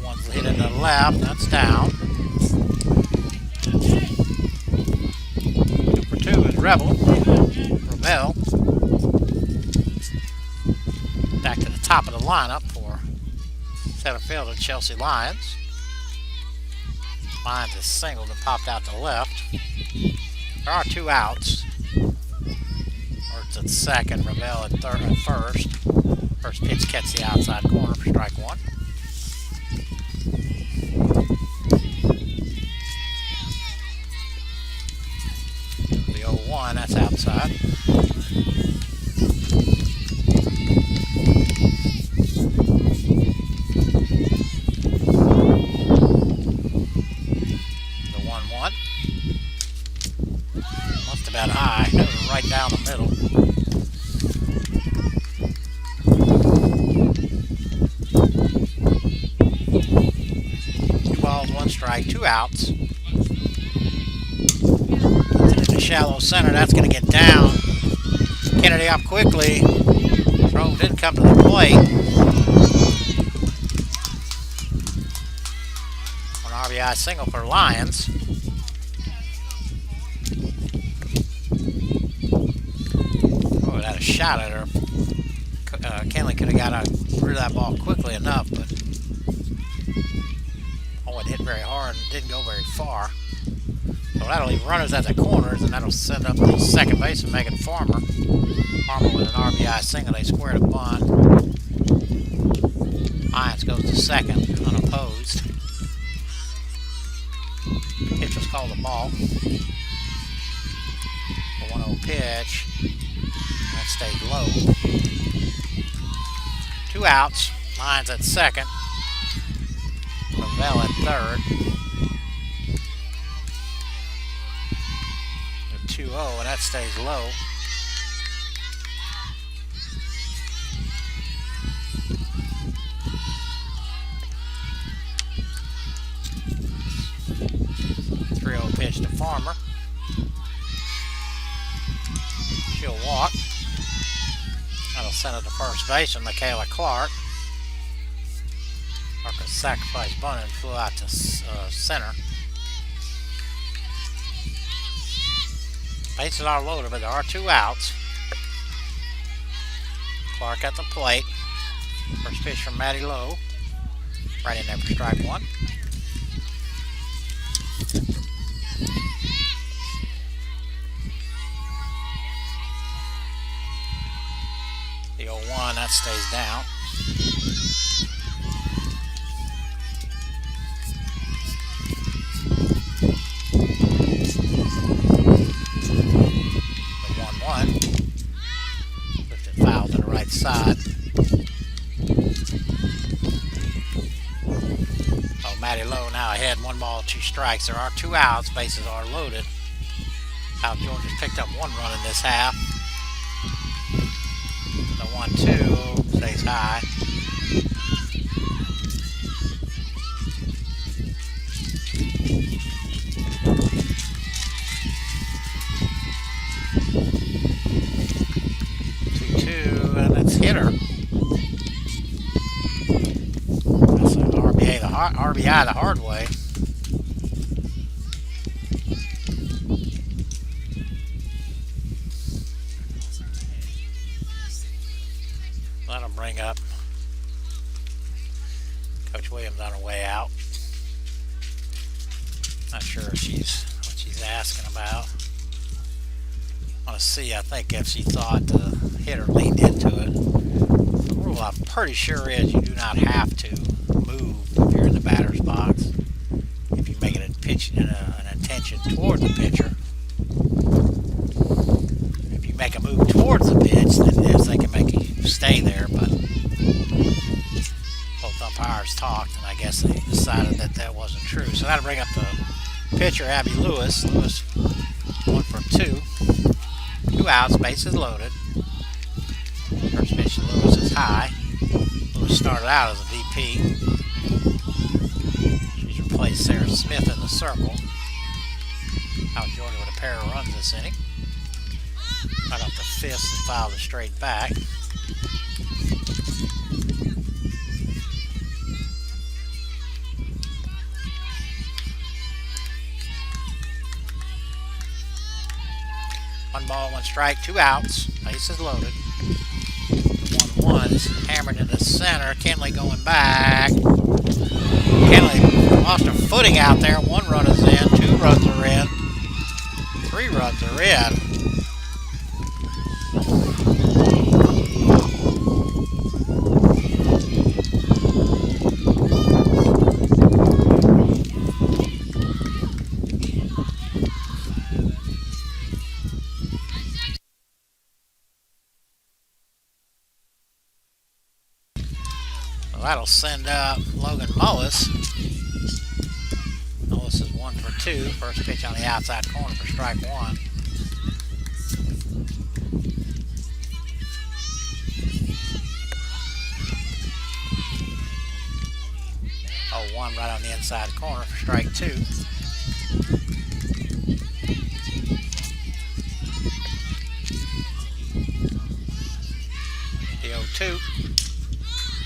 One's hit into the left, that's down. 2 for 2 is Ravel. Back to the top of the lineup for center fielder Chelsea Lyons. Lyons is singled and popped out to the left. There are 2 outs. Hurts at second, Ravel at first. First pitch catches the outside corner for strike 1. The 0-1, that's outside. The 1-1. Must have been high. That was right down the middle. 2 balls, 1 strike, 2 outs. In the shallow center, that's going to get down. Kennedy up quickly. Throw didn't come to the plate. An RBI single for Lyons. Oh, it had a shot at her. Kenley could have got rid of that ball quickly enough, but it hit very hard and didn't go very far. So that'll leave runners at the corners, and that'll send up the second baseman, Megan Farmer. Farmer with an RBI single. They squared a bunt. Lyons goes to second, unopposed. Pitch was called a ball. The 1-0 pitch. That stayed low. 2 outs. Lyons at second. Ravel at third. The 2-0, and that stays low. The 3-0 pitch to Farmer. She'll walk. That'll send it to first base and Michaela Clark. Clark sacrifice bunt and flew out to center. Bases are loaded, but there are 2 outs. Clark at the plate. First pitch from Maddie Lowe. Right in there for strike 1. The 0-1, that stays down. The 1-1. Lifted foul to the right side. Oh, Maddie Lowe now ahead, 1 ball, 2 strikes. There are 2 outs, bases are loaded. South Georgia's picked up 1 run in this half. The 1-2 stays high. And it's hit her. That's an RBI the hard way. bring up Coach Williams on her way out. Not sure what she's asking about. I want to see, I think, if she thought the hitter leaned into it. The rule I'm pretty sure is you do not have to move if you're in the batter's box. If you make it a pitch an intention toward the pitcher. If you make a move towards the pitch, then yes, they can make you stay there, but both umpires talked, and I guess they decided that that wasn't true. So that'll bring up the pitcher, Abby Lewis. Lewis 1 for 2. 2 outs, bases loaded. First pitch to Lewis is high. Lewis started out as a DP. She's replaced Sarah Smith in the circle. South Georgia with a pair of runs this inning. Right off the fifth and filed it straight back. One ball, one strike, 2 outs. Bases loaded. The 1-1 is hammered into center. Kenley going back. Kenley lost her footing out there. 1 run is in. 2 runs are in. 3 runs are in. That'll send up Logan Mullis. Mullis is 1 for 2. First pitch on the outside corner for strike 1. Oh, 1 right on the inside corner for strike 2. The 0-2.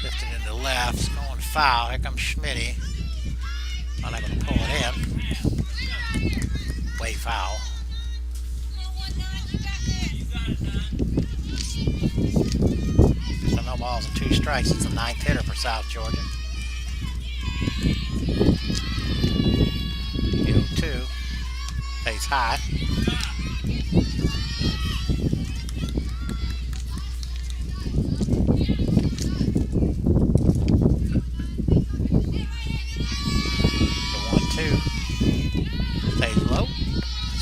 Lifted into left, going foul. Here comes Schmitty. Not able to pull it in. Way foul. So no balls and 2 strikes. It's the 9th hitter for South Georgia. 0-2. Stays high.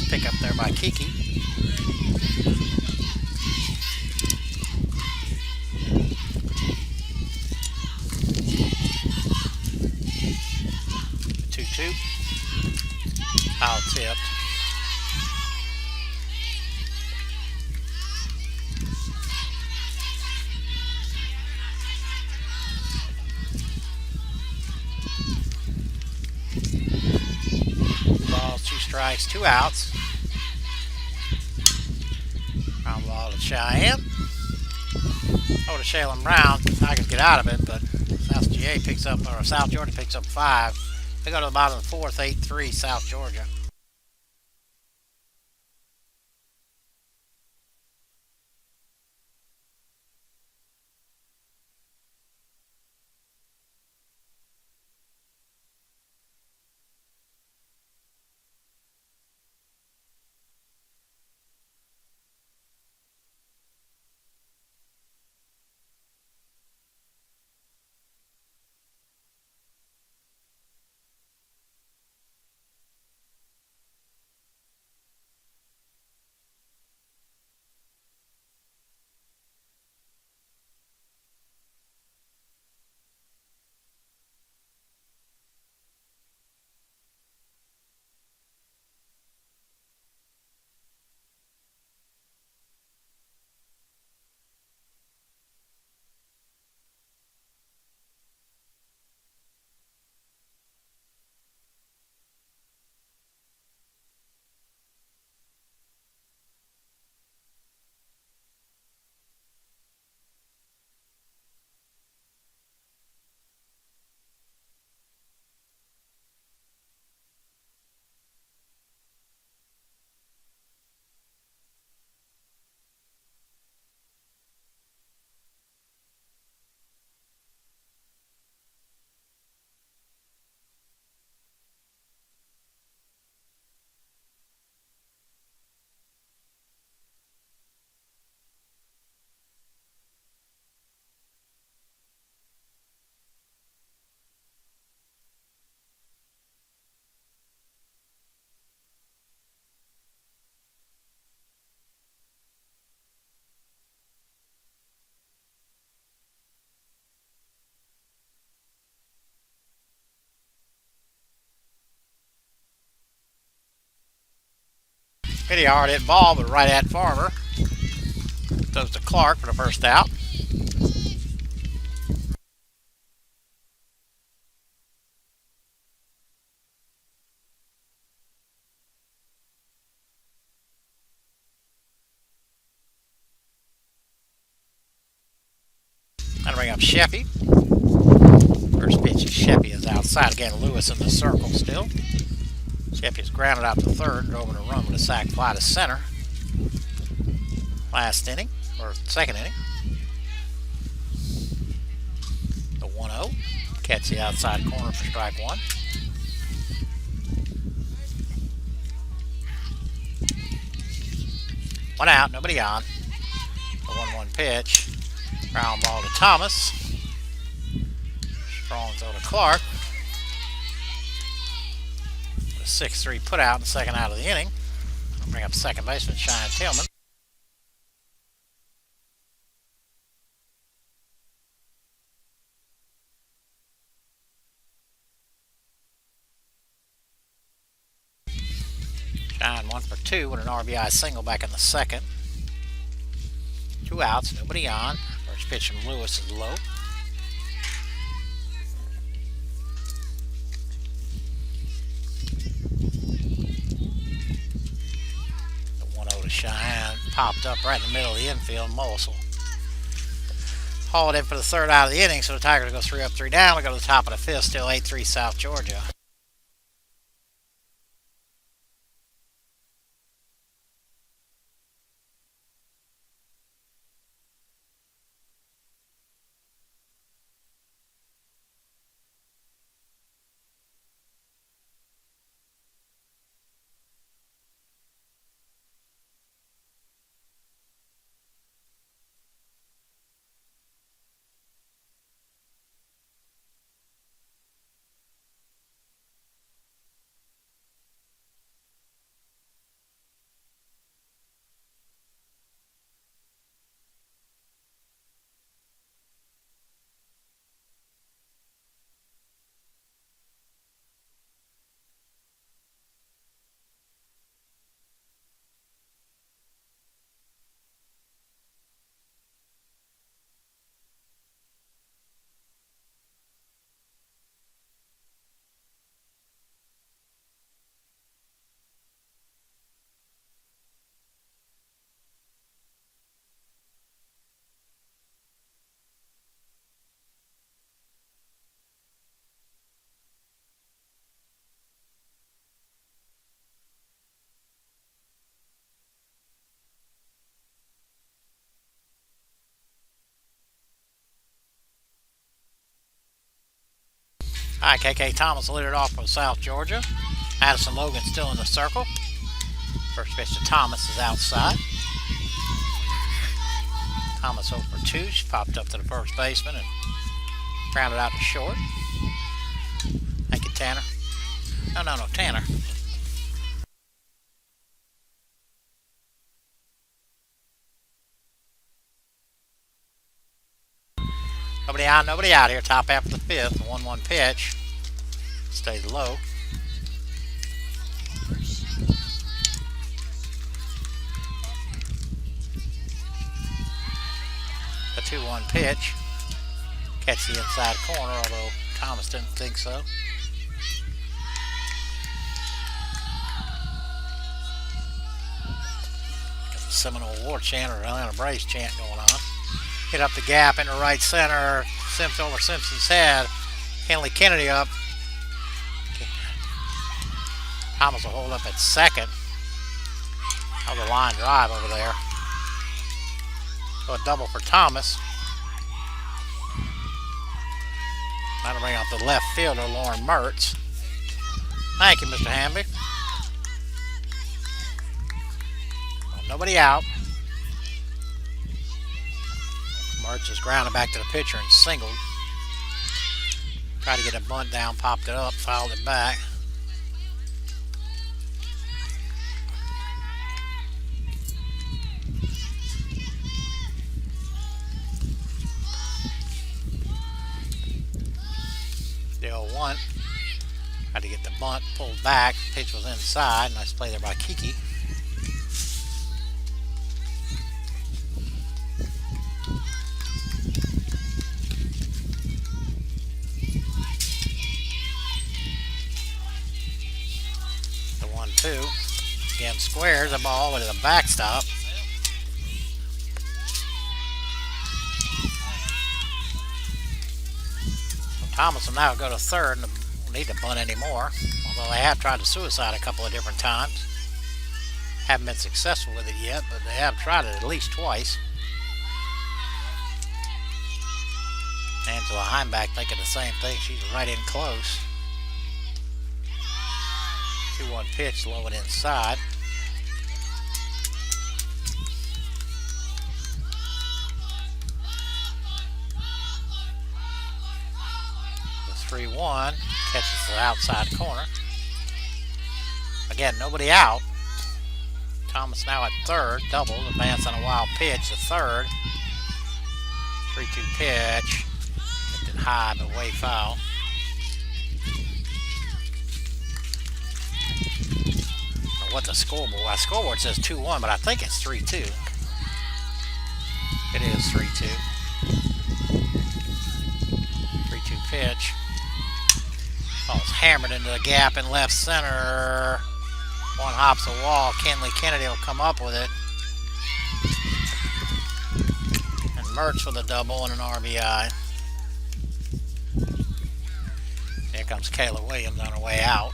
Pick up there by Kiki. The 2-2. Foul tipped. Balls, 2 strikes, 2 outs. Ground ball to Cheyenne. Over to Shaylin Brown. Tigers get out of it, but South Georgia picks up 5. They go to the bottom of the 4th, 8-3 South Georgia. Pretty hard hit ball, but right at Farmer. Goes to Clark for the first out. That'll bring up Sheffy. First pitch of Sheffy is outside. Again, Lewis in the circle still. Sheffy is grounded out to third, drove in a run with a sac fly to center. Last inning, or second inning. The 1-0. Catch the outside corner for strike one. One out, nobody on. The 1-1 pitch. Ground ball to Thomas. Strong throw to Clark. A 6-3 put out in the second out of the inning. I'll bring up second baseman Cheyenne Tillman. Cheyenne 1 for 2 with an RBI single back in the second. 2 outs, nobody on. First pitch from Lewis is low. The 1-0 to Cheyenne popped up right in the middle of the infield. Mullis will haul it in for the third out of the inning, so the Tigers go 3 up, 3 down. We go to the top of the fifth, still 8-3 South Georgia. All right, KK Thomas lit it off for South Georgia. Addison Logan still in the circle. First pitch to Thomas is outside. Thomas 0 for 2. She popped up to the first baseman and grounded out to short. Thank you, Tanner. No, Tanner. Nobody on, nobody out here. Top half of the fifth. 1-1 pitch. Stays low. The 2-1 pitch. Catch the inside corner, although Thomas didn't think so. Got the Seminole War chant or Atlanta Braves chant going on. Hit up the gap into right center. Simpson over Simpson's head. Henley Kennedy up. Thomas will hold up at second. Another line drive over there. So a double for Thomas. That'll bring out the left fielder, Lauren Mertz. Thank you, Mr. Hamby. Well, nobody out. Mertz is grounded back to the pitcher and singled. Tried to get a bunt down, popped it up, fouled it back. The 0-1. Tried to get the bunt pulled back. Pitch was inside. Nice play there by Kiki. 2. Again, squares the ball with the backstop. So Thomas will now go to third and don't need to bunt anymore. Although they have tried to suicide a couple of different times. Haven't been successful with it yet, but they have tried it at least twice. Angela Heimback thinking the same thing. She's right in close. 2-1 pitch, low and inside. The 3-1 catches the outside corner. Again, nobody out. Thomas now at third, double, advance on a wild pitch to third. 3-2 pitch, hit it high but way foul. What the scoreboard says 2-1, but I think it's 3-2. It is 3-2. 3-2 pitch. Ball's hammered into the gap in left center. One hops the wall. Kenley Kennedy will come up with it. And Mertz with a double and an RBI. Here comes Kayla Williams on her way out.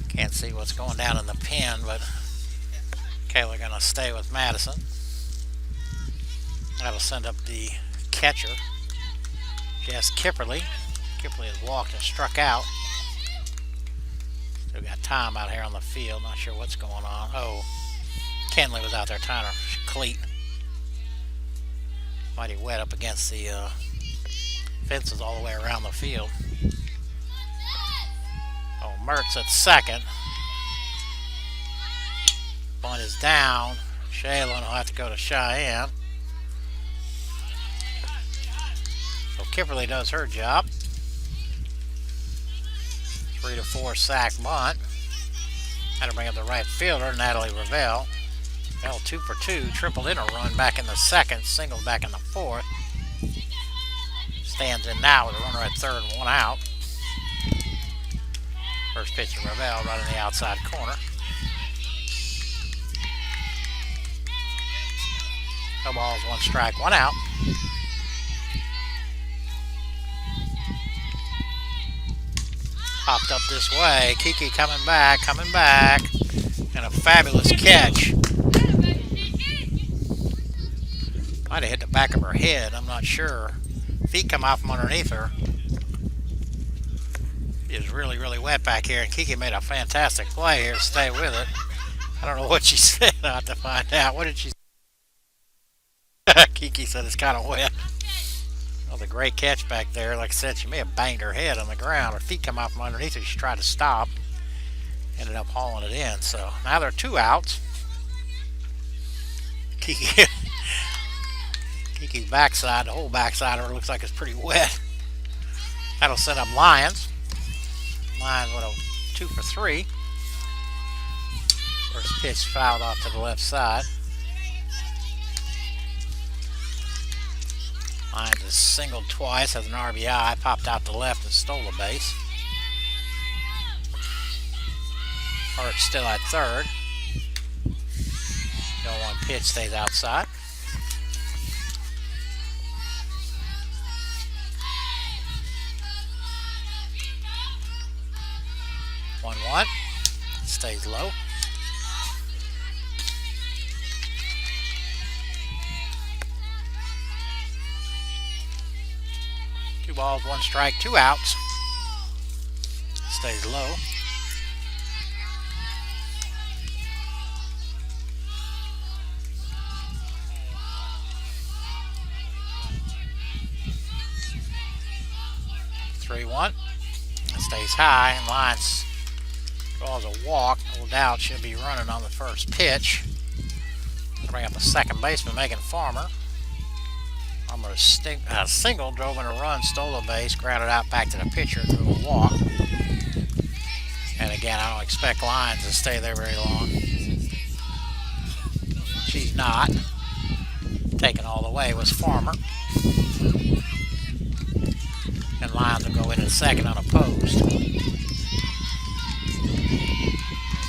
Can't see what's going down in the pen, but Kayla going to stay with Madison. That'll send up the catcher, Jess Kipperly. Kipperly has walked and struck out. Still got time out here on the field. Not sure what's going on. Oh, Kenley was out there trying to cleat. Mighty wet up against the fences all the way around the field. Oh, Mertz at second. Bunt is down. Shaylin will have to go to Cheyenne. So Kipperly does her job. 3-4 sack bunt. Had to bring up the right fielder, Natalie Ravel. Ravel 2 for 2, tripled in a run back in the second, singled back in the fourth. Stands in now with a runner at third and one out. First pitch to Ravel right in the outside corner. No balls, 1 strike, 1 out. Popped up this way. Kiki coming back. And a fabulous catch. Might have hit the back of her head, I'm not sure. Feet come out from underneath her. It is really, really wet back here, and Kiki made a fantastic play here to stay with it. I don't know what she said. I'll have to find out. What did she say? Kiki said it's kind of wet. That was a great catch back there. Like I said, she may have banged her head on the ground. Her feet come out from underneath her. She tried to stop. Ended up hauling it in. So now there are 2 outs. Kiki's backside, the whole backside of her looks like it's pretty wet. That'll send up Lyons. Lyons with a 2 for 3. First pitch fouled off to the left side. Lyons has singled twice, has an RBI, popped out to left and stole a base. Hart still at third. No 1 pitch stays outside. One stays low. Two balls, 1 strike, 2 outs. Stays low. Three-one. Stays high, and Lyons draws a walk. No doubt she'll be running on the first pitch. Bring up a second baseman, Megan Farmer. Almost single, drove in a run, stole a base, grounded out back to the pitcher through a walk. And again, I don't expect Lyons to stay there very long. She's not. Taken all the way was Farmer. And Lyons will go into second unopposed.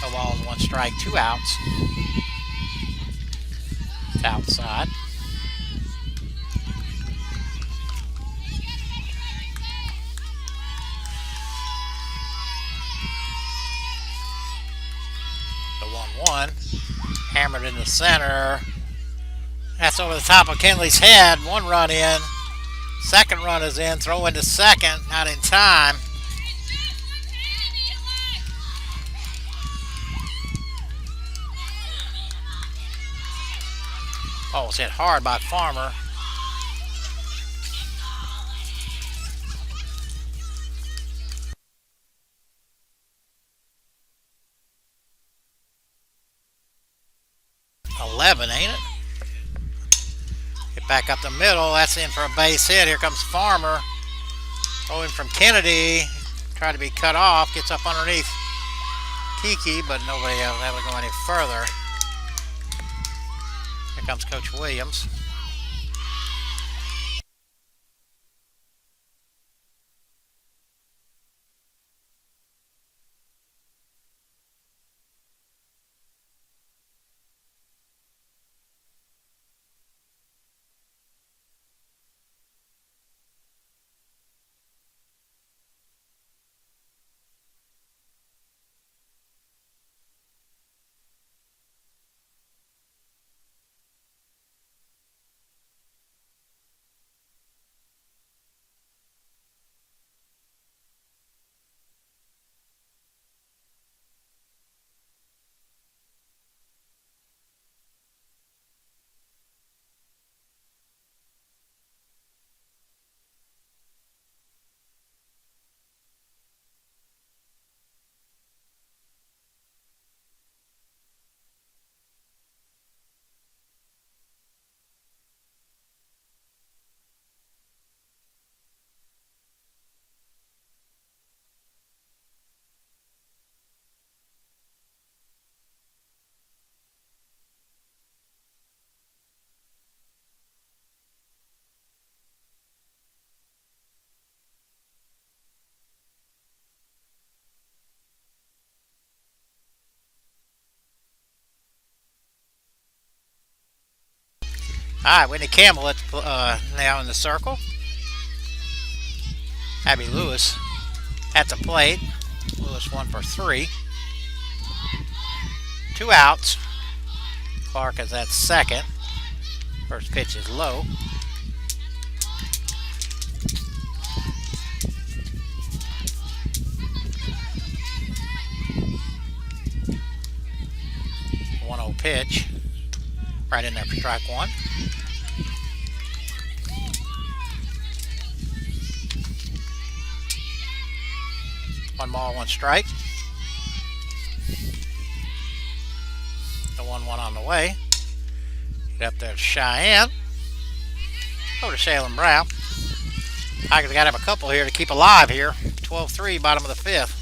No balls, 1 strike, 2 outs. It's outside. The 1-1. Hammered in the center. That's over the top of Kenley's head. 1 run in. Second run is in. Throw into second. Not in time. Oh, it's hit hard by Farmer. $11, ain't it? Get back up the middle. That's in for a base hit. Here comes Farmer. Throwing from Kennedy. Tried to be cut off. Gets up underneath Kiki, but nobody else able to go any further. Here comes Coach Williams. All right, Whitney Campbell now in the circle. Abby Lewis at the plate. Lewis 1 for 3. 2 outs. Clark is at second. First pitch is low. One 1-0 pitch. Right in there for strike 1. One ball, 1 strike. The 1-1 on the way. Get up there to Cheyenne. Over to Shaylin Brown. Tigers got to have a couple here to keep alive here. 12-3, bottom of the 5th.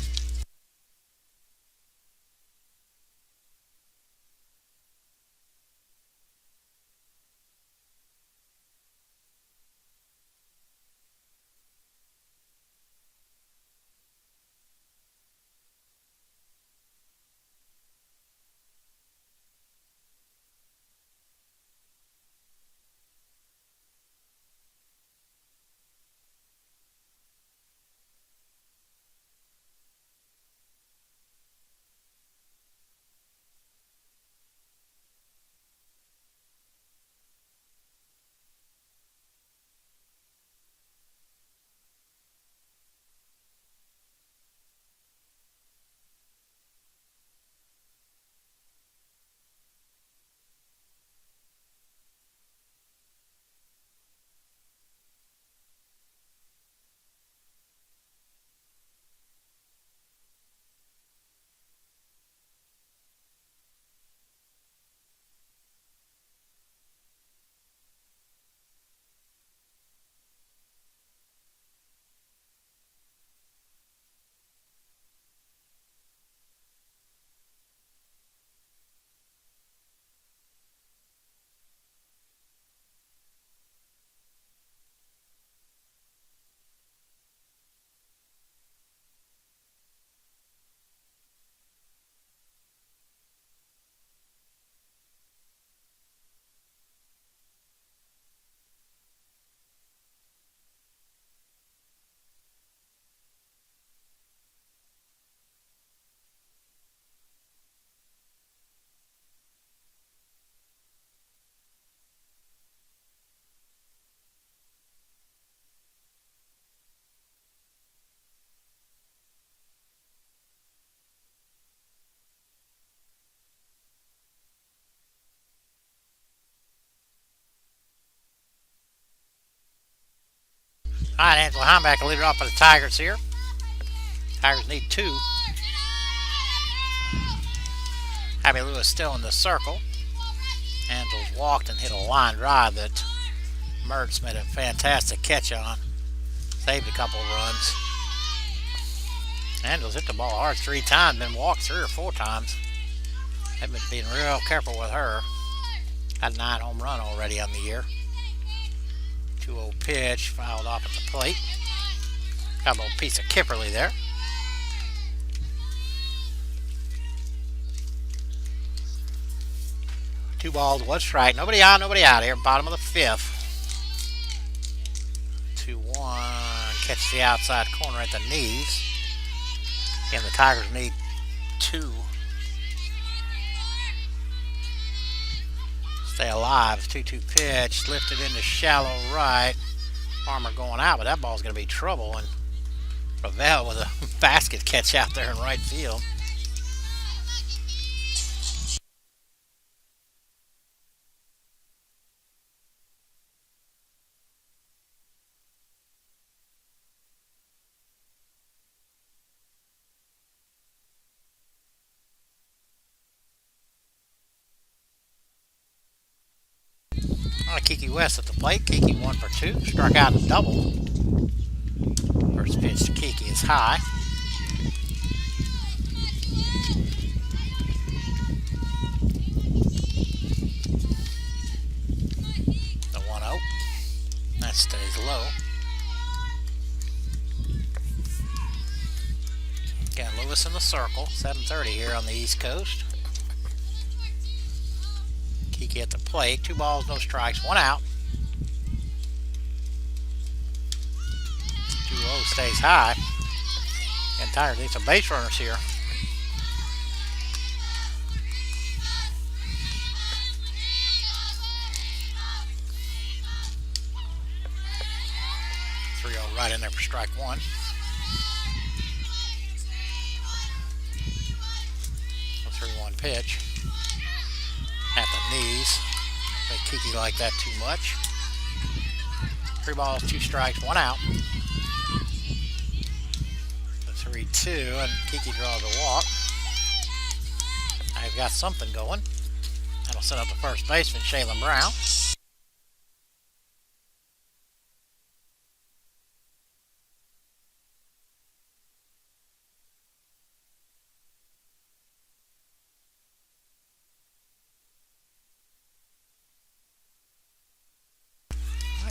Alright, Angela Heimback will lead it off for the Tigers here. Tigers need 2. Abby Lewis still in the circle. Angels walked and hit a line drive that Mertz made a fantastic catch on. Saved a couple runs. Angels hit the ball hard 3 times, then walked 3 or 4 times. They've been being real careful with her. Had a 9 home run already on the year. 2-0 pitch, fouled off at the plate. Got a little piece of Kipperly there. 2 balls, 1 strike. Nobody on, nobody out here. Bottom of the 5th. 2-1. Catch the outside corner at the knees. Again, the Tigers need 2. Stay alive. 2-2 pitch. Lifted into shallow right. Farmer going out, but that ball's going to be trouble. And Ravel with a basket catch out there in right field. Kiki West at the plate. Kiki 1 for 2. Struck out and doubled. First pitch to Kiki is high. The 1-0. That stays low. Again, Lewis in the circle. 7:30 here on the East Coast. Kiki at the plate. 2 balls, no strikes, 1 out. 2-0 stays high. And Tigers need some base runners here. Right in there for strike 1. A 3-1 pitch. At the knees. They Kiki like that too much. 3 balls, 2 strikes, 1 out. The 3-2, and Kiki draws a walk. I've got something going. That'll send up the first baseman, Shaylin Brown.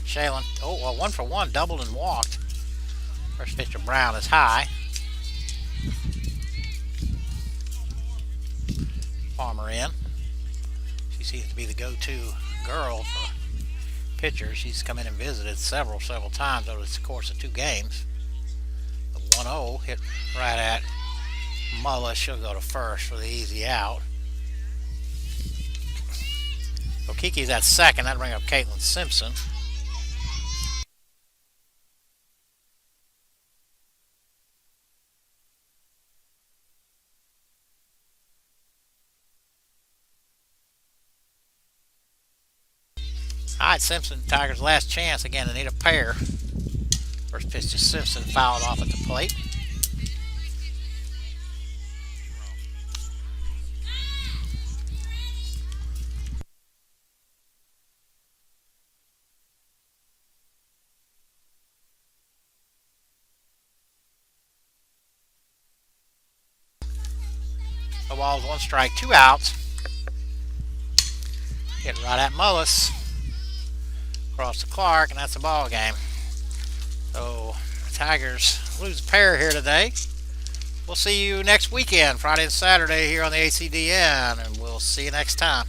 Shaylin, 1 for 1, doubled and walked. First pitch to Brown is high. Farmer in. She seems to be the go-to girl for pitchers. She's come in and visited several times over the course of 2 games. The 1-0 hit right at Mullis. She'll go to first for the easy out. So Kiki's at second. That'll bring up Caitlin Simpson. All right, Simpson, Tigers' last chance. Again, they need a pair. First pitch to Simpson, fouled off at the plate. No balls, 1 strike, 2 outs. Hit right at Mullis. Across to Clark, and that's the ball game. So the Tigers lose a pair here today. We'll see you next weekend, Friday and Saturday here on the ACDN, and we'll see you next time.